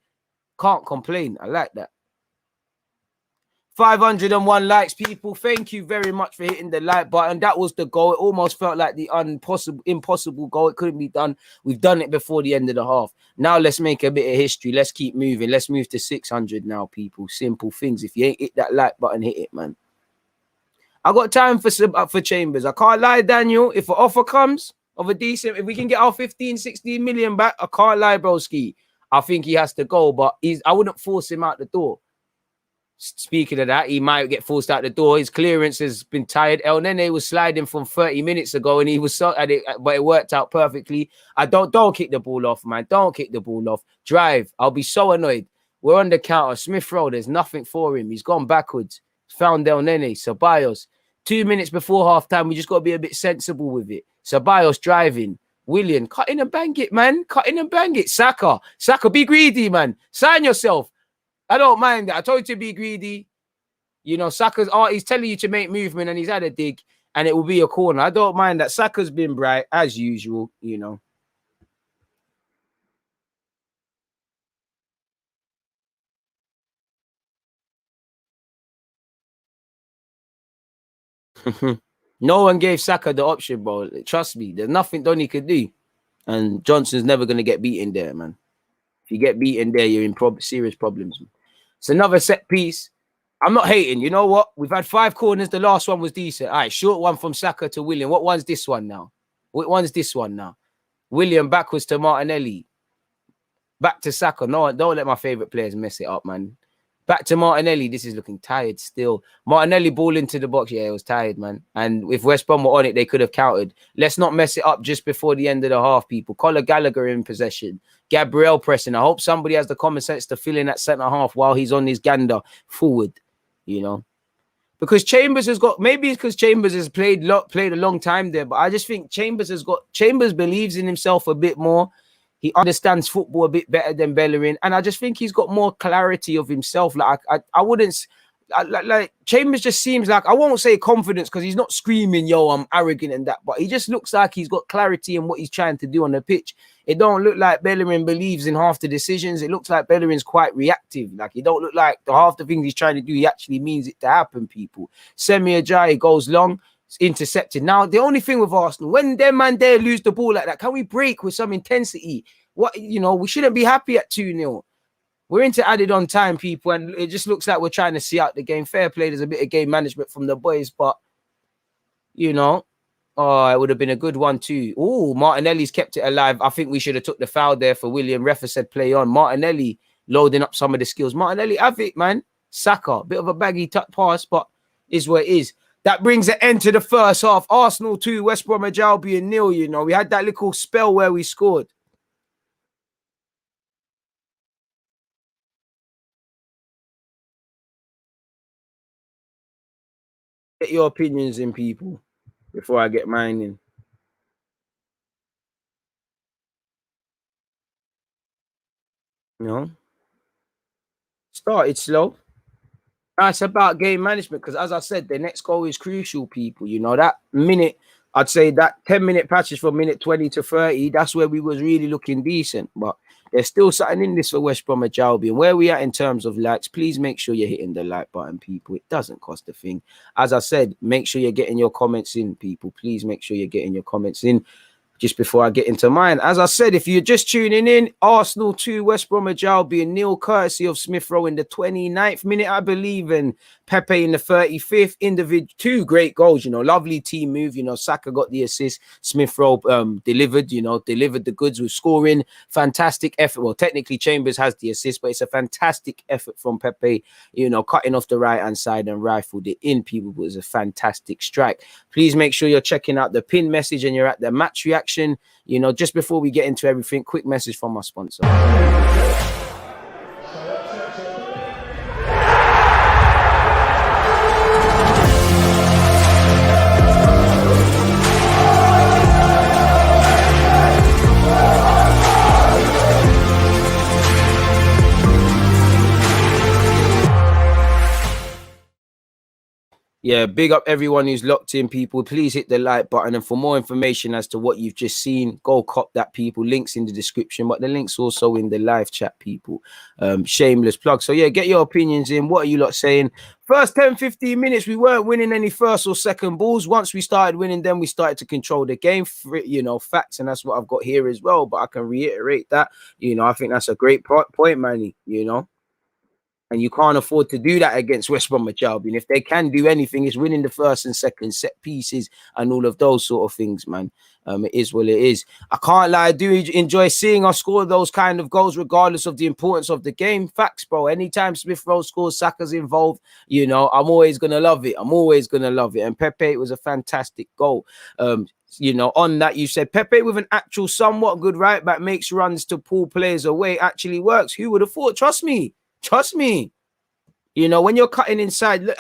Can't complain. I like that. 501 likes, people. Thank you very much for hitting the like button. That was the goal. It almost felt like the impossible goal. It couldn't be done. We've done it before the end of the half. Now let's make a bit of history. Let's keep moving. Let's move to 600 now, people. Simple things. If you ain't hit that like button, hit it, man. I got time for Chambers. I can't lie, Daniel. If an offer comes of a decent, if we can get our 15, 16 million back, I can't lie, broski. I think he has to go, but I wouldn't force him out the door. Speaking of that, he might get forced out the door. His clearance has been tired. El Nene was sliding from 30 minutes ago, and he was so at it, but it worked out perfectly. Don't kick the ball off, man. Don't kick the ball off. Drive. I'll be so annoyed. We're on the counter. Smith Rowe, there's nothing for him. He's gone backwards. Found El Nene. Ceballos. 2 minutes before halftime, we just got to be a bit sensible with it. Ceballos driving. Willian, cut in and bang it, man. Cut in and bang it. Saka, be greedy, man. Sign yourself. I don't mind that. I told you to be greedy. You know, Saka's he's telling you to make movement, and he's had a dig, and it will be a corner. I don't mind that. Saka's been bright, as usual, you know. No one gave Saka the option, bro. Trust me. There's nothing Donny could do. And Johnson's never going to get beaten there, man. If you get beaten there, you're in serious problems. It's another set piece. I'm not hating. You know what? We've had 5 corners. The last one was decent. All right, short one from Saka to William. What one's this one now? What one's this one now? William backwards to Martinelli. Back to Saka. No, don't let my favourite players mess it up, man. Back to Martinelli. This is looking tired still. Martinelli ball into the box. Yeah, it was tired, man. And if West Brom were on it, they could have countered. Let's not mess it up just before the end of the half, people. Conor Gallagher in possession. Gabriel pressing. I hope somebody has the common sense to fill in that centre half while he's on his gander forward, you know. Because Chambers has got, maybe it's because Chambers has played a long time there, but I just think Chambers believes in himself a bit more. He understands football a bit better than Bellerin, and I just think he's got more clarity of himself. Like I wouldn't like Chambers just seems like, I won't say confidence because he's not screaming, yo, I'm arrogant and that, but he just looks like he's got clarity in what he's trying to do on the pitch. It don't look like Bellerin believes in half the decisions. It looks like Bellerin's quite reactive. Like, it don't look like the half the things he's trying to do, he actually means it to happen, people. Semi Ajayi goes long, intercepted. Now, the only thing with Arsenal, when them man there lose the ball like that, can we break with some intensity? What, you know, we shouldn't be happy at 2-0. We're into added on time, people, and it just looks like we're trying to see out the game. Fair play, there's a bit of game management from the boys, but, you know, oh, it would have been a good one too. Oh, Martinelli's kept it alive. I think we should have took the foul there for William. Refa said play on. Martinelli loading up some of the skills. Martinelli, have it, man. Saka, bit of a baggy pass, but is what it is. That brings an end to the first half. Arsenal 2, West Brom Albion 0, you know. We had that little spell where we scored. Get your opinions in, people, before I get mine in. You know, started slow. It's about game management because, as I said, the next goal is crucial, people. You know, that minute, I'd say that 10-minute passage from minute 20 to 30, that's where we was really looking decent. But there's still something in this for West Brom Albion. Where we at in terms of likes, please make sure you're hitting the like button, people. It doesn't cost a thing. As I said, make sure you're getting your comments in, people. Please make sure you're getting your comments in. Just before I get into mine, as I said, if you're just tuning in, Arsenal 2, West Brom Albion 0, courtesy of Smith Rowe in the 29th minute, I believe, and Pepe in the 35th. Individual, 2 great goals, you know, lovely team move. You know, Saka got the assist, Smith Rowe delivered the goods with scoring. Fantastic effort. Well, technically Chambers has the assist, but it's a fantastic effort from Pepe, you know, cutting off the right-hand side and rifled it in, people. It was a fantastic strike. Please make sure you're checking out the pin message and you're at the match reaction. You know, just before we get into everything, quick message from my sponsor. Yeah, big up everyone who's locked in, people. Please hit the like button. And for more information as to what you've just seen, go cop that, people. Links in the description, but the link's also in the live chat, people. Shameless plug. So, yeah, get your opinions in. What are you lot saying? First 10, 15 minutes, we weren't winning any first or second balls. Once we started winning, then we started to control the game. You know, facts, and that's what I've got here as well. But I can reiterate that. You know, I think that's a great point, Manny, you know. And you can't afford to do that against West Brom Albion. If they can do anything, it's winning the first and second set pieces and all of those sort of things, man. It is what it is. I can't lie, I do enjoy seeing us score those kind of goals, regardless of the importance of the game. Facts, bro. Anytime Smith Rowe scores, Saka's involved, you know, I'm always going to love it. I'm always going to love it. And Pepe, it was a fantastic goal. You know, on that, you said Pepe with an actual somewhat good right back makes runs to pull players away. Actually works. Who would have thought? Trust me. Trust me, you know, when you're cutting inside, look,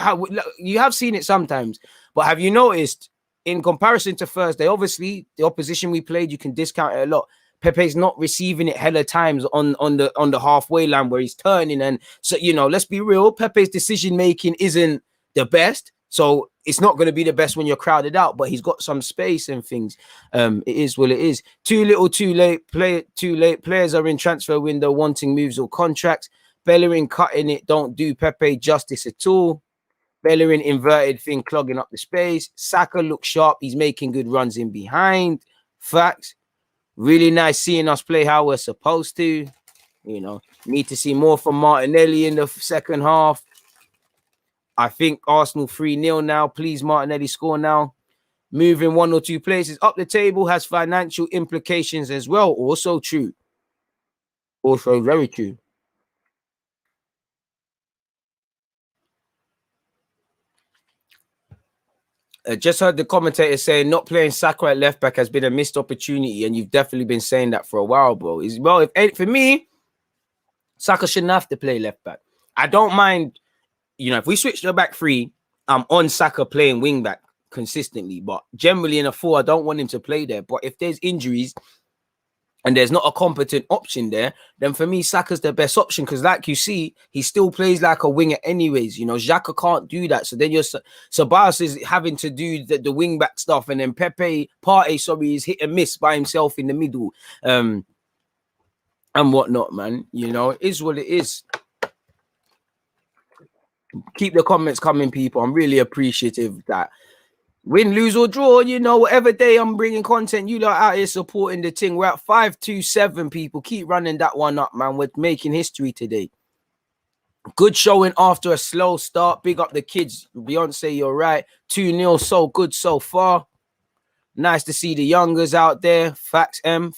you have seen it sometimes, but have you noticed in comparison to Thursday, obviously the opposition we played, you can discount it a lot. Pepe's not receiving it hella times on the halfway line where he's turning. And so, you know, let's be real, Pepe's decision making isn't the best. So it's not going to be the best when you're crowded out, but he's got some space and things. It is what it is. Too little, too late. Too late. Players are in transfer window wanting moves or contracts. Bellerin cutting it, don't do Pepe justice at all. Bellerin inverted thing, clogging up the space. Saka looks sharp. He's making good runs in behind. Facts. Really nice seeing us play how we're supposed to. You know, need to see more from Martinelli in the second half. I think Arsenal 3-0 now. Please, Martinelli, score now. Moving 1 or 2 places up the table has financial implications as well. Also true. Also very true. Just heard the commentator saying not playing Saka at left back has been a missed opportunity, and you've definitely been saying that for a while, bro. For me, Saka shouldn't have to play left back. I don't mind, if we switch to a back three, I'm on Saka playing wing back consistently, but generally in a 4, I don't want him to play there. But if there's injuries and there's not a competent option there, then for me, Saka's the best option because, like you see, he still plays like a winger anyways. Xhaka can't do that. So then Ceballos is having to do the wing back stuff, and then Partey is hit and miss by himself in the middle, and whatnot, man. It is what it is. Keep the comments coming, people. I'm really appreciative of that. Win, lose, or draw, whatever day I'm bringing content, you lot out here supporting the thing. We're at 527, people. Keep running that one up, man. We're making history today. Good showing after a slow start. Big up the kids. Beyonce, you're right. 2-0, so good so far. Nice to see the youngers out there. Facts M.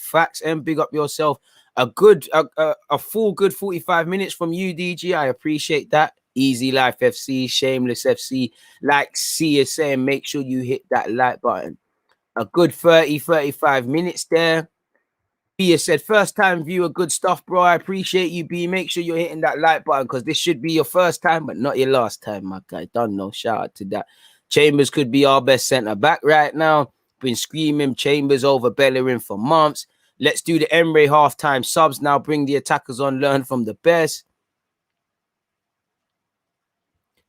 Big up yourself. A full good 45 minutes from you, DG. I appreciate that. Easy Life FC, Shameless FC, like C is saying, make sure you hit that like button. A good 35 minutes there. B has said, first time viewer, good stuff, bro. I appreciate you, B. Make sure you're hitting that like button because this should be your first time, but not your last time, my guy. Don't know. Shout out to that. Chambers could be our best centre back right now. Been screaming Chambers over Bellerin for months. Let's do the Emre halftime subs now. Bring the attackers on, learn from the best.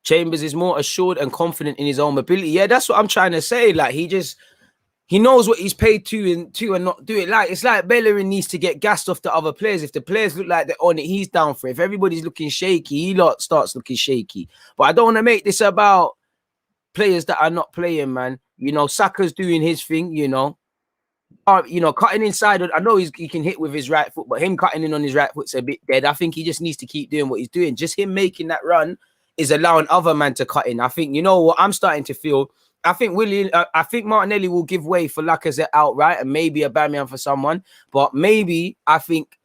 Chambers is more assured and confident in his own ability. Yeah, that's what I'm trying to say. Like, he knows what he's paid to and not do it. Like, it's like Bellerin needs to get gassed off the other players. If the players look like they're on it, he's down for it. If everybody's looking shaky, he starts looking shaky. But I don't want to make this about players that are not playing, man. Saka's doing his thing, cutting inside. I know he can hit with his right foot, but him cutting in on his right foot's a bit dead. I think he just needs to keep doing what he's doing. Just him making that run is allowing other man to cut in. I think, what I'm starting to feel, I think Martinelli will give way for Lacazette outright and maybe Aubameyang for someone. But maybe I think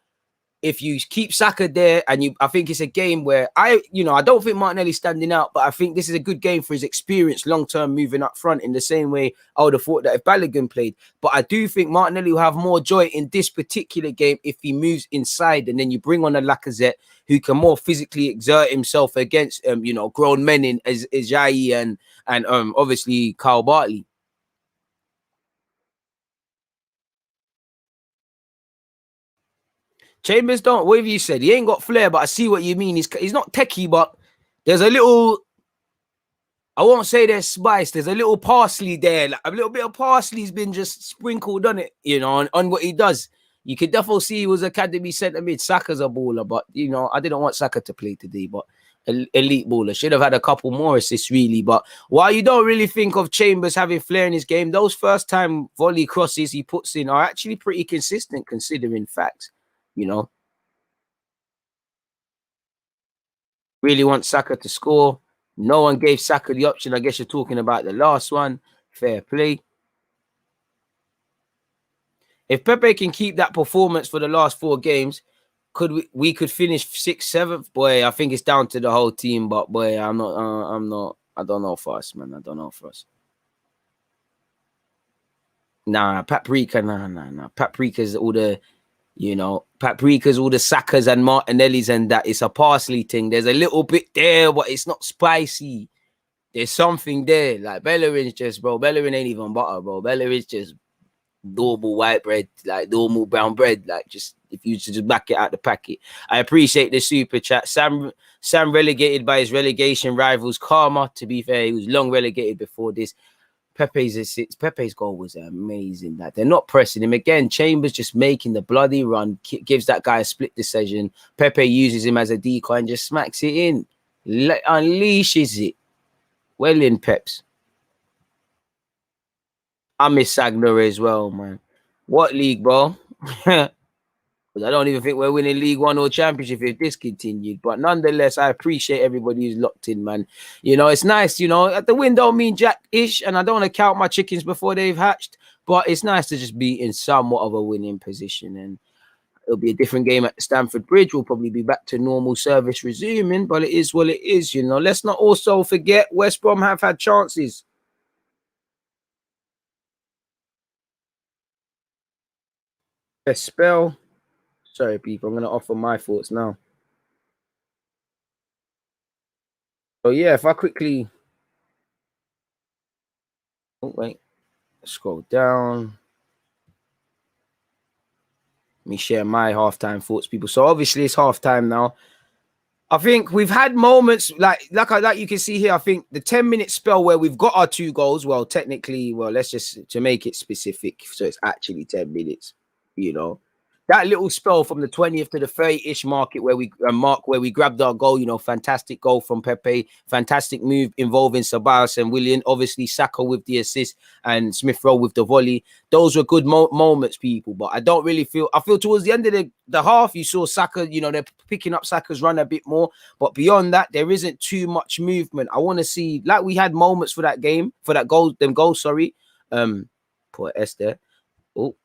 if you keep Saka there I think it's a game where I don't think Martinelli's standing out, but I think this is a good game for his experience long-term moving up front in the same way I would have thought that if Balogun played. But I do think Martinelli will have more joy in this particular game if he moves inside and then you bring on a Lacazette who can more physically exert himself against, grown men in Ajayi and obviously Kyle Bartley. Chambers don't, whatever you said, he ain't got flair, but I see what you mean. He's not techie, but there's a little, I won't say there's spice, there's a little parsley there. Like a little bit of parsley's been just sprinkled on it, on what he does. You could definitely see he was academy centre mid. Saka's a baller, but, I didn't want Saka to play today, but elite baller. Should have had a couple more assists, really. But while you don't really think of Chambers having flair in his game, those first-time volley crosses he puts in are actually pretty consistent considering facts. Really want Saka to score. No one gave Saka the option. I guess you're talking about the last one. Fair play. If Pepe can keep that performance for the last 4 games, we could finish 6th, 7th. Boy, I think it's down to the whole team. But boy, I don't know for us, man. I don't know for us. Nah, Paprika's all the. Paprika's all the Sakas and Martinellis and that. It's a parsley thing. There's a little bit there, but it's not spicy. There's something there. Like Bellerin's just, bro. Bellerin ain't even butter, bro. Bellerin's just normal white bread, like normal brown bread. Like just if you just back it out the packet. I appreciate the super chat. Sam relegated by his relegation rivals Karma. To be fair, he was long relegated before this. Pepe's goal was amazing. That they're not pressing him again. Chambers just making the bloody run, gives that guy a split decision. Pepe uses him as a decoy and just smacks it in, unleashes it. Well in, Peps. I miss Sagner as well, man. What league, bro? Because I don't even think we're winning League One or Championship if this continued. But nonetheless, I appreciate everybody who's locked in, man. You know, it's nice, you know, at the win don't mean jack-ish, and I don't want to count my chickens before they've hatched, but it's nice to just be in somewhat of a winning position. And it'll be a different game at Stamford Bridge. We'll probably be back to normal service resuming, but it is what it is, you know. Let's not also forget West Brom have had chances. A spell. Sorry, people. I'm going to offer my thoughts now. So, yeah, if I quickly... Oh, wait. Scroll down. Let me share my halftime thoughts, people. So, obviously, it's halftime now. I think we've had moments like you can see here. I think the 10-minute spell where we've got our 2 goals. Well, technically, let's just to make it specific, so it's actually 10 minutes. You know, that little spell from the 20th to the 30-ish mark where we grabbed our goal. You know, fantastic goal from Pepe, fantastic move involving Ceballos and Willian. Obviously, Saka with the assist and Smith Rowe with the volley. Those were good moments, people. But I don't really feel. I feel towards the end of the half, you saw Saka. You know, they're picking up Saka's run a bit more. But beyond that, there isn't too much movement. I want to see, like we had moments for that game, for that goal, them goals. Sorry, poor S there. Oh.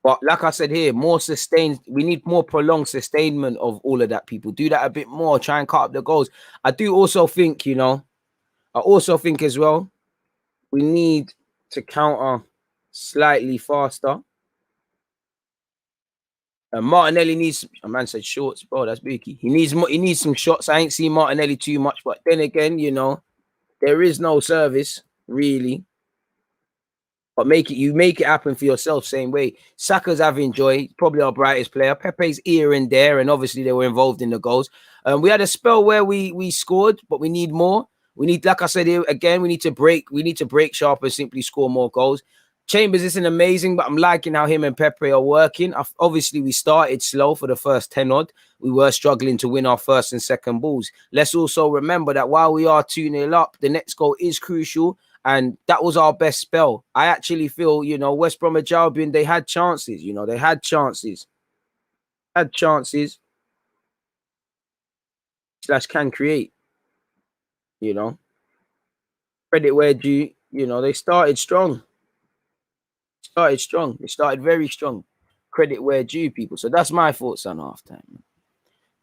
But like I said here, more sustained. We need more prolonged sustainment of all of that, people. Do that a bit more. Try and cut up the goals. I do also think, you know, as well, we need to counter slightly faster. Martinelli needs, a man said shorts, bro. That's bookie. He needs some shots. I ain't seen Martinelli too much, but then again, you know, there is no service, really. But you make it happen for yourself, same way. Saka's having joy, probably our brightest player. Pepe's here and there, and obviously they were involved in the goals. We had a spell where we scored, but we need more. We need, like I said here again, we need to break sharp and simply score more goals. Chambers isn't amazing, but I'm liking how him and Pepe are working. Obviously, we started slow for the first 10 odd. We were struggling to win our first and second balls. Let's also remember that while we are 2-0 up, the next goal is crucial. And that was our best spell. I actually feel, you know, West Bromwich Albion, they had chances. You know, they had chances. / can create, you know. Credit where due, you know, they started strong. They started very strong. Credit where due, people. So that's my thoughts on halftime.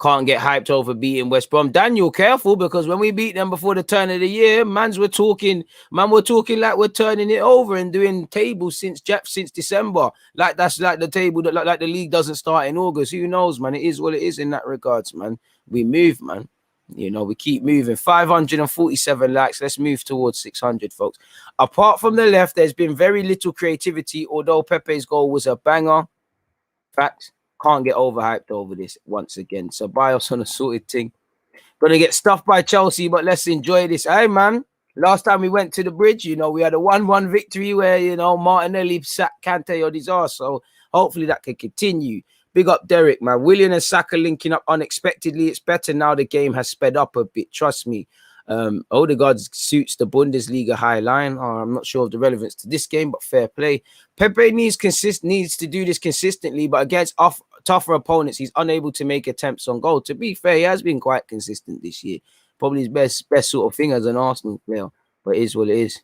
Can't get hyped over beating West Brom. Daniel, careful, because when we beat them before the turn of the year, we're talking like we're turning it over and doing tables since December. Like that's like the table that like the league doesn't start in August. Who knows, man? It is what it is in that regards, man. We move, man. You know, we keep moving. 547 likes. Let's move towards 600, folks. Apart from the left, there's been very little creativity, although Pepe's goal was a banger. Facts. Can't get overhyped over this once again. So Bios on a sorted thing. Gonna get stuffed by Chelsea, but let's enjoy this. Hey, man. Last time we went to the bridge, you know, we had a 1-1 victory where, you know, Martinelli sat Kante on his arse. So hopefully that can continue. Big up Derek, man. Willian and Saka linking up unexpectedly. It's better now the game has sped up a bit. Trust me. Odegaard suits the Bundesliga high line. I'm not sure of the relevance to this game, but fair play. Pepe needs to do this consistently, but against tougher opponents, he's unable to make attempts on goal. To be fair, he has been quite consistent this year. Probably his best sort of thing as an Arsenal player, but it is what it is.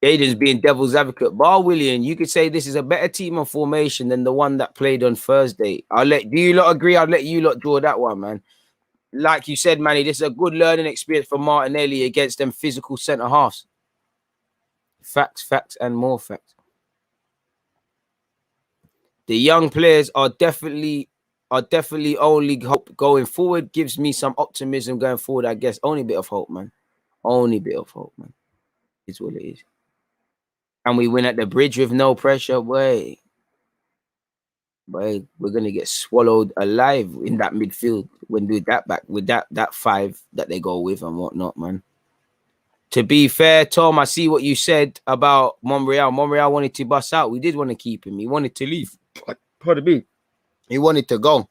Aiden's being devil's advocate. Bar William, you could say this is a better team and formation than the one that played on Thursday. Do you lot agree? I'll let you lot draw that one, man. Like you said, Manny, this is a good learning experience for Martinelli against them physical centre halves. Facts, and more facts. The young players are definitely only hope going forward. Gives me some optimism going forward, I guess. Only bit of hope, man. Only bit of hope, man. Is what it is. And we win at the bridge with no pressure. Boy, we're gonna get swallowed alive in that midfield when do that back with that 5 that they go with and whatnot, man. To be fair, Tom, I see what you said about Monreal. Monreal wanted to bust out. We did want to keep him. He wanted to leave. Pardon me. He wanted to go.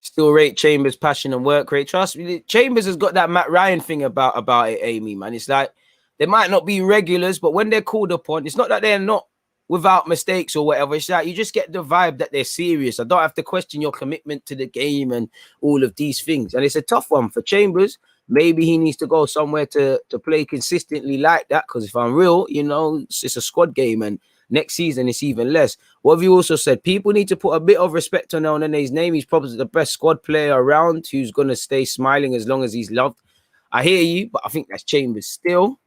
Still rate Chambers' passion and work rate. Trust me, Chambers has got that Matt Ryan thing about it, Amy, man. It's like they might not be regulars, but when they're called upon, it's not that they're not without mistakes or whatever. It's like you just get the vibe that they're serious. I don't have to question your commitment to the game and all of these things. And it's a tough one for Chambers. Maybe he needs to go somewhere to play consistently like that. Because if I'm real, you know, it's a squad game, and next season it's even less. What have you also said? People need to put a bit of respect on Elnene's name. He's probably the best squad player around who's going to stay smiling as long as he's loved. I hear you, but I think that's Chambers still.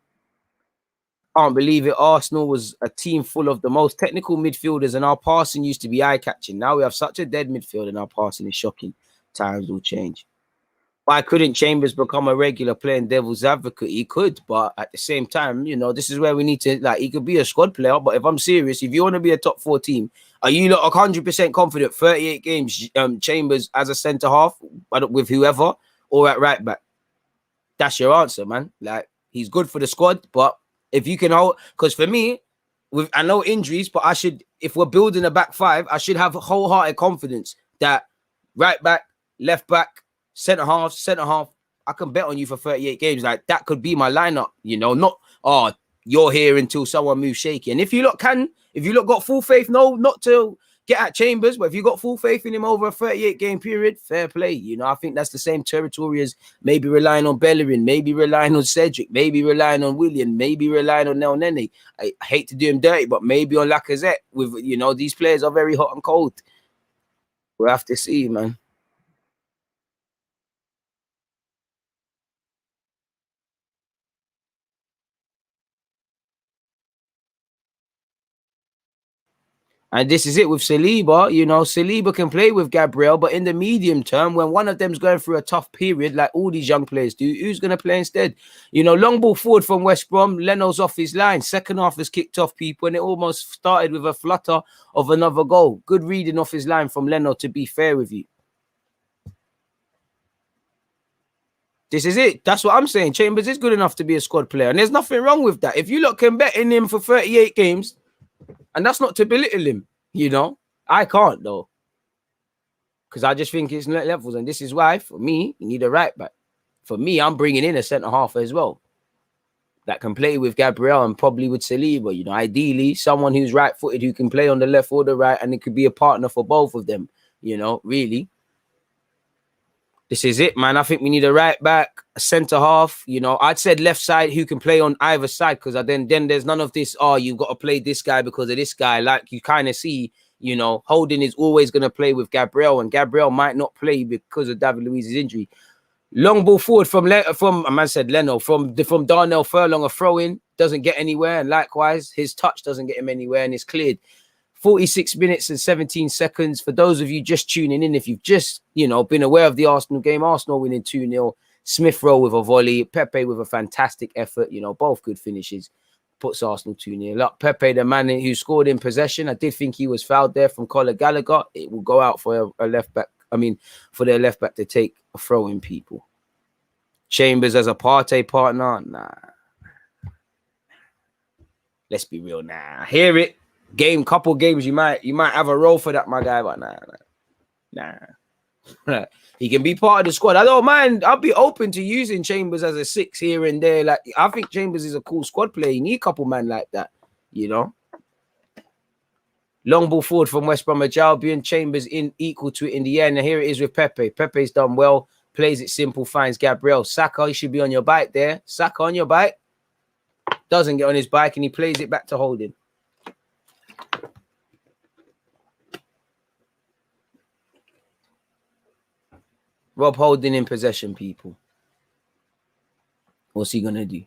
Can't believe it. Arsenal was a team full of the most technical midfielders, and our passing used to be eye-catching. Now we have such a dead midfield, and our passing is shocking. Times will change. Why couldn't Chambers become a regular playing devil's advocate? He could, but at the same time, you know, this is where we need to, like, he could be a squad player, but if I'm serious, if you want to be a top 4 team, are you not 100% confident 38 games, Chambers as a centre-half with whoever, or at right-back? That's your answer, man. Like, he's good for the squad, but if you can hold, because for me, I know injuries, but I should, if we're building a back 5, I should have wholehearted confidence that right back, left back, centre half, I can bet on you for 38 games. Like, that could be my lineup, you know, not, oh, you're here until someone moves shaky. And if you lot got full faith, no, not to get at Chambers, but if you got full faith in him over a 38 game period, fair play. You know, I think that's the same territory as maybe relying on Bellerin, maybe relying on Cedric, maybe relying on Willian, maybe relying on Elneny. I hate to do him dirty, but maybe on Lacazette. With, you know, these players are very hot and cold. We'll have to see, man. And this is it with Saliba. You know, Saliba can play with Gabriel, but in the medium term, when one of them's going through a tough period, like all these young players do, who's going to play instead? You know, long ball forward from West Brom, Leno's off his line. Second half has kicked off people, and it almost started with a flutter of another goal. Good reading off his line from Leno, to be fair with you. This is it. That's what I'm saying. Chambers is good enough to be a squad player, and there's nothing wrong with that. If you lot can bet in him for 38 games, and that's not to belittle him, you know. I can't, though. Because I just think it's levels. And this is why, for me, you need a right back. For me, I'm bringing in a centre-half as well that can play with Gabriel and probably with Saliba. You know, ideally, someone who's right-footed who can play on the left or the right, and it could be a partner for both of them, you know, really. This is it, man. I think we need a right back, a centre half. You know, I'd said left side who can play on either side, because then there's none of this, oh, you've got to play this guy because of this guy. Like you kind of see, you know, Holding is always going to play with Gabriel, and Gabriel might not play because of David Luiz's injury. Long ball forward from a man said Leno, from Darnell Furlong, a throw-in, doesn't get anywhere. And likewise, his touch doesn't get him anywhere, and it's cleared. 46 minutes and 17 seconds. For those of you just tuning in, if you've just, you know, been aware of the Arsenal game, Arsenal winning 2-0, Smith Rowe with a volley, Pepe with a fantastic effort, you know, both good finishes, puts Arsenal 2-0 up. Pepe, the man who scored in possession, I did think he was fouled there from Conor Gallagher. It will go out for a left back, for their left back to take a throw in, people. Chambers as a Partey partner, nah. Let's be real, nah. Hear it. Couple games, you might have a role for that, my guy, but nah. He can be part of the squad. I don't mind. I'll be open to using Chambers as a 6 here and there. Like, I think Chambers is a cool squad player. You need a couple man like that, you know. Long ball forward from West Bromwich Albion. Chambers in equal to it in the end. And here it is with Pepe. Pepe's done well. Plays it simple. Finds Gabriel. Saka, he should be on your bike there. Saka on your bike. Doesn't get on his bike, and he plays it back to Holding. Rob Holding in possession, people. What's he going to do?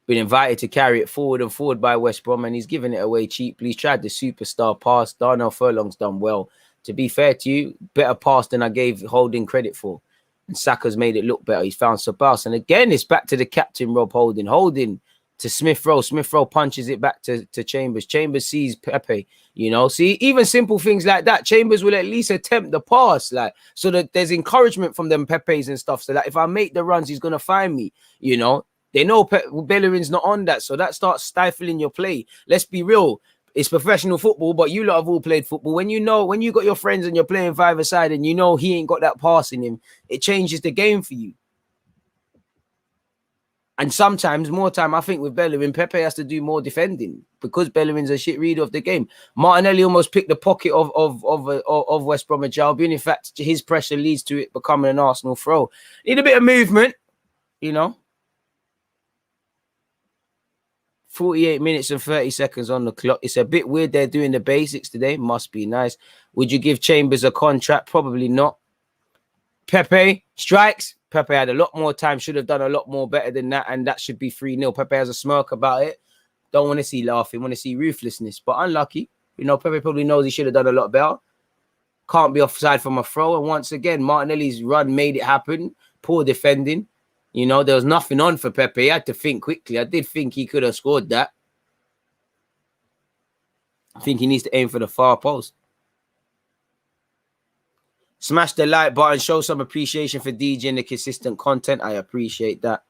Been invited to carry it forward by West Brom, and he's giving it away cheaply. He's tried the superstar pass. Darnell Furlong's done well. To be fair to you, better pass than I gave Holding credit for. And Saka's made it look better. He's found Sabas. And again, it's back to the captain, Rob Holding. Holding to Smith Rowe. Smith Rowe punches it back to Chambers. Chambers sees Pepe. You know, see, even simple things like that, Chambers will at least attempt the pass, like, so that there's encouragement from them Pepes and stuff. So that if I make the runs, he's going to find me, you know. They know Bellerin's not on that, so that starts stifling your play. Let's be real. It's professional football, but you lot have all played football. When you got your friends and you're playing five-a-side and you know he ain't got that pass in him, it changes the game for you. And sometimes, more time, I think with Bellerin, Pepe has to do more defending because Bellerin's a shit reader of the game. Martinelli almost picked the pocket of West Bromwich Albion. In fact, his pressure leads to it becoming an Arsenal throw. Need a bit of movement, you know. 48 minutes and 30 seconds on the clock. It's a bit weird they're doing the basics today. Must be nice. Would you give Chambers a contract? Probably not. Pepe strikes. Pepe had a lot more time, should have done a lot more better than that, and that should be 3-0. Pepe has a smirk about it. Don't want to see laughing, want to see ruthlessness, but unlucky. You know, Pepe probably knows he should have done a lot better. Can't be offside from a throw, and once again, Martinelli's run made it happen. Poor defending. You know, there was nothing on for Pepe. He had to think quickly. I did think he could have scored that. I think he needs to aim for the far post. Smash the like button. Show some appreciation for DJ and the consistent content. I appreciate that.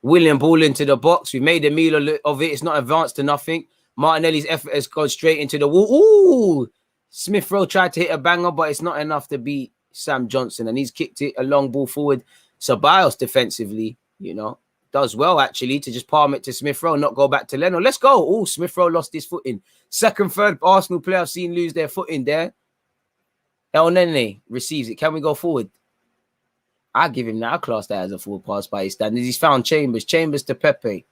William ball into the box. We made a meal of it. It's not advanced to nothing. Martinelli's effort has gone straight into the wall. Ooh! Smith Rowe tried to hit a banger, but it's not enough to beat Sam Johnson. And he's kicked it a long ball forward. Ceballos defensively, you know, does well actually to just palm it to Smith Rowe, not go back to Leno. Let's go. Oh, Smith Rowe lost his footing. Second, third Arsenal player I've seen lose their footing there. El Nene receives it. Can we go forward? I give him that. I class that as a full pass by his standards. He's found Chambers. Chambers to Pepe.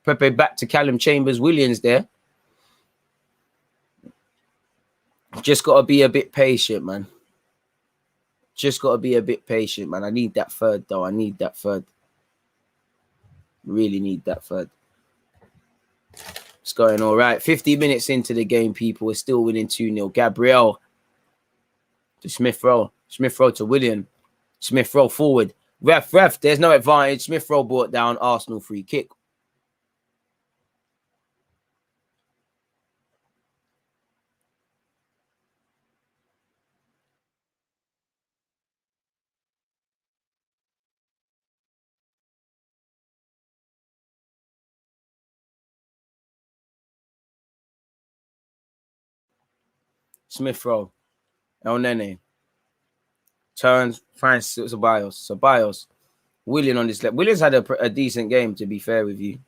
Pepe back to Callum Chambers. Williams there. Just got to be a bit patient, man. Just got to be a bit patient, man. I need that third, though. I need that third. Really need that third. It's going all right. 50 minutes into the game, people. We're still winning 2-0. Gabriel to Smith Rowe. Smith Rowe to William. Smith Rowe forward. Ref. There's no advantage. Smith Rowe brought down. Arsenal free kick. Smith Rowe. El Nene. Turns. Finds Ceballos. William on this left. Williams had a decent game, to be fair with you.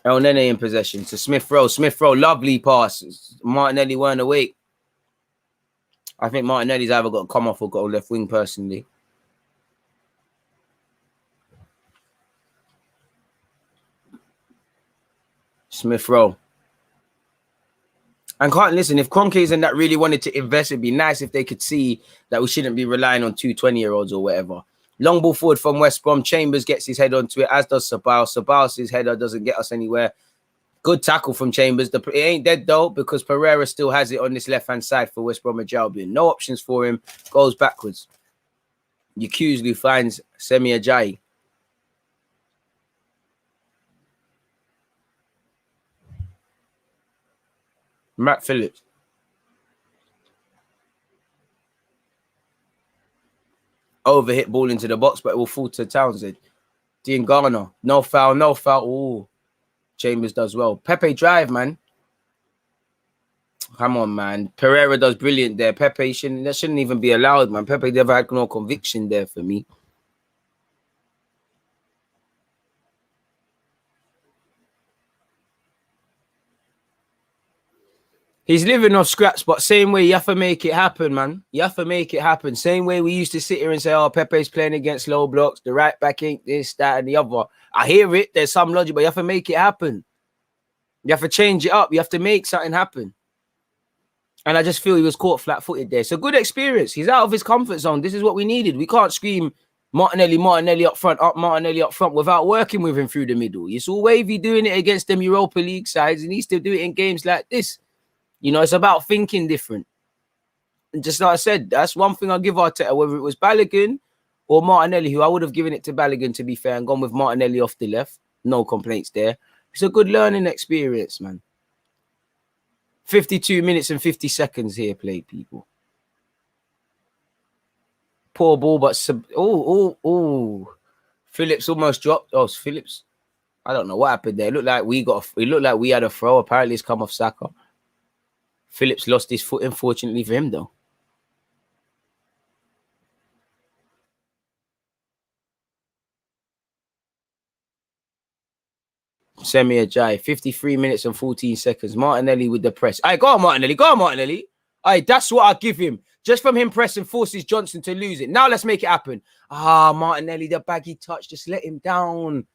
El Nene in possession to Smith Rowe. Smith Rowe, lovely pass. Martinelli weren't awake. I think Martinelli's either got to come off or go left wing personally. Smith Rowe. And can't listen, if Kroenkes and that really wanted to invest, it'd be nice if they could see that we shouldn't be relying on 2 20-year-olds or whatever. Long ball forward from West Brom. Chambers gets his head onto it, as does Ceballos. Ceballos' header doesn't get us anywhere. Good tackle from Chambers. It ain't dead, though, because Pereira still has it on this left-hand side for West Bromwich Albion. No options for him. Goes backwards. Yakuzu finds Semi Ajayi. Matt Phillips. Overhit ball into the box, but it will fall to Townsend. Diangana. No foul. Ooh. Chambers does well. Pepe drive, man. Come on, man. Pereira does brilliant there. Pepe shouldn't even be allowed, man. Pepe never had no conviction there for me. He's living off scraps, but same way, you have to make it happen, man. You have to make it happen. Same way we used to sit here and say, oh, Pepe's playing against low blocks. The right back ain't this, that, and the other. I hear it. There's some logic, but you have to make it happen. You have to change it up. You have to make something happen. And I just feel he was caught flat-footed there. So good experience. He's out of his comfort zone. This is what we needed. We can't scream Martinelli up front, Martinelli up front without working with him through the middle. You saw Wavy doing it against them Europa League sides. He needs to do it in games like this. You know, it's about thinking different. And just like I said, that's one thing I'll give Arteta, whether it was Balogun or Martinelli, who I would have given it to Balogun, to be fair, and gone with Martinelli off the left. No complaints there. It's a good learning experience, man. 52 minutes and 50 seconds here, play people. Poor ball, but... Phillips almost dropped. Oh, Phillips. I don't know what happened there. It looked like we had a throw. Apparently, it's come off Saka. Phillips lost his foot, unfortunately for him, though. Semi Ajay, 53 minutes and 14 seconds. Martinelli with the press. All right, go on, Martinelli. Go on, Martinelli. All right, that's what I give him. Just from him pressing forces Johnson to lose it. Now let's make it happen. Martinelli, the baggy touch. Just let him down.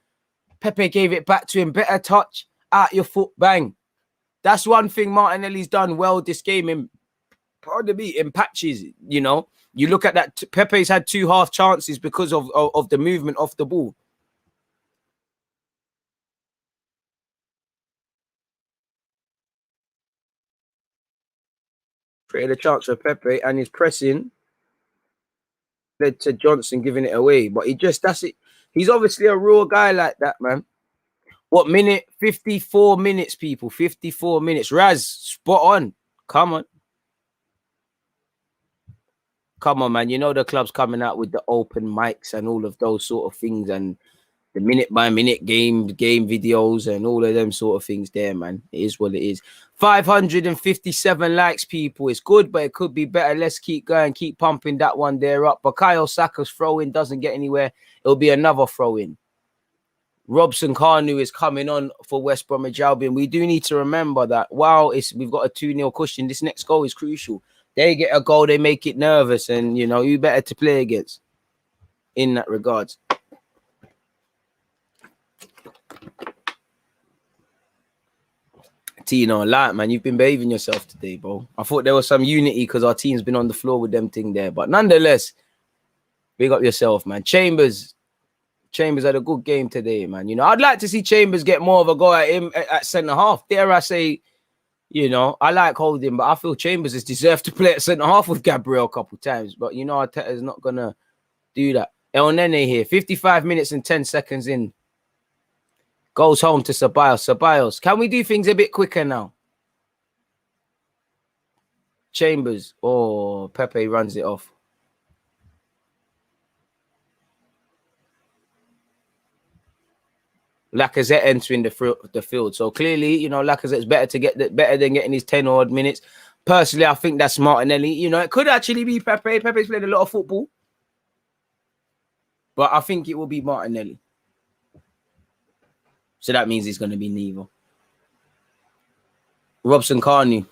Pepe gave it back to him. Better touch. Out your foot. Bang. That's one thing Martinelli's done well this game. In patches, you know. You look at that. Pepe's had 2 half chances because of the movement off the ball. Created a chance for Pepe, and his pressing led to Johnson giving it away. But that's it. He's obviously a raw guy like that, man. What minute? 54 minutes, people. 54 minutes. Raz, spot on. Come on. Come on, man. You know the club's coming out with the open mics and all of those sort of things, and the minute-by-minute game videos and all of them sort of things there, man. It is what it is. 557 likes, people. It's good, but it could be better. Let's keep going. Keep pumping that one there up. Bukayo Saka's throw-in doesn't get anywhere. It'll be another throw-in. Robson Kanu is coming on for West Bromwich Albion. We do need to remember that while we've got a 2-0 cushion, this next goal is crucial. They get a goal, they make it nervous, and, you know, you better to play against in that regards. Tino, like, man, you've been behaving yourself today, bro. I thought there was some unity because our team's been on the floor with them thing there. But nonetheless, big up yourself, man. Chambers had a good game today, man. You know, I'd like to see Chambers get more of a go at him at centre-half. Dare I say, you know, I like Holding, but I feel Chambers has deserved to play at centre-half with Gabriel a couple times. But, you know, Arteta's not going to do that. El Nene here, 55 minutes and 10 seconds in. Goes home to Ceballos. Can we do things a bit quicker now? Chambers. Oh, Pepe runs it off. Lacazette entering the field. So clearly, you know, Lacazette's better than getting his 10 odd minutes. Personally, I think that's Martinelli. You know, it could actually be Pepe. Pepe's played a lot of football. But I think it will be Martinelli. So that means it's going to be neither. Robson Carney.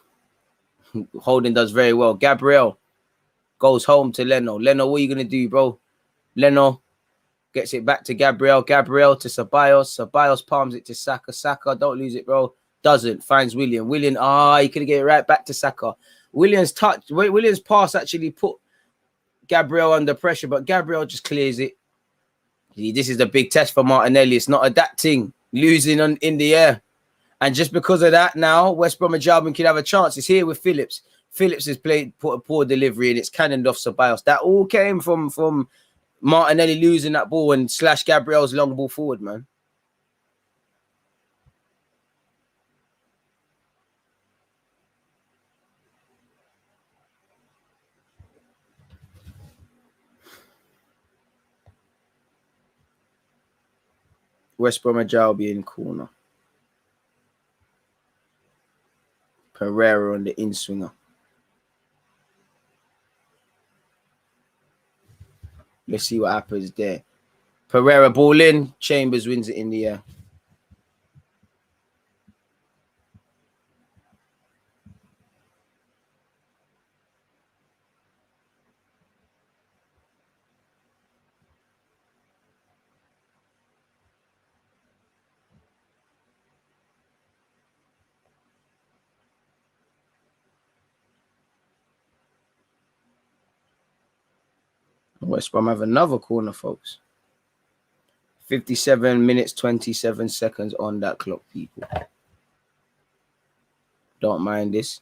Holding does very well. Gabriel goes home to Leno. Leno, what are you going to do, bro? Leno gets it back to Gabriel. Gabriel to Ceballos. Ceballos palms it to Saka. Saka, don't lose it, bro. Doesn't. Finds William. William, he could get it right back to Saka. William's pass actually put Gabriel under pressure, but Gabriel just clears it. This is the big test for Martinelli. It's not adapting. Losing in the air. And just because of that now, West Bromwich Albion could have a chance. It's here with Phillips. Phillips has put a poor delivery and it's cannoned off Ceballos. That all came from Martinelli losing that ball and / Gabriel's long ball forward, man. West Bromwich Albion corner. Pereira on the in-swinger. Let's see what happens there. Pereira ball in. Chambers wins it in the air. West Brom have another corner, folks. 57 minutes, 27 seconds on that clock, people. Don't mind this.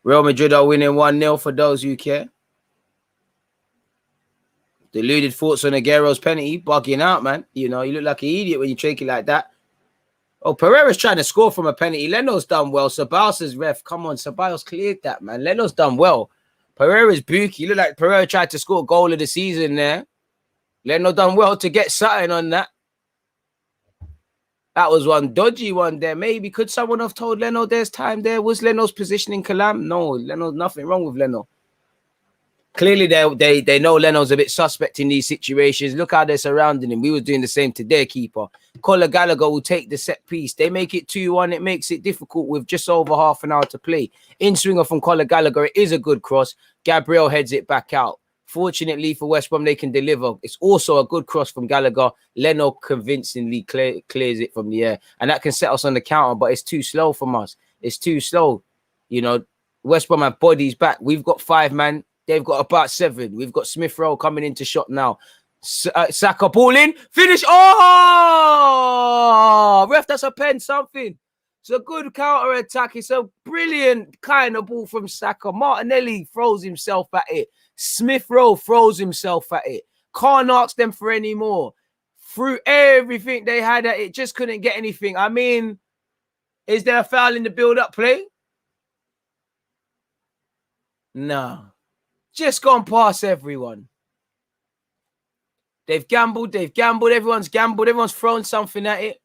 Real Madrid are winning 1-0 for those who care. Deluded thoughts on Aguero's penalty. Bugging out, man. You know, you look like an idiot when you take it like that. Oh, Pereira's trying to score from a penalty. Leno's done well. Ceballos' ref. Come on, Ceballos cleared that, man. Leno's done well. Pereira's bookie. Look like Pereira tried to score a goal of the season there. Leno done well to get something on that. That was one dodgy one there. Maybe could someone have told Leno there's time there? Was Leno's positioning Kalam? No, Leno's nothing wrong with Leno. Clearly, they know Leno's a bit suspect in these situations. Look how they're surrounding him. We were doing the same to their keeper. Conor Gallagher will take the set piece. They make it 2-1. It makes it difficult with just over half an hour to play. In swinger from Conor Gallagher, it is a good cross. Gabriel heads it back out. Fortunately for West Brom, they can deliver. It's also a good cross from Gallagher. Leno convincingly clears it from the air. And that can set us on the counter, but it's too slow from us. It's too slow. You know, West Brom have bodies back. We've got 5 man. They've got about 7. We've got Smith Rowe coming into shot now. Saka ball in. Finish. Oh! Ref, that's a pen, something. It's a good counter attack. It's a brilliant kind of ball from Saka. Martinelli throws himself at it. Smith Rowe throws himself at it. Can't ask them for any more. Through everything they had at it, just couldn't get anything. I mean, is there a foul in the build-up play? No. Just gone past everyone. They've gambled. Everyone's gambled. Everyone's thrown something at it.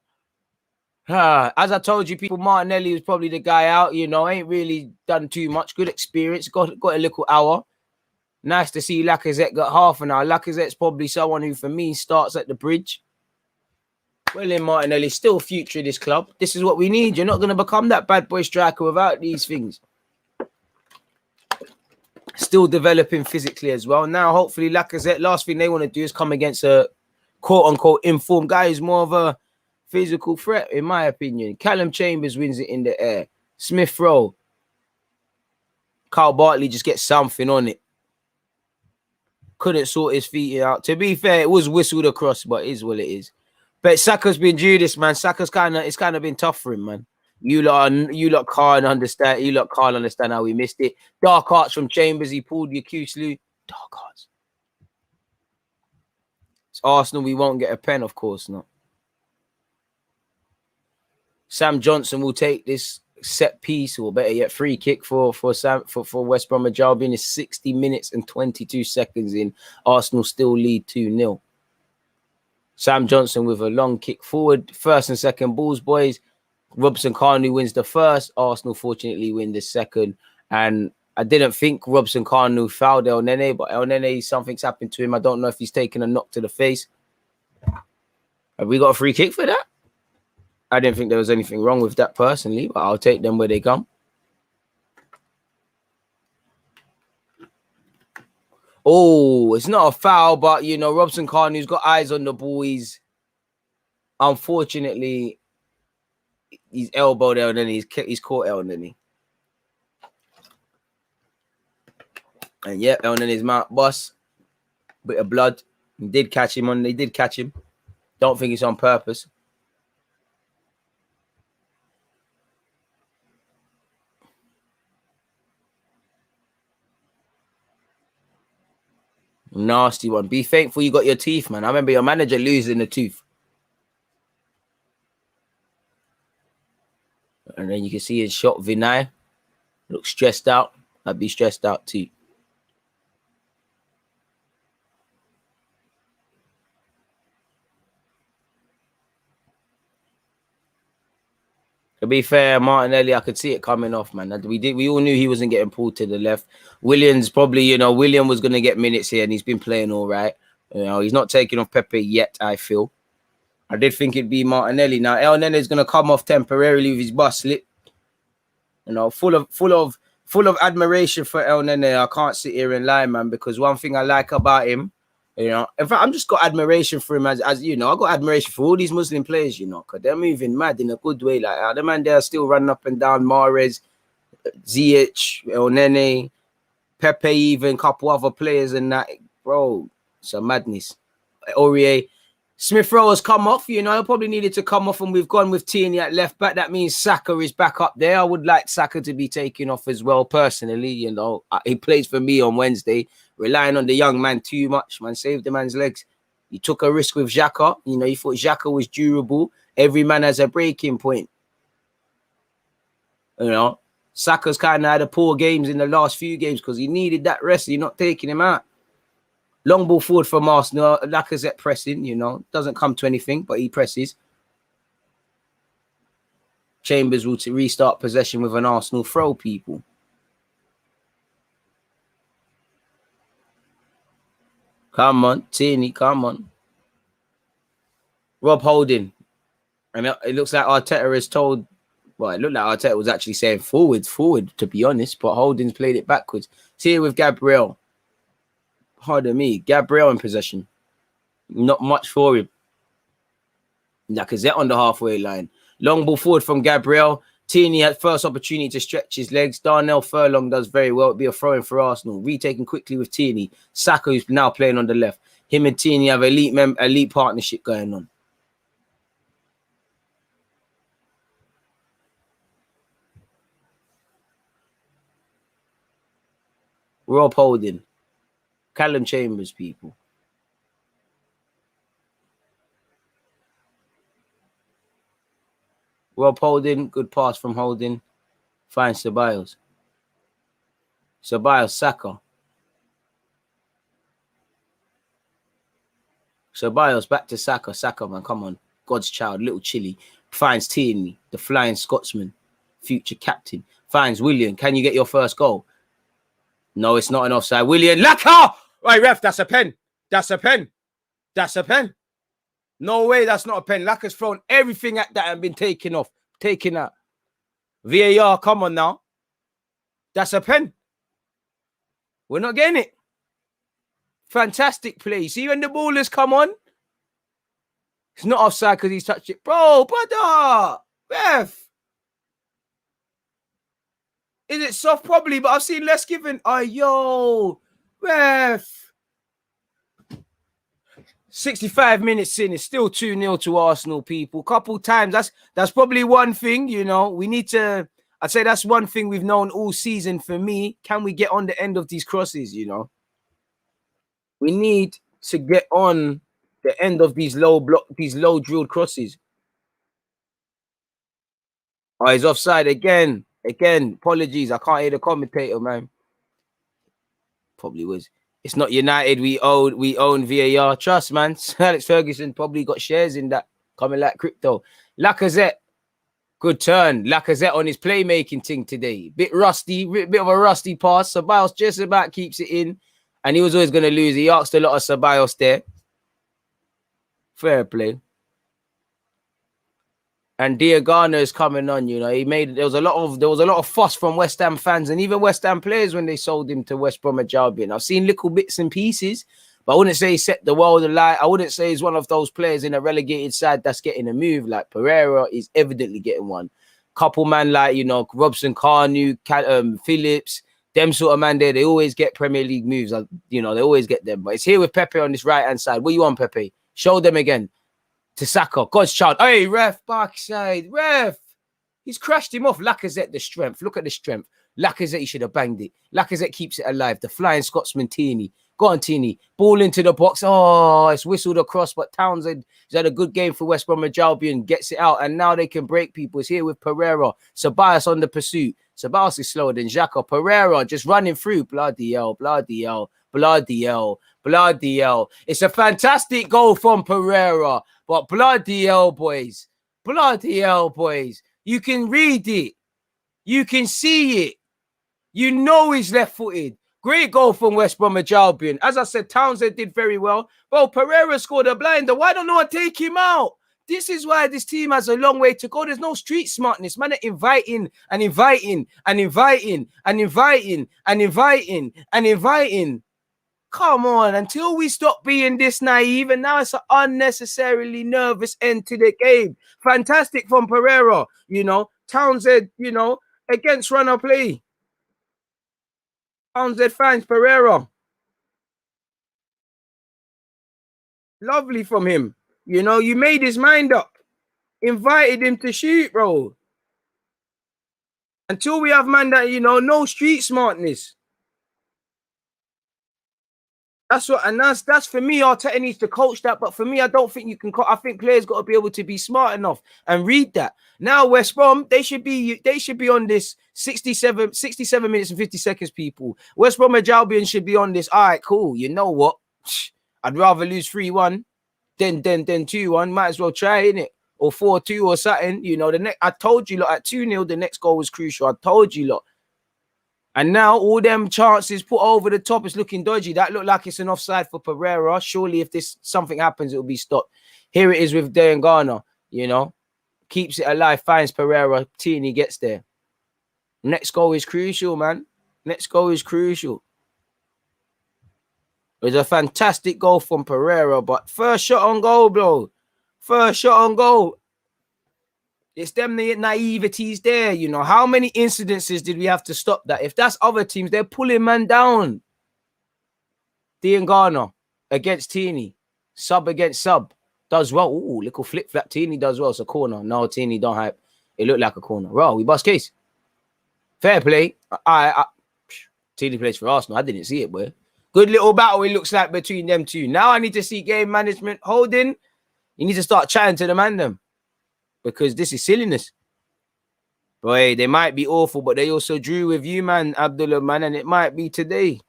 As I told you, people, Martinelli was probably the guy out. You know, ain't really done too much. Good experience. Got a little hour. Nice to see Lacazette got half an hour. Lacazette's probably someone who, for me, starts at the bridge. Well, in Martinelli, still future of this club. This is what we need. You're not going to become that bad boy striker without these things. Still developing physically as well. Now, hopefully, Lacazette, last thing they want to do is come against a quote-unquote informed guy who's more of a physical threat, in my opinion. Callum Chambers wins it in the air. Smith Rowe. Carl Bartley just gets something on it. Couldn't sort his feet out. To be fair, it was whistled across, but it is what it is. But Saka's been due this, man. Saka's it's kind of been tough for him, man. You lot can't understand. You lot can't understand how we missed it. Dark arts from Chambers. He pulled Yakuslu. Dark arts. It's Arsenal. We won't get a pen, of course not. Sam Johnson will take this set piece, or better yet, free kick for West Bromwich Albion. Is 60 minutes and 22 seconds in. Arsenal still lead 2-0. Sam Johnson with a long kick forward. First and second balls, boys. Robson Kanu wins the first. Arsenal fortunately win the second. And I didn't think Robson Kanu fouled El Nene, but El Nene, something's happened to him. I don't know if he's taken a knock to the face. Have we got a free kick for that? I didn't think there was anything wrong with that personally, but I'll take them where they come. Oh, it's not a foul, but, you know, Robson Kanu's got eyes on the ball. He's, unfortunately, he's elbowed El Nene. He's caught El Nene. And yeah, El Nene's mount bus. Bit of blood. They did catch him. Don't think it's on purpose. Nasty one. Be thankful you got your teeth, man. I remember your manager losing the tooth. And then you can see his shot, Vinay. Looks stressed out. I'd be stressed out too. To be fair, Martinelli, I could see it coming off, man. We all knew he wasn't getting pulled to the left. Williams probably, you know, William was going to get minutes here, and he's been playing all right. You know, he's not taking off Pepe yet, I feel. I did think it'd be Martinelli. Now, El Nene is going to come off temporarily with his bus slip. You know, full of admiration for El Nene. I can't sit here and lie, man, because one thing I like about him, you know, in fact, I'm just got admiration for him as you know, I got admiration for all these Muslim players, you know, because they're moving mad in a good way. Like the man, they're still running up and down. Mahrez, Ziyech, El Nene, Pepe, even a couple other players, and that, bro, it's a madness. Aurier. Smith Rowe has come off, you know, he probably needed to come off, and we've gone with Tierney at left back. That means Saka is back up there. I would like Saka to be taken off as well, personally. You know, he plays for me on Wednesday. Relying on the young man too much, man. Saved the man's legs. He took a risk with Xhaka. You know, he thought Xhaka was durable. Every man has a breaking point. You know, Saka's kind of had a poor games in the last few games because he needed that rest. You're not taking him out. Long ball forward from Arsenal. Lacazette pressing, you know. Doesn't come to anything, but he presses. Chambers will restart possession with an Arsenal throw, people. Come on, Tierney, come on. Rob Holding. And it looks like Arteta has told... Well, it looked like Arteta was actually saying forward, to be honest. But Holding's played it backwards. It's here with Gabriel. Pardon me. Gabriel in possession. Not much for him. Lacazette on the halfway line. Long ball forward from Gabriel. Tierney had first opportunity to stretch his legs. Darnell Furlong does very well. It'll be a throw-in for Arsenal. Retaken quickly with Tierney. Saka, who's now playing on the left. Him and Tierney have elite partnership going on. Rob Holding. Callum Chambers, people. Rob Holding, good pass from Holding. Finds Ceballos. Ceballos, Saka. Ceballos back to Saka. Saka, man, come on. God's child, little Chile. Finds Tierney, the flying Scotsman, future captain. Finds William. Can you get your first goal? No, it's not an offside. William, Laka! Right, ref, that's a pen. That's a pen. That's a pen. No way, that's not a pen. Laka's thrown everything at that and been taken off. Taken out. VAR, come on now. That's a pen. We're not getting it. Fantastic play. See when the ball has come on? It's not offside because he's touched it. Bro, brother! Ref! Is it soft? Probably, but I've seen less given. Oh, yo! Ref! 65 minutes in, it's still 2-0 to Arsenal, people. Couple times, that's probably one thing, you know. We need to, I'd say that's one thing we've known all season for me. Can we get on the end of these crosses, you know? We need to get on the end of these low drilled crosses. Oh, he's offside again. Again, apologies. I can't hear the commentator, man. Probably was. It's not United. We own VAR. Trust, man. Alex Ferguson probably got shares in that, coming like crypto. Lacazette, good turn. Lacazette on his playmaking thing today. Bit rusty, bit of a rusty pass. Ceballos just about keeps it in, and he was always going to lose. He asked a lot of Ceballos there. Fair play. And Diagana is coming on, you know. There was a lot of fuss from West Ham fans and even West Ham players when they sold him to West Bromwich Albion. I've seen little bits and pieces, but I wouldn't say he set the world alight. I wouldn't say he's one of those players in a relegated side that's getting a move. Like Pereira is evidently getting one. Couple man like, you know, Robson, Carnu, Phillips, them sort of man there, they always get Premier League moves. You know, they always get them. But it's here with Pepe on this right-hand side. What you want, Pepe? Show them again. To Saka, God's child. Hey, ref, backside. Ref. He's crashed him off. Lacazette, the strength. Look at the strength. Lacazette, he should have banged it. Lacazette keeps it alive. The flying Scotsman, Tierney. Go on, Tierney. Ball into the box. Oh, it's whistled across, but Townsend has had a good game for West Bromwich Albion. Gets it out, and now they can break people. It's here with Pereira. Ceballos on the pursuit. Ceballos is slower than Xhaka. Pereira just running through. Bloody hell, bloody hell, bloody hell, bloody hell. It's a fantastic goal from Pereira. But bloody hell, boys. Bloody hell, boys. You can read it. You can see it. You know he's left-footed. Great goal from West Bromwich Albion. As I said, Townsend did very well. Bro, Pereira scored a blinder. Why don't no one take him out? This is why this team has a long way to go. There's no street smartness. Man, inviting and inviting and inviting and inviting and inviting and inviting. Come on, until we stop being this naive, and now it's an unnecessarily nervous end to the game. Fantastic from Pereira, you know. Townsend, you know, against runner play. Townsend finds Pereira. Lovely from him. You know, you made his mind up. Invited him to shoot, bro. Until we have man that, you know, no street smartness. That's what, and that's for me. Arteta needs to coach that, but for me, I don't think you can. I think players got to be able to be smart enough and read that. Now, West Brom, they should be on this 67 minutes and 50 seconds. People, West Bromwich Albion should be on this. All right, cool. You know what? I'd rather lose 3-1 than 2-1. Might as well try, innit? or 4-2 or something. You know, I told you, lot, at 2-0, the next goal was crucial. I told you, lot. And now all them chances put over the top, it's looking dodgy. That looked like it's an offside for Pereira. Surely if something happens, it will be stopped. Here it is with Deluded, you know. Keeps it alive, finds Pereira, Tierney gets there. Next goal is crucial, man. Next goal is crucial. It was a fantastic goal from Pereira, but first shot on goal, bro. First shot on goal. It's them naiveties there, you know. How many incidences did we have to stop that? If that's other teams, they're pulling man down. Deluded against Tierney. Sub against sub. Does well. Ooh, little flip-flap. Tierney does well. It's a corner. No, Tierney don't hype. It looked like a corner. Bro, we bust case. Fair play. Tierney plays for Arsenal. I didn't see it, boy. Good little battle it looks like between them two. Now I need to see game management. Holding, you need to start chatting to the man them. Because this is silliness. Boy, they might be awful, but they also drew with you, man, Abdullah, man, and it might be today.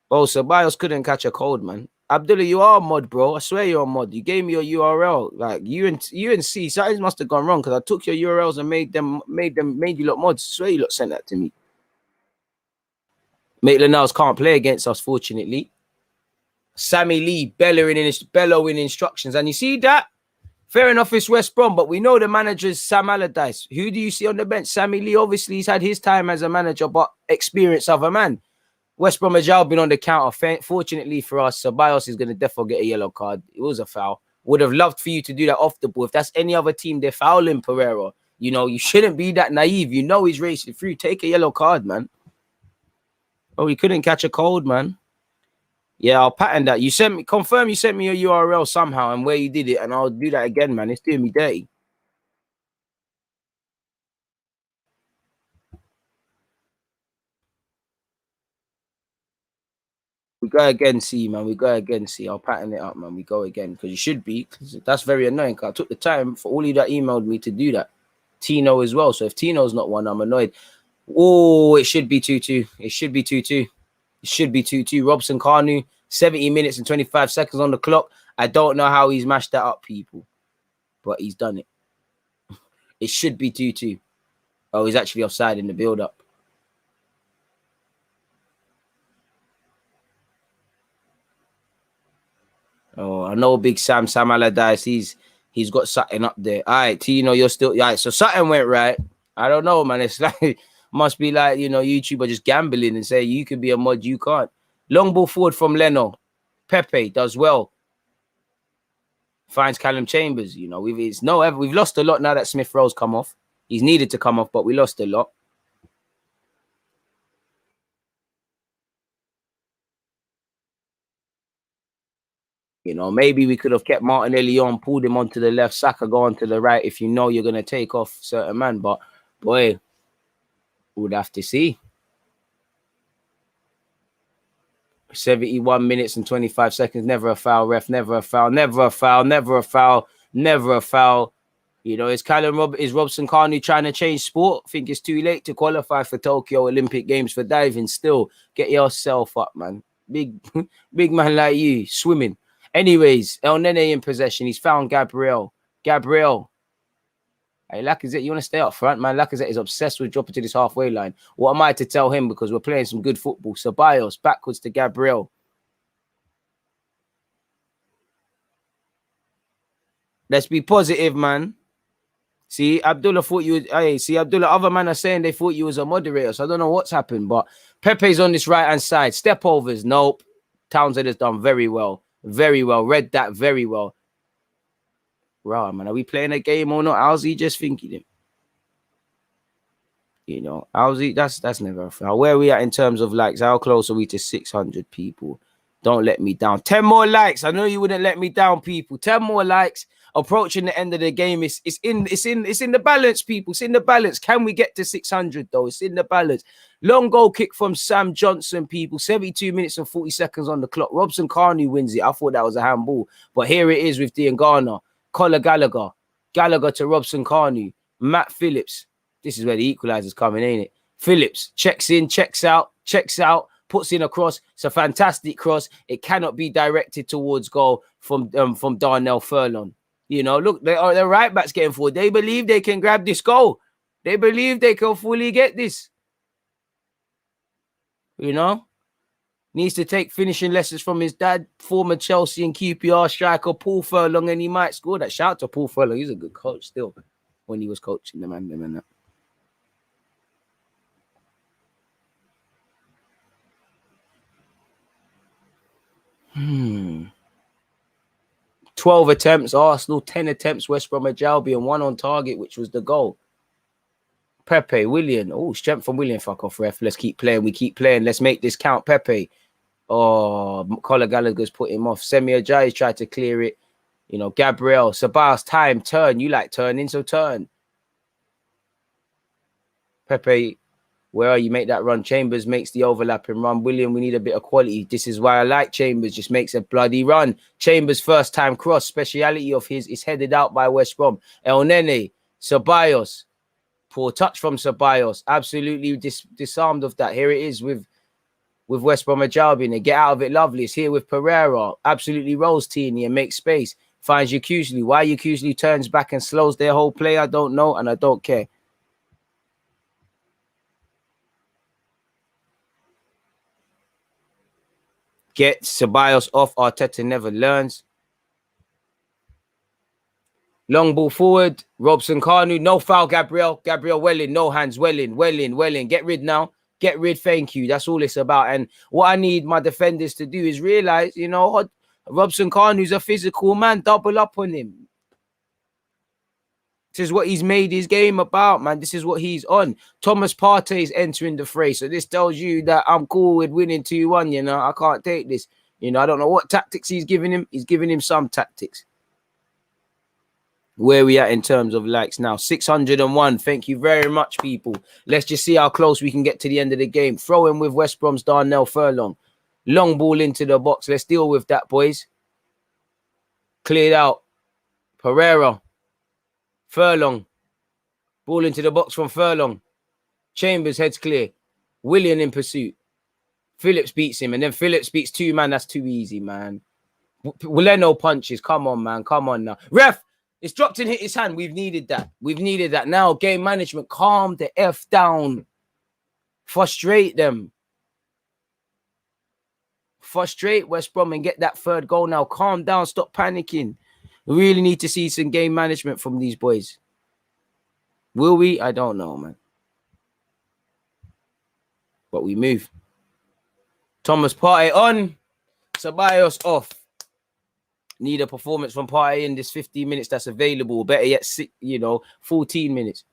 Oh, Ceballos couldn't catch a cold, man. Abdullah, you are a mod, bro. I swear you're a mod. You gave me your URL. Like UNC, something must have gone wrong because I took your URLs and made you lot mods. I swear you lot sent that to me. Maitland-Niles can't play against us, fortunately. Sammy Lee bellowing instructions. And you see that? Fair enough, it's West Brom, but we know the manager's Sam Allardyce. Who do you see on the bench? Sammy Lee, obviously, he's had his time as a manager, but experience of a man. West Brom has been on the counter. Fortunately for us, Ceballos is going to definitely get a yellow card. It was a foul. Would have loved for you to do that off the ball. If that's any other team, they're fouling Pereira. You know, you shouldn't be that naive. You know he's racing through. Take a yellow card, man. Oh, he couldn't catch a cold, man. Yeah, I'll pattern that. Confirm you sent me your URL somehow and where you did it, and I'll do that again, man. It's doing me dirty. We go again, see, man. We go again, see. I'll pattern it up, man. We go again because you should be. Because that's very annoying. I took the time for all of you that emailed me to do that. Tino as well. So if Tino's not one, I'm annoyed. Oh, it should be 2-2. It should be 2-2. It should be 2-2. Robson Kanu, 70 minutes and 25 seconds on the clock. I don't know how he's mashed that up, people. But he's done it. It should be 2-2. Oh, he's actually offside in the build-up. Oh, I know Big Sam Allardyce. He's got something up there. All right, Tino, you're still... All right, so something went right. I don't know, man. It's like... Must be like, you know, YouTube are just gambling and say you could be a mod, you can't. Long ball forward from Leno. Pepe does well. Finds Callum Chambers. You know, we've lost a lot now that Smith Rowe's come off. He's needed to come off, but we lost a lot. You know, maybe we could have kept Martinelli on, pulled him onto the left, Saka go onto the right if you know you're going to take off certain man. But, boy, we'd have to see. 71 minutes and 25 seconds. Never a foul, ref. Never a foul. Never a foul. Never a foul. Never a foul. You know, is Robson Kanu trying to change sport? I think it's too late to qualify for Tokyo Olympic Games for diving. Still, get yourself up, man. Big man like you, swimming. Anyways, El Nene in possession. He's found Gabriel. Hey, Lacazette, you want to stay up front, man? Lacazette is obsessed with dropping to this halfway line. What am I to tell him? Because we're playing some good football. Ceballos backwards to Gabriel. Let's be positive, man. See, Abdullah thought you... Hey, see, Abdullah, other man are saying they thought you was a moderator, so I don't know what's happened, but Pepe's on this right-hand side. Step overs, nope. Townsend has done very well. Very well. Read that very well. Right, man. Are we playing a game or not? How's he just thinking him? You know, how's he? That's never a foul. Where are we at in terms of likes? How close are we to 600 people? Don't let me down. 10 more likes. I know you wouldn't let me down, people. 10 more likes. Approaching the end of the game. It's in the balance, people. It's in the balance. Can we get to 600 though? It's in the balance. Long goal kick from Sam Johnson, people. 72 minutes and 40 seconds on the clock. Robson Kanu wins it. I thought that was a handball, but here it is with Deluded. Collar Gallagher to Robson Kanu. Matt Phillips. This is where the equalizer's coming, ain't it? Phillips checks in, checks out, puts in a cross. It's a fantastic cross. It cannot be directed towards goal from Darnell Furlong. You know, look, their right back's getting forward. They believe they can grab this goal. They believe they can fully get this. You know, needs to take finishing lessons from his dad, former Chelsea and QPR striker Paul Furlong, and he might score that. Shout out to Paul Furlong. He's a good coach still when he was coaching them and that. 12 attempts, Arsenal, 10 attempts, West Bromwich Albion, 1 on target, which was the goal. Pepe, Willian. Oh, strength from Willian. Fuck off, ref. Let's keep playing. We keep playing. Let's make this count. Pepe. Oh, Colin Gallagher's put him off. Semi Ajayi tried to clear it. You know, Gabriel, Sabas, time, turn. You like turning, so turn. Pepe, where are you? Make that run. Chambers makes the overlapping run. William, we need a bit of quality. This is why I like Chambers. Just makes a bloody run. Chambers' first time cross. Speciality of his is headed out by West Brom. El Nene, Ceballos. Poor touch from Ceballos. Absolutely disarmed of that. Here it is with West Bromwich Albion. They get out of it lovely. It's here with Pereira. Absolutely rolls Tierney and makes space. Finds Yakusley. Why Yakusley turns back and slows their whole play, I don't know, and I don't care. Get Ceballos off. Arteta never learns. Long ball forward. Robson Kanu. No foul, Gabriel. Gabriel Welling. No hands. Welling. Get rid now. Get rid. Thank you. That's all it's about. And what I need my defenders to do is realize, you know, Robson Kanu's a physical man. Double up on him. This is what he's made his game about, man. This is what he's on. Thomas Partey is entering the fray. So this tells you that I'm cool with winning 2-1, you know. I can't take this. You know, I don't know what tactics he's giving him. He's giving him some tactics. Where are we at in terms of likes now? 601. Thank you very much, people. Let's just see how close we can get to the end of the game. Throw in with West Brom's Darnell Furlong. Long ball into the box. Let's deal with that, boys. Cleared out. Pereira. Furlong. Ball into the box from Furlong. Chambers heads clear. Willian in pursuit. Phillips beats him. And then Phillips beats 2 man. That's too easy, man. Leno punches. Come on, man. Come on now. Ref! It's dropped and hit his hand. We've needed that. We've needed that. Now, game management. Calm the F down. Frustrate them. Frustrate West Brom and get that 3rd goal now. Calm down. Stop panicking. We really need to see some game management from these boys. Will we? I don't know, man. But we move. Thomas Partey on. Ceballos off. Need a performance from Partey in this 15 minutes that's available. Better yet, 14 minutes.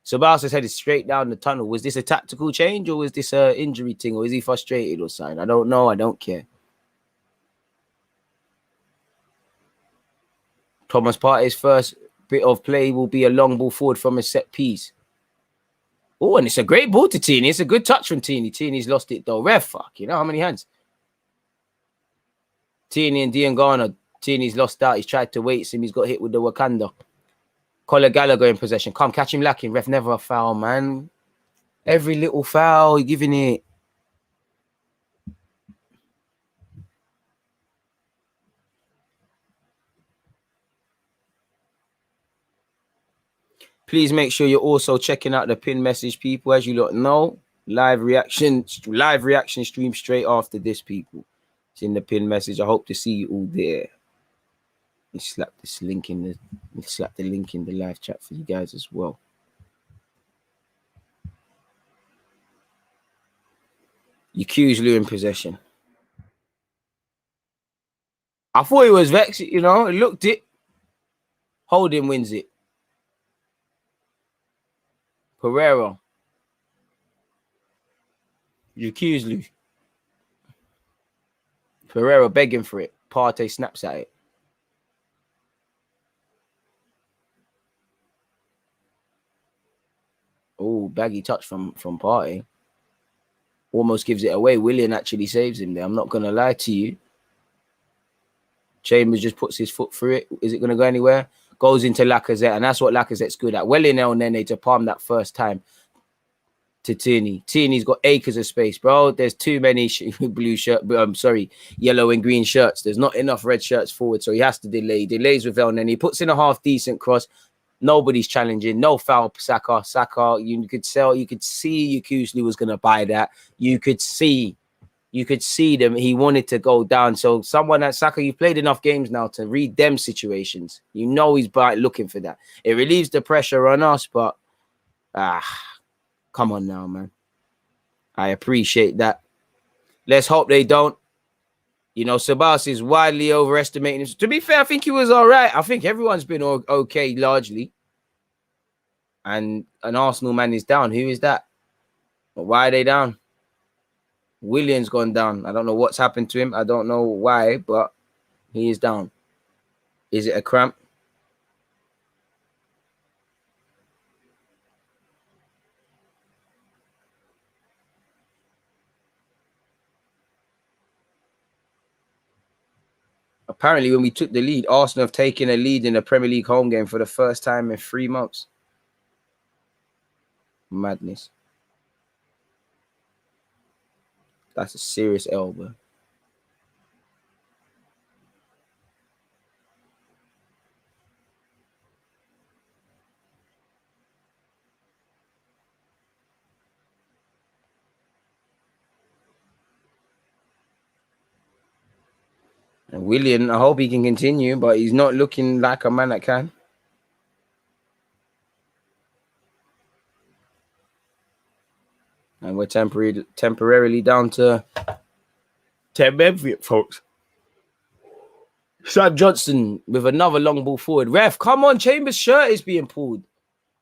Ceballos has headed straight down the tunnel. Was this a tactical change or was this an injury thing? Or is he frustrated or something? I don't know. I don't care. Thomas Partey's first bit of play will be a long ball forward from a set piece. Oh, and it's a great ball to Tierney. It's a good touch from Tierney. Tierney's lost it though. Ref, fuck, you know how many hands? Tierney and Diangana. Tierney's lost out. He's tried to wait him. He's got hit with the Wakanda. Colin Gallagher in possession. Come, catch him lacking. Ref, never a foul, man. Every little foul, you're giving it. Please make sure you're also checking out the pin message, people. As you lot know, live reaction stream straight after this, people. It's in the pin message. I hope to see you all there. Slap the link in the live chat for you guys as well. Yakusley in possession. I thought he was vexed, you know. Looked it. Holding wins it. Pereira. Yakusley. Pereira begging for it. Partey snaps at it. Oh, baggy touch from Partey. Almost gives it away. Willian actually saves him there. I'm not going to lie to you. Chambers just puts his foot through it. Is it going to go anywhere? Goes into Lacazette, and that's what Lacazette's good at. Well in El Nene to palm that first time. to Tierney. Tierney's got acres of space, bro. There's too many yellow and green shirts. There's not enough red shirts forward, so he has to delay. Delays with El Neni. He puts in a half decent cross. Nobody's challenging. No foul. Saka. You could see Yokuslu was gonna buy that. You could see them. He wanted to go down. So someone at Saka, you've played enough games now to read them situations. You know he's looking for that. It relieves the pressure on us, but come on now, man. I appreciate that. Let's hope they don't. You know, Sabas is widely overestimating him. To be fair, I think he was all right. I think everyone's been okay largely. And an Arsenal man is down. Who is that? Why are they down? Willian's gone down. I don't know what's happened to him. I don't know why, but he is down. Is it a cramp? Apparently, when we took the lead, Arsenal have taken a lead in a Premier League home game for the first time in 3 months. Madness. That's a serious elbow. And Willian, I hope he can continue, but he's not looking like a man that can. And we're temporarily down to 10 men, folks. Sam Johnson with another long ball forward. Ref, come on, Chambers' shirt is being pulled.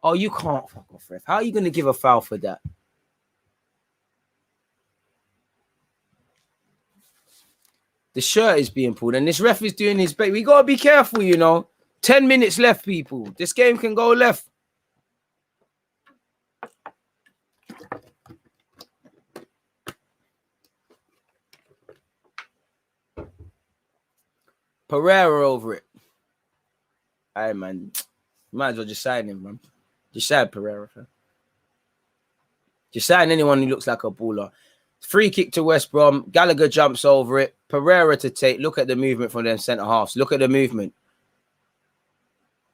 Oh, you can't fuck off, ref. How are you going to give a foul for that? The shirt is being pulled, and this ref is doing his bait. We got to be careful, you know. 10 minutes left, people. This game can go left. Pereira over it. All right, man. Might as well just sign him, man. Just sign Pereira, fam. Just sign anyone who looks like a baller. Free kick to West Brom. Gallagher jumps over it. Pereira to take. Look at the movement from them centre halves. Look at the movement.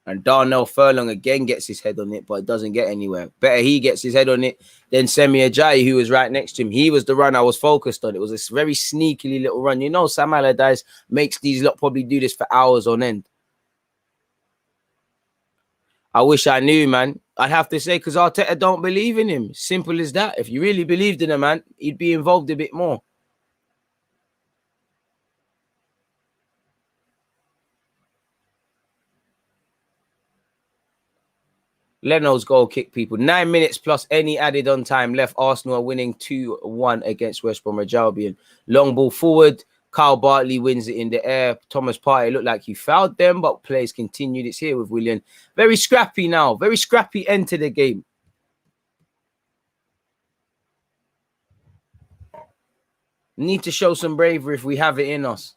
And Darnell Furlong again gets his head on it, but it doesn't get anywhere. Better he gets his head on it than Semi Ajayi, who was right next to him. He was the run I was focused on. It was a very sneakily little run. You know, Sam Allardyce makes these lot probably do this for hours on end. I wish I knew, man. I'd have to say, because Arteta don't believe in him. Simple as that. If you really believed in a man, he'd be involved a bit more. Leno's goal kick, people. 9 minutes plus any added on time left. Arsenal are winning 2-1 against West Bromwich Albion. Long ball forward. Kyle Bartley wins it in the air. Thomas Partey looked like he fouled them, but plays continued. It's here with Willian. Very scrappy now. Very scrappy end to the game. Need to show some bravery if we have it in us.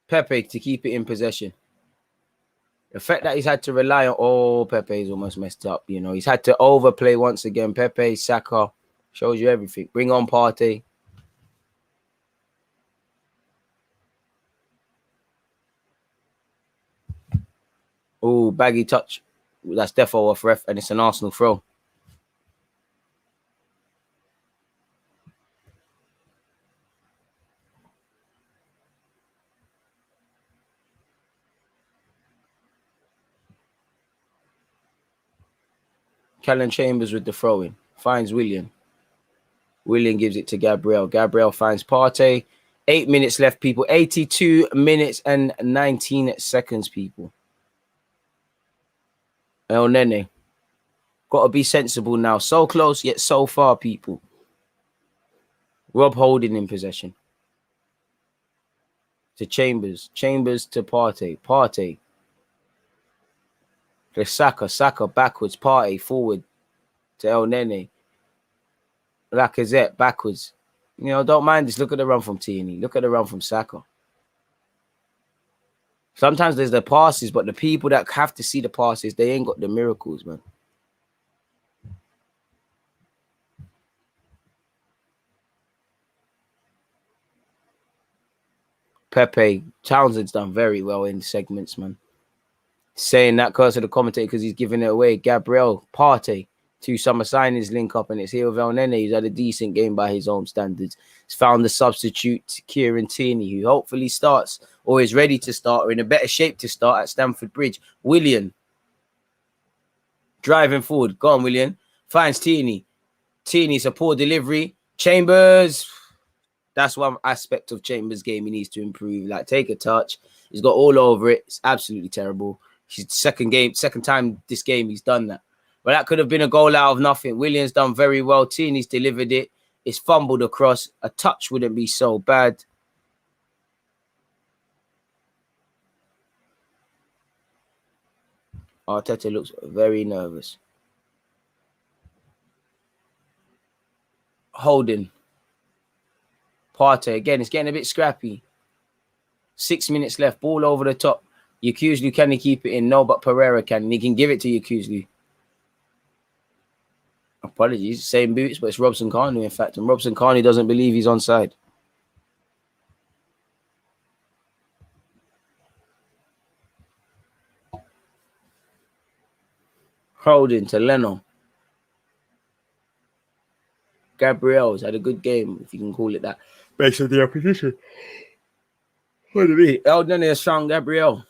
Pepe to keep it in possession. The fact that he's had to rely on... Pepe's almost messed up. You know, he's had to overplay once again. Pepe, Saka, shows you everything. Bring on Partey. Oh, baggy touch. That's defo off ref, and it's an Arsenal throw. Callum Chambers with the throw-in. Finds Willian. Willian gives it to Gabriel. Gabriel finds Partey. 8 minutes left, people. 82 minutes and 19 seconds, people. El Nene. Got to be sensible now. So close, yet so far, people. Rob Holding in possession. To Chambers. Chambers to Partey. Partey. To Saka. Saka backwards. Partey forward to El Nene. Lacazette backwards. You know, don't mind this. Look at the run from Tierney. Look at the run from Saka. Sometimes there's the passes, but the people that have to see the passes, they ain't got the miracles, man. Pepe, Townsend's done very well in segments, man. Saying that because of the commentator, because he's giving it away. Gabriel Partey, 2 summer signings link up, and it's here with El Nene. He's had a decent game by his own standards. He's found the substitute, Kieran Tierney, who hopefully starts or is ready to start or in a better shape to start at Stamford Bridge. Willian, driving forward. Go on, Willian. Finds Tierney. Tierney's a poor delivery. Chambers. That's one aspect of Chambers' game he needs to improve. Like, take a touch. He's got all over it. It's absolutely terrible. His second time this game he's done that. But that could have been a goal out of nothing. Williams done very well. Tierney's delivered it. It's fumbled across. A touch wouldn't be so bad. Arteta looks very nervous. Holding. Partey, again, it's getting a bit scrappy. 6 minutes left. Ball over the top. Yakuzlu, can he keep it in? No, but Pereira can. And he can give it to Yakuzlu. Apologies. Same boots, but it's Robson Kanu, in fact. And Robson Kanu doesn't believe he's onside. Holding to Leno. Gabriel's had a good game, if you can call it that, based on the opposition. What do you mean? Eldon is strong, Gabriel.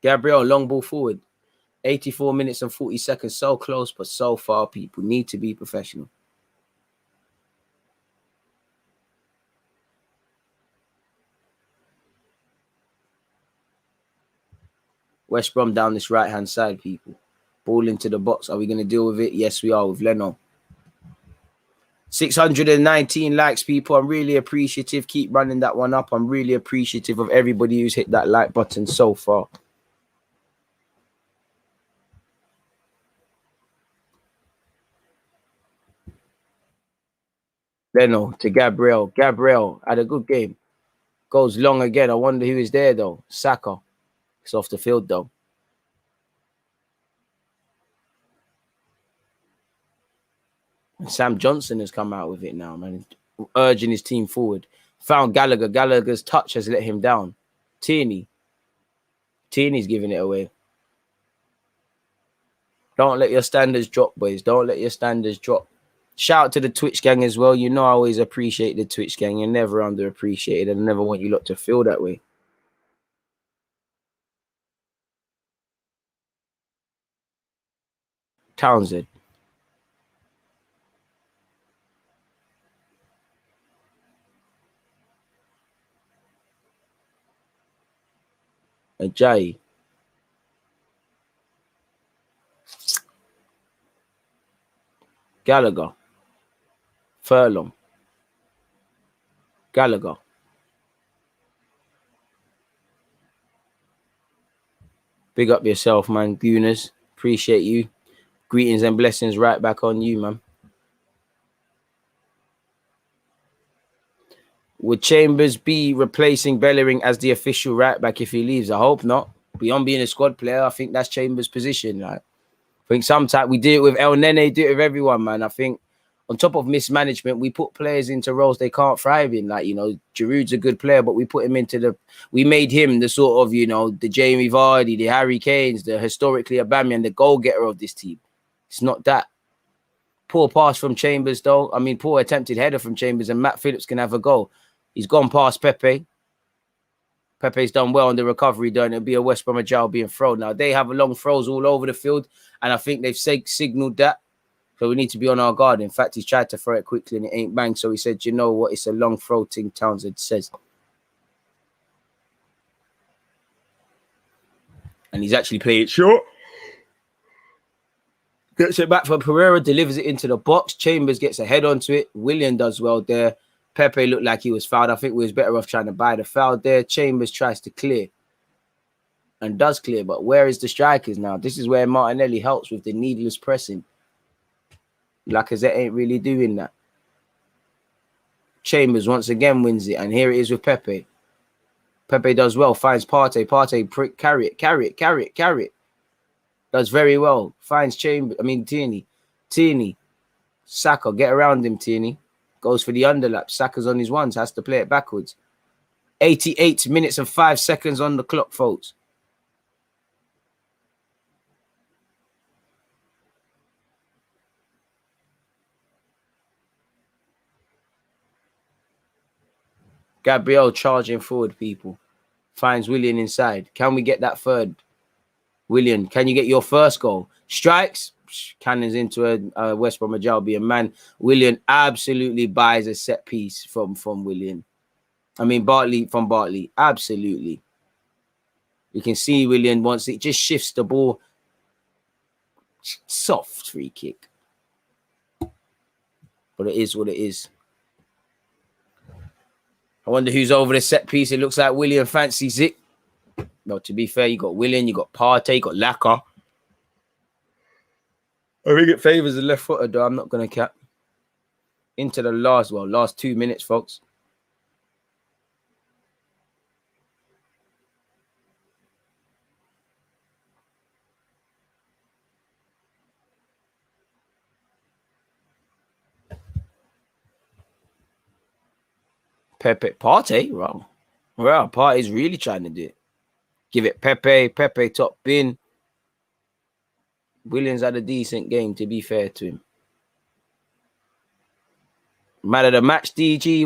Gabriel, long ball forward. 84 minutes and 40 seconds. So close, but so far, people need to be professional. West Brom down this right-hand side, people. Ball into the box. Are we going to deal with it? Yes, we are with Leno. 619 likes, people. I'm really appreciative. Keep running that one up. I'm really appreciative of everybody who's hit that like button so far. Leno to Gabriel. Gabriel had a good game. Goes long again. I wonder who is there, though. Saka. It's off the field, though. And Sam Johnson has come out with it now, man. Urging his team forward. Found Gallagher. Gallagher's touch has let him down. Tierney's giving it away. Don't let your standards drop, boys. Don't let your standards drop. Shout out to the Twitch gang as well. You know I always appreciate the Twitch gang. You're never underappreciated. I never want you lot to feel that way. Townsend. Ajayi. Gallagher. Furlong. Gallagher. Big up yourself, man. Gooners. Appreciate you. Greetings and blessings right back on you, man. Would Chambers be replacing Bellerin as the official right back if he leaves? I hope not. Beyond being a squad player, I think that's Chambers' position. Like, I think sometimes we do it with El Nene, do it with everyone, man. I think on top of mismanagement, we put players into roles they can't thrive in. Like, you know, Giroud's a good player, but we put him into we made him the sort of, you know, the Jamie Vardy, the Harry Kanes, the historically Aubameyang, the goal-getter of this team. It's not that. Poor pass from Chambers, though. I mean, poor attempted header from Chambers, and Matt Phillips can have a goal. He's gone past Pepe. Pepe's done well on the recovery, done. It'll be a West Brom Ajal being thrown. Now, they have long throws all over the field, and I think they've signalled that. So we need to be on our guard. In fact, he's tried to throw it quickly, and it ain't bang. So he said, you know what? It's a long throw thing, Townsend says. And he's actually played it short. Gets it back for Pereira, delivers it into the box. Chambers gets a head onto it. Willian does well there. Pepe looked like he was fouled. I think we was better off trying to buy the foul there. Chambers tries to clear and does clear, but where is the strikers now? This is where Martinelli helps with the needless pressing. Lacazette ain't really doing that. Chambers once again wins it, and here it is with Pepe. Pepe does well. Finds Partey. Partey carry it. Does very well. Finds Tierney. Saka, get around him, Tierney. Goes for the underlap. Saka's on his ones. Has to play it backwards. 88 minutes and 5 seconds on the clock, folks. Gabriel charging forward, people. Finds Willian inside. Can we get that third? Willian, can you get your first goal? Strikes. Cannons into a West Brom Albion man. Willian absolutely buys a set piece from Willian. Bartley. Absolutely. You can see Willian once it just shifts the ball. Soft free kick. But it is what it is. I wonder who's over the set piece. It looks like Willian fancies it. No, to be fair, you got Willian, you got Partey, you got Laka. I think it favours the left footer, though. I'm not going to cap. Into the last 2 minutes, folks. Pepe, Partey, wrong. Well, Partey's really trying to do it. Give it Pepe top bin. Williams had a decent game, to be fair to him. Man of the match, DG.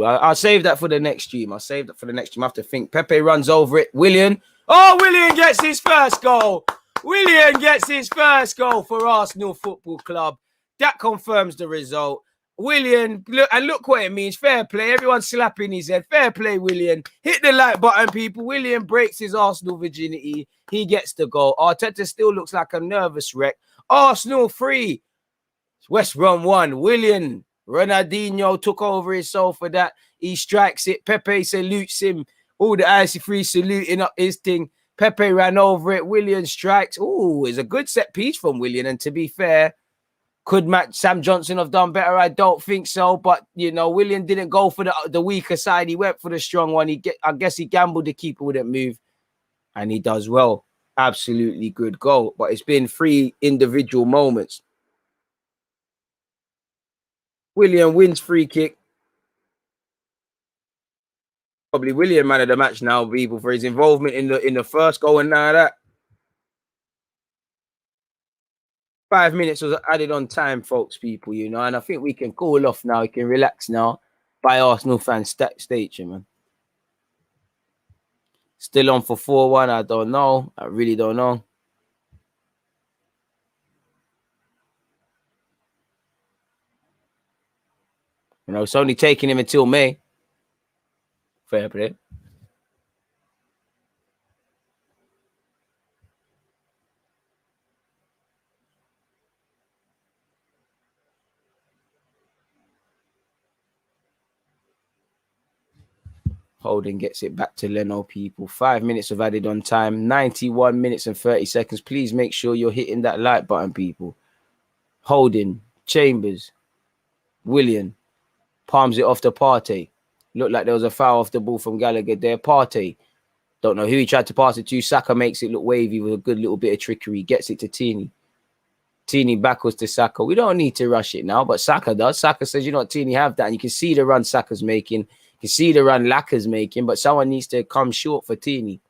I'll save that for the next stream. I have to think. Pepe runs over it. Willian. Oh, Willian gets his first goal. Willian gets his first goal for Arsenal Football Club. That confirms the result. Willian, look what it means. Fair play. Everyone's slapping his head. Fair play, Willian. Hit the like button, people. Willian breaks his Arsenal virginity. He gets the goal. Arteta still looks like a nervous wreck. Arsenal 3. West Brom 1. Willian. Ronaldinho took over his soul for that. He strikes it. Pepe salutes him. All the IC3 saluting up his thing. Pepe ran over it. Willian strikes. It's a good set piece from Willian. And to be fair, could Sam Johnson have done better? I don't think so. But, Willian didn't go for the weaker side. He went for the strong one. I guess he gambled the keeper wouldn't move. And he does well. Absolutely good goal. But it's been 3 individual moments. Willian wins free kick. Probably Willian man of the match now, people, for his involvement in the first goal and now that. 5 minutes was added on time, folks, people, and I think we can cool off now. We can relax now by Arsenal fans stature, man. Still on for 4-1. I don't know. I really don't know. It's only taking him until May. Fair play. Holding gets it back to Leno, people. 5 minutes of added on time. 91 minutes and 30 seconds. Please make sure you're hitting that like button, people. Holding. Chambers. Willian. Palms it off to Partey. Looked like there was a foul off the ball from Gallagher there. Partey. Don't know who he tried to pass it to. Saka makes it look wavy with a good little bit of trickery. Gets it to Tierney. Tierney backwards to Saka. We don't need to rush it now, but Saka does. Saka says, Tierney have that. And you can see the run Saka's making. You can see the run Laka's making, but someone needs to come short for Tierney.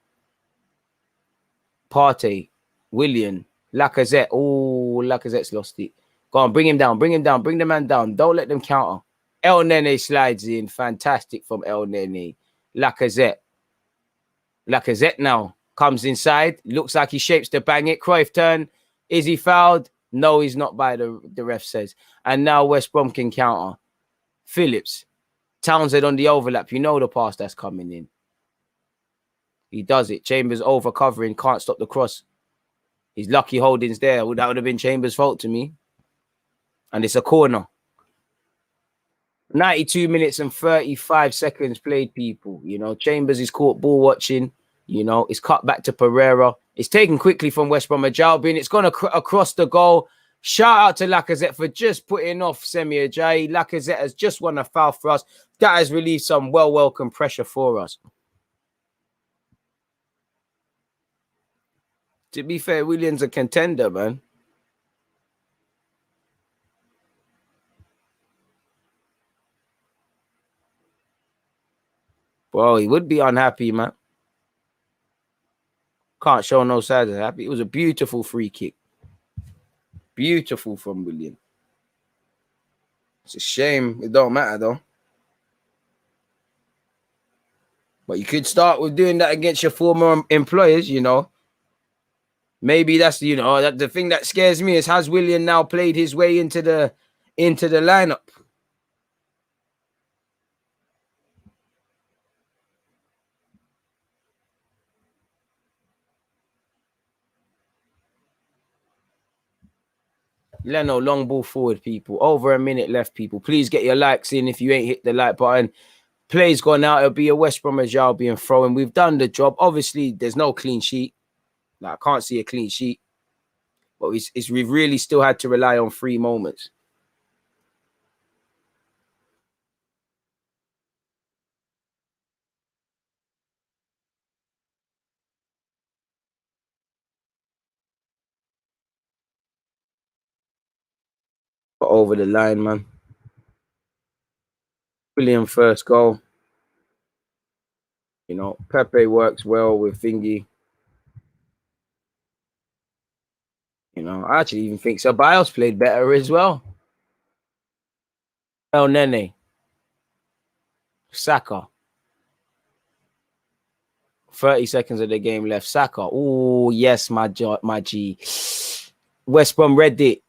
Partey, Willian, Lacazette. Lacazette's lost it. Go on, bring him down. Bring the man down. Don't let them counter. El Nene slides in. Fantastic from El Nene. Lacazette now comes inside. Looks like he shapes to bang it. Cruyff turn. Is he fouled? No, he's not by the ref says. And now West Brom can counter. Phillips. Townsend on the overlap. The pass that's coming in. He does it. Chambers over covering. Can't stop the cross. He's lucky Holding's there. That would have been Chambers' fault to me. And it's a corner. 92 minutes and 35 seconds played, people. Chambers is caught ball watching. It's cut back to Pereira. It's taken quickly from West Brom Albion. It's gone across the goal. Shout out to Lacazette for just putting off Semi Ajayi. Lacazette has just won a foul for us. That has relieved some welcome pressure for us. To be fair, Willian's a contender, man. Well, he would be unhappy, man. Can't show no signs of happy. It was a beautiful free kick. Beautiful from Willian. It's a shame. It don't matter, though. But you could start with doing that against your former employers, you know. Maybe that's, you know, that the thing that scares me is, has Willian now played his way into the lineup? Leno, long ball forward, people. Over a minute left, people. Please get your likes in if you ain't hit the like button. Play's gone out. It'll be a West Bromwich Albion throwing. We've done the job. Obviously, there's no clean sheet. Like, I can't see a clean sheet. But we've really still had to rely on 3 moments. But over the line, man. William first goal. You know, Pepe works well with Thingy. You know, I actually even think Ceballos played better as well. El Nene. Saka. 30 seconds of the game left. Saka. Oh, yes, my G. West Brom read it.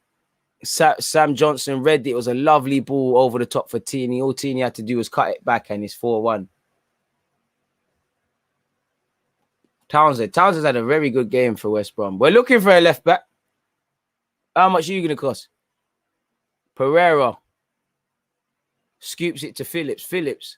Sam Johnson read it. It was a lovely ball over the top for Tini. All Tini had to do was cut it back, and it's 4-1. Townsend had a very good game for West Brom. We're looking for a left back. How much are you going to cost? Pereira. Scoops it to Phillips. Phillips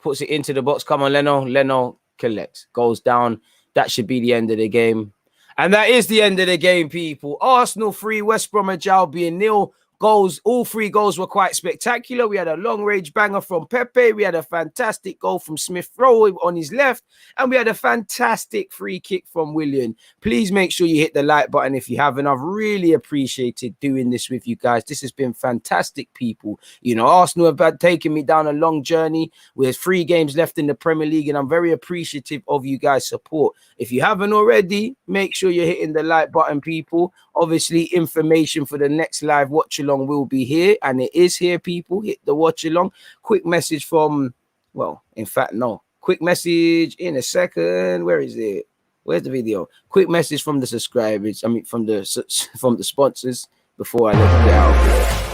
puts it into the box. Come on, Leno. Leno collects. Goes down. That should be the end of the game. And that is the end of the game, people. Arsenal 3, West Bromwich Albion 0. Goals, all 3 goals were quite spectacular. We had a long-range banger from Pepe. We had a fantastic goal from Smith Rowe on his left. And we had a fantastic free kick from Willian. Please make sure you hit the like button if you haven't. I've really appreciated doing this with you guys. This has been fantastic, people. You know, Arsenal have taken me down a long journey. There's 3 games left in the Premier League, and I'm very appreciative of you guys' support. If you haven't already, make sure you're hitting the like button, people. Obviously, information for the next live watch-along will be here, and it is here, people. Hit the watch-along. Quick message from, well, in fact, no. Quick message in a second. Where is it? Where's the video? Quick message from the subscribers. I mean, from the sponsors before I let you get out of here.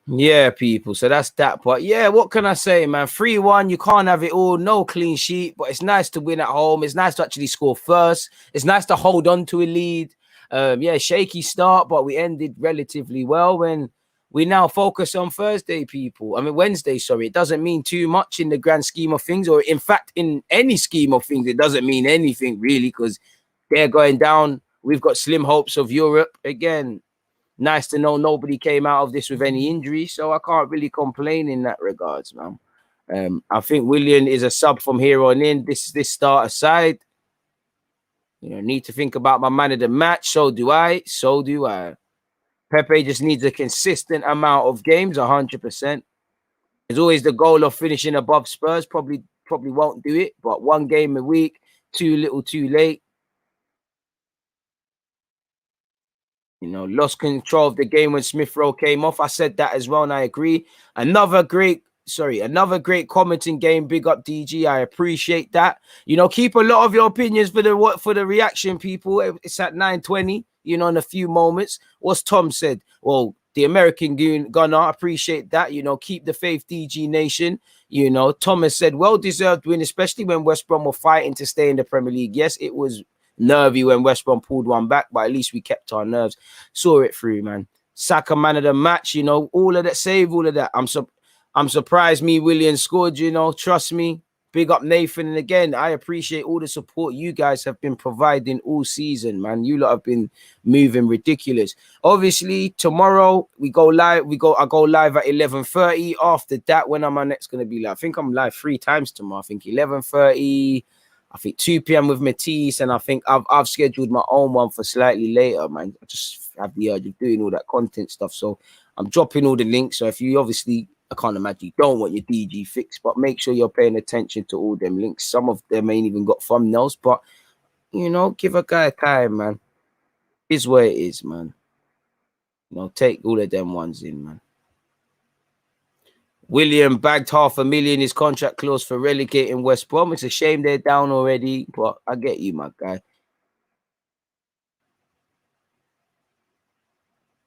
Yeah, people. So that's that part. Yeah, what can I say, man? 3-1. You can't have it all. No clean sheet, but it's nice to win at home. It's nice to actually score first. It's nice to hold on to a lead. Yeah, shaky start, but we ended relatively well. When we now focus on Wednesday, sorry. It doesn't mean too much in the grand scheme of things, or in fact, in any scheme of things, it doesn't mean anything really, because they're going down. We've got slim hopes of Europe again. Nice to know nobody came out of this with any injury, so I can't really complain in that regards, man. I think Willian is a sub from here on in. This start aside, you know, need to think about my man of the match. So do I. Pepe just needs a consistent amount of games, 100%. There's always the goal of finishing above Spurs. Probably won't do it, but 1 game a week, too little, too late. You know, lost control of the game when Smith Rowe came off. I said that as well, and I agree. Another great commenting game. Big up DG. I appreciate that. You know, keep a lot of your opinions for the reaction, people. It's at 9:20. You know, in a few moments. What's Tom said? Well, The American Gunner, I appreciate that. You know, keep the faith, DG Nation. You know, Thomas said, well-deserved win, especially when West Brom were fighting to stay in the Premier League. Yes, it was nervy when West Brom pulled one back, but at least we kept our nerves. Saw it through, man. Saka man of the match, you know, all of that, save all of that. I'm surprised me Williams scored, you know, trust me. Big up Nathan. And again, I appreciate all the support you guys have been providing all season, man. You lot have been moving ridiculous. Obviously, tomorrow we go live. I go live at 11:30. After that, when am I next going to be live? I think I'm live 3 times tomorrow. I think 11:30. I think 2 p.m. with Matisse, and I think I've scheduled my own one for slightly later, man. I just have the urge of doing all that content stuff. So I'm dropping all the links. So if you obviously, I can't imagine you don't want your DG fixed, but make sure you're paying attention to all them links. Some of them ain't even got thumbnails, but you know, give a guy time, man. Is where it is, man. You know, take all of them ones in, man. William bagged $500,000 his contract clause for relegating West Brom. It's a shame they're down already, but I get you, my guy.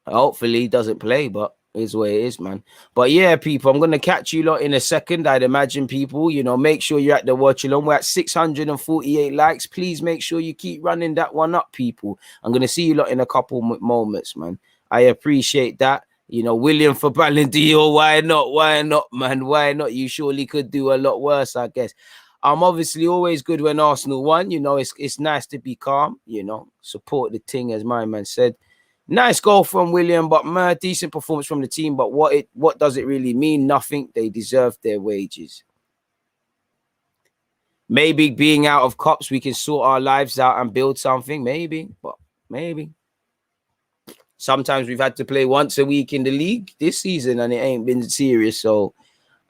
Hopefully he doesn't play, but is where it is, man. But yeah, people, I'm going to catch you lot in a second. I'd imagine, people, you know, make sure you're at the Watchalong. We're at 648 likes. Please make sure you keep running that one up, people. I'm going to see you lot in a couple moments, man. I appreciate that. You know, William for Ballon d'Or, why not? Why not, man? Why not? You surely could do a lot worse, I guess. I'm obviously always good when Arsenal won. You know, it's nice to be calm, you know, support the thing, as my man said. Nice goal from William, but man, decent performance from the team. But what does it really mean? Nothing. They deserve their wages. Maybe being out of cups, we can sort our lives out and build something. Maybe, but maybe. Sometimes we've had to play once a week in the league this season, and it ain't been serious. So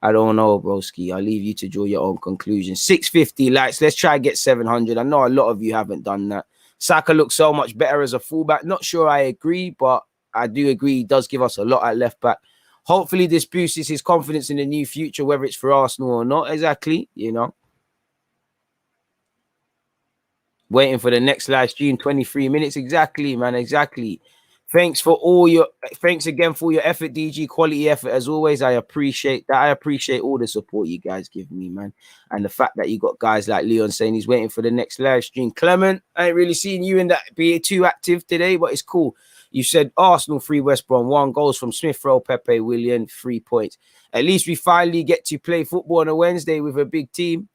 I don't know, broski. I'll leave you to draw your own conclusions. 650 likes. Let's try and get 700. I know a lot of you haven't done that. Saka looks so much better as a fullback. Not sure I agree, but I do agree he does give us a lot at left back. Hopefully this boosts his confidence in the new future, whether it's for Arsenal or not. Exactly, you know. Waiting for the next live stream, 23 minutes. Exactly, man, exactly. Thanks again for your effort, DG. Quality effort as always. I appreciate that. I appreciate all the support you guys give me, man. And the fact that you got guys like Leon saying he's waiting for the next live stream. Clement, I ain't really seen you in that be too active today, but it's cool. You said Arsenal 3, West Brom 1, goals from Smith Rowe, Pepe, William, 3 points. At least we finally get to play football on a Wednesday with a big team.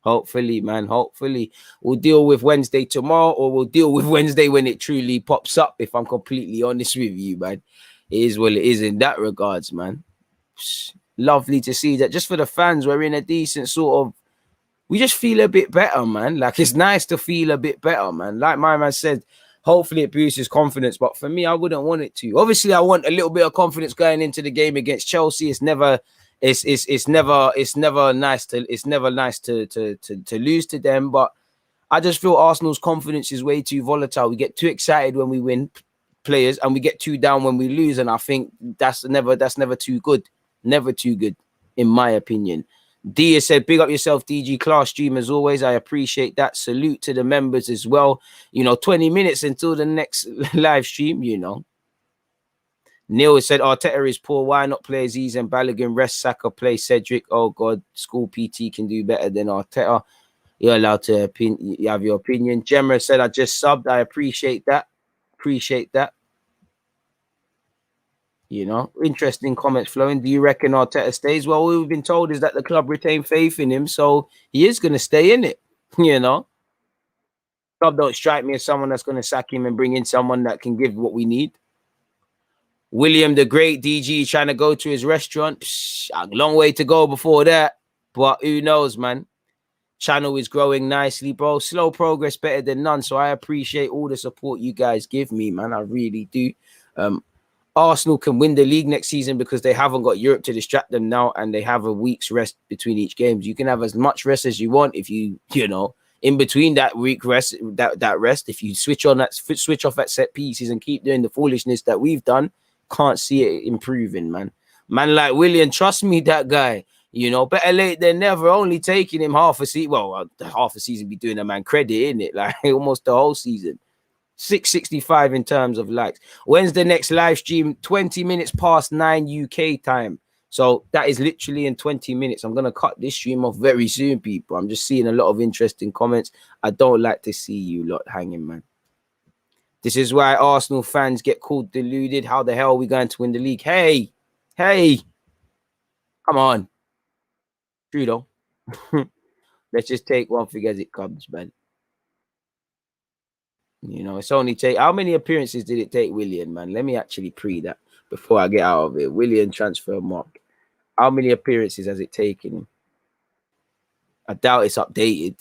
Hopefully, man. Hopefully. We'll deal with Wednesday tomorrow, or we'll deal with Wednesday when it truly pops up, if I'm completely honest with you, man. It is what it is in that regards, man. Lovely to see that. Just for the fans, we're in a decent sort of... We just feel a bit better, man. Like, it's nice to feel a bit better, man. Like my man said, hopefully it boosts his confidence. But for me, I wouldn't want it to. Obviously, I want a little bit of confidence going into the game against Chelsea. It's never nice to lose to them, but I just feel Arsenal's confidence is way too volatile. We get too excited when we win players, and we get too down when we lose, and I think that's never too good. Never too good, in my opinion. Dia said, big up yourself, DG. Class stream as always. I appreciate that. Salute to the members as well. You know, 20 minutes until the next live stream, you know. Neil said, Arteta is poor. Why not play Aziz and Balogun? Rest Saka, play Cedric. Oh, God. School PT can do better than Arteta. You're allowed to you have your opinion. Gemma said, I just subbed. I appreciate that. Appreciate that. You know, interesting comments flowing. Do you reckon Arteta stays? Well, what we've been told is that the club retain faith in him, so he is going to stay in it, you know. Club don't strike me as someone that's going to sack him and bring in someone that can give what we need. William the Great, DG, trying to go to his restaurant. A long way to go before that. But who knows, man. Channel is growing nicely, bro. Slow progress, better than none. So I appreciate all the support you guys give me, man. I really do. Arsenal can win the league next season because they haven't got Europe to distract them now, and they have a week's rest between each game. You can have as much rest as you want if you know, in between that week rest, that rest, if you switch off at set pieces and keep doing the foolishness that we've done, can't see it improving, man. Man like William, trust me, that guy, you know, better late than never. Only taking him half a season. Well, half a season be doing a man credit, innit? Like almost the whole season. 665 in terms of likes. When's the next live stream? 20 minutes past 9 UK time. So that is literally in 20 minutes. I'm going to cut this stream off very soon, people. I'm just seeing a lot of interesting comments. I don't like to see you lot hanging, man. This is why Arsenal fans get called deluded. How the hell are we going to win the league? Hey, come on. True, though. Let's just take one thing as it comes, man. You know, it's only take... How many appearances did it take Willian, man? Let me actually pre that before I get out of it. Willian transfer mark. How many appearances has it taken him? I doubt it's updated.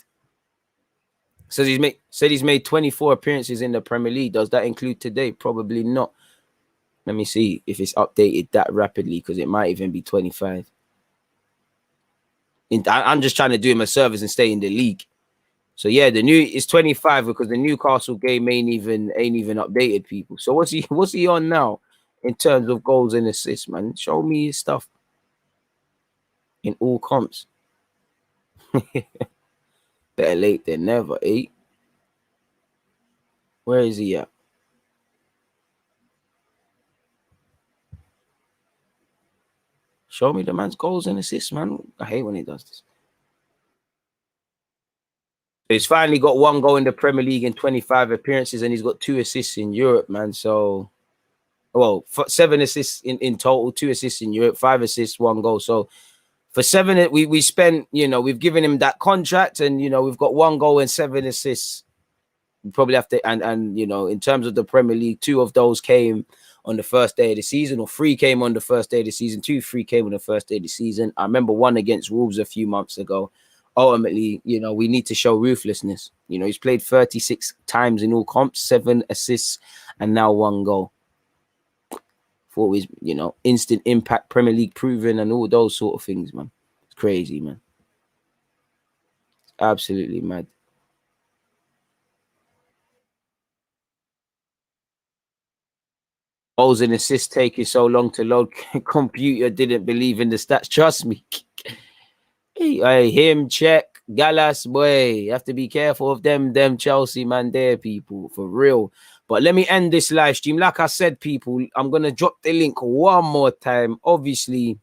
Said he's made 24 appearances in the Premier League. Does that include today? Probably not. Let me see if it's updated that rapidly, because it might even be 25. I'm just trying to do him a service and stay in the league. So yeah, it's 25 because the Newcastle game ain't even updated, people. So what's he on now in terms of goals and assists, man? Show me his stuff in all comps. Better late than never, eh? Where is he at? Show me the man's goals and assists, man. I hate when he does this. He's finally got 1 goal in the Premier League in 25 appearances, and he's got 2 assists in Europe, man. So, well, 7 assists in total, 2 assists in Europe, 5 assists, 1 goal. So, for 7, we spent, you know, we've given him that contract, and, you know, we've got 1 goal and 7 assists. We probably have to, and you know, in terms of the Premier League, 2 of those came on the first day of the season, or 3 came on the first day of the season, 3 came on the first day of the season. I remember 1 against Wolves a few months ago. Ultimately, you know, we need to show ruthlessness. You know, he's played 36 times in all comps, 7 assists, and now 1 goal. For his, you know, instant impact, Premier League proven, and all those sort of things, man. It's crazy, man. It's absolutely mad. Goals and assists taking so long to load. Computer didn't believe in the stats. Trust me. Hey, him, check. Gallas, boy. You have to be careful of them Chelsea man there, people. For real. But let me end this live stream. Like I said, people, I'm going to drop the link 1 more time. Obviously,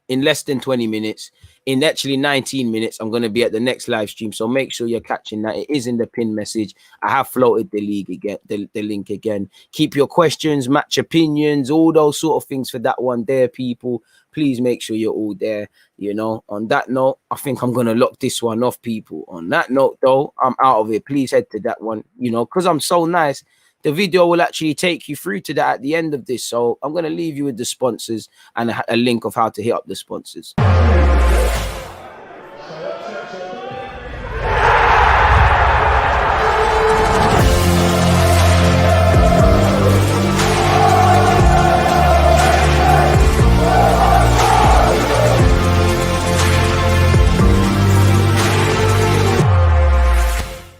in less than 20 minutes. In actually 19 minutes, I'm going to be at the next live stream. So make sure you're catching that. It is in the pin message. I have floated the league again, the link again. Keep your questions, match opinions, all those sort of things for that one there, people. Please make sure you're all there. You know, on that note, I think I'm going to lock this one off, people. On that note, though, I'm out of it. Please head to that one, you know, because I'm so nice. The video will actually take you through to that at the end of this. So I'm going to leave you with the sponsors and a link of how to hit up the sponsors.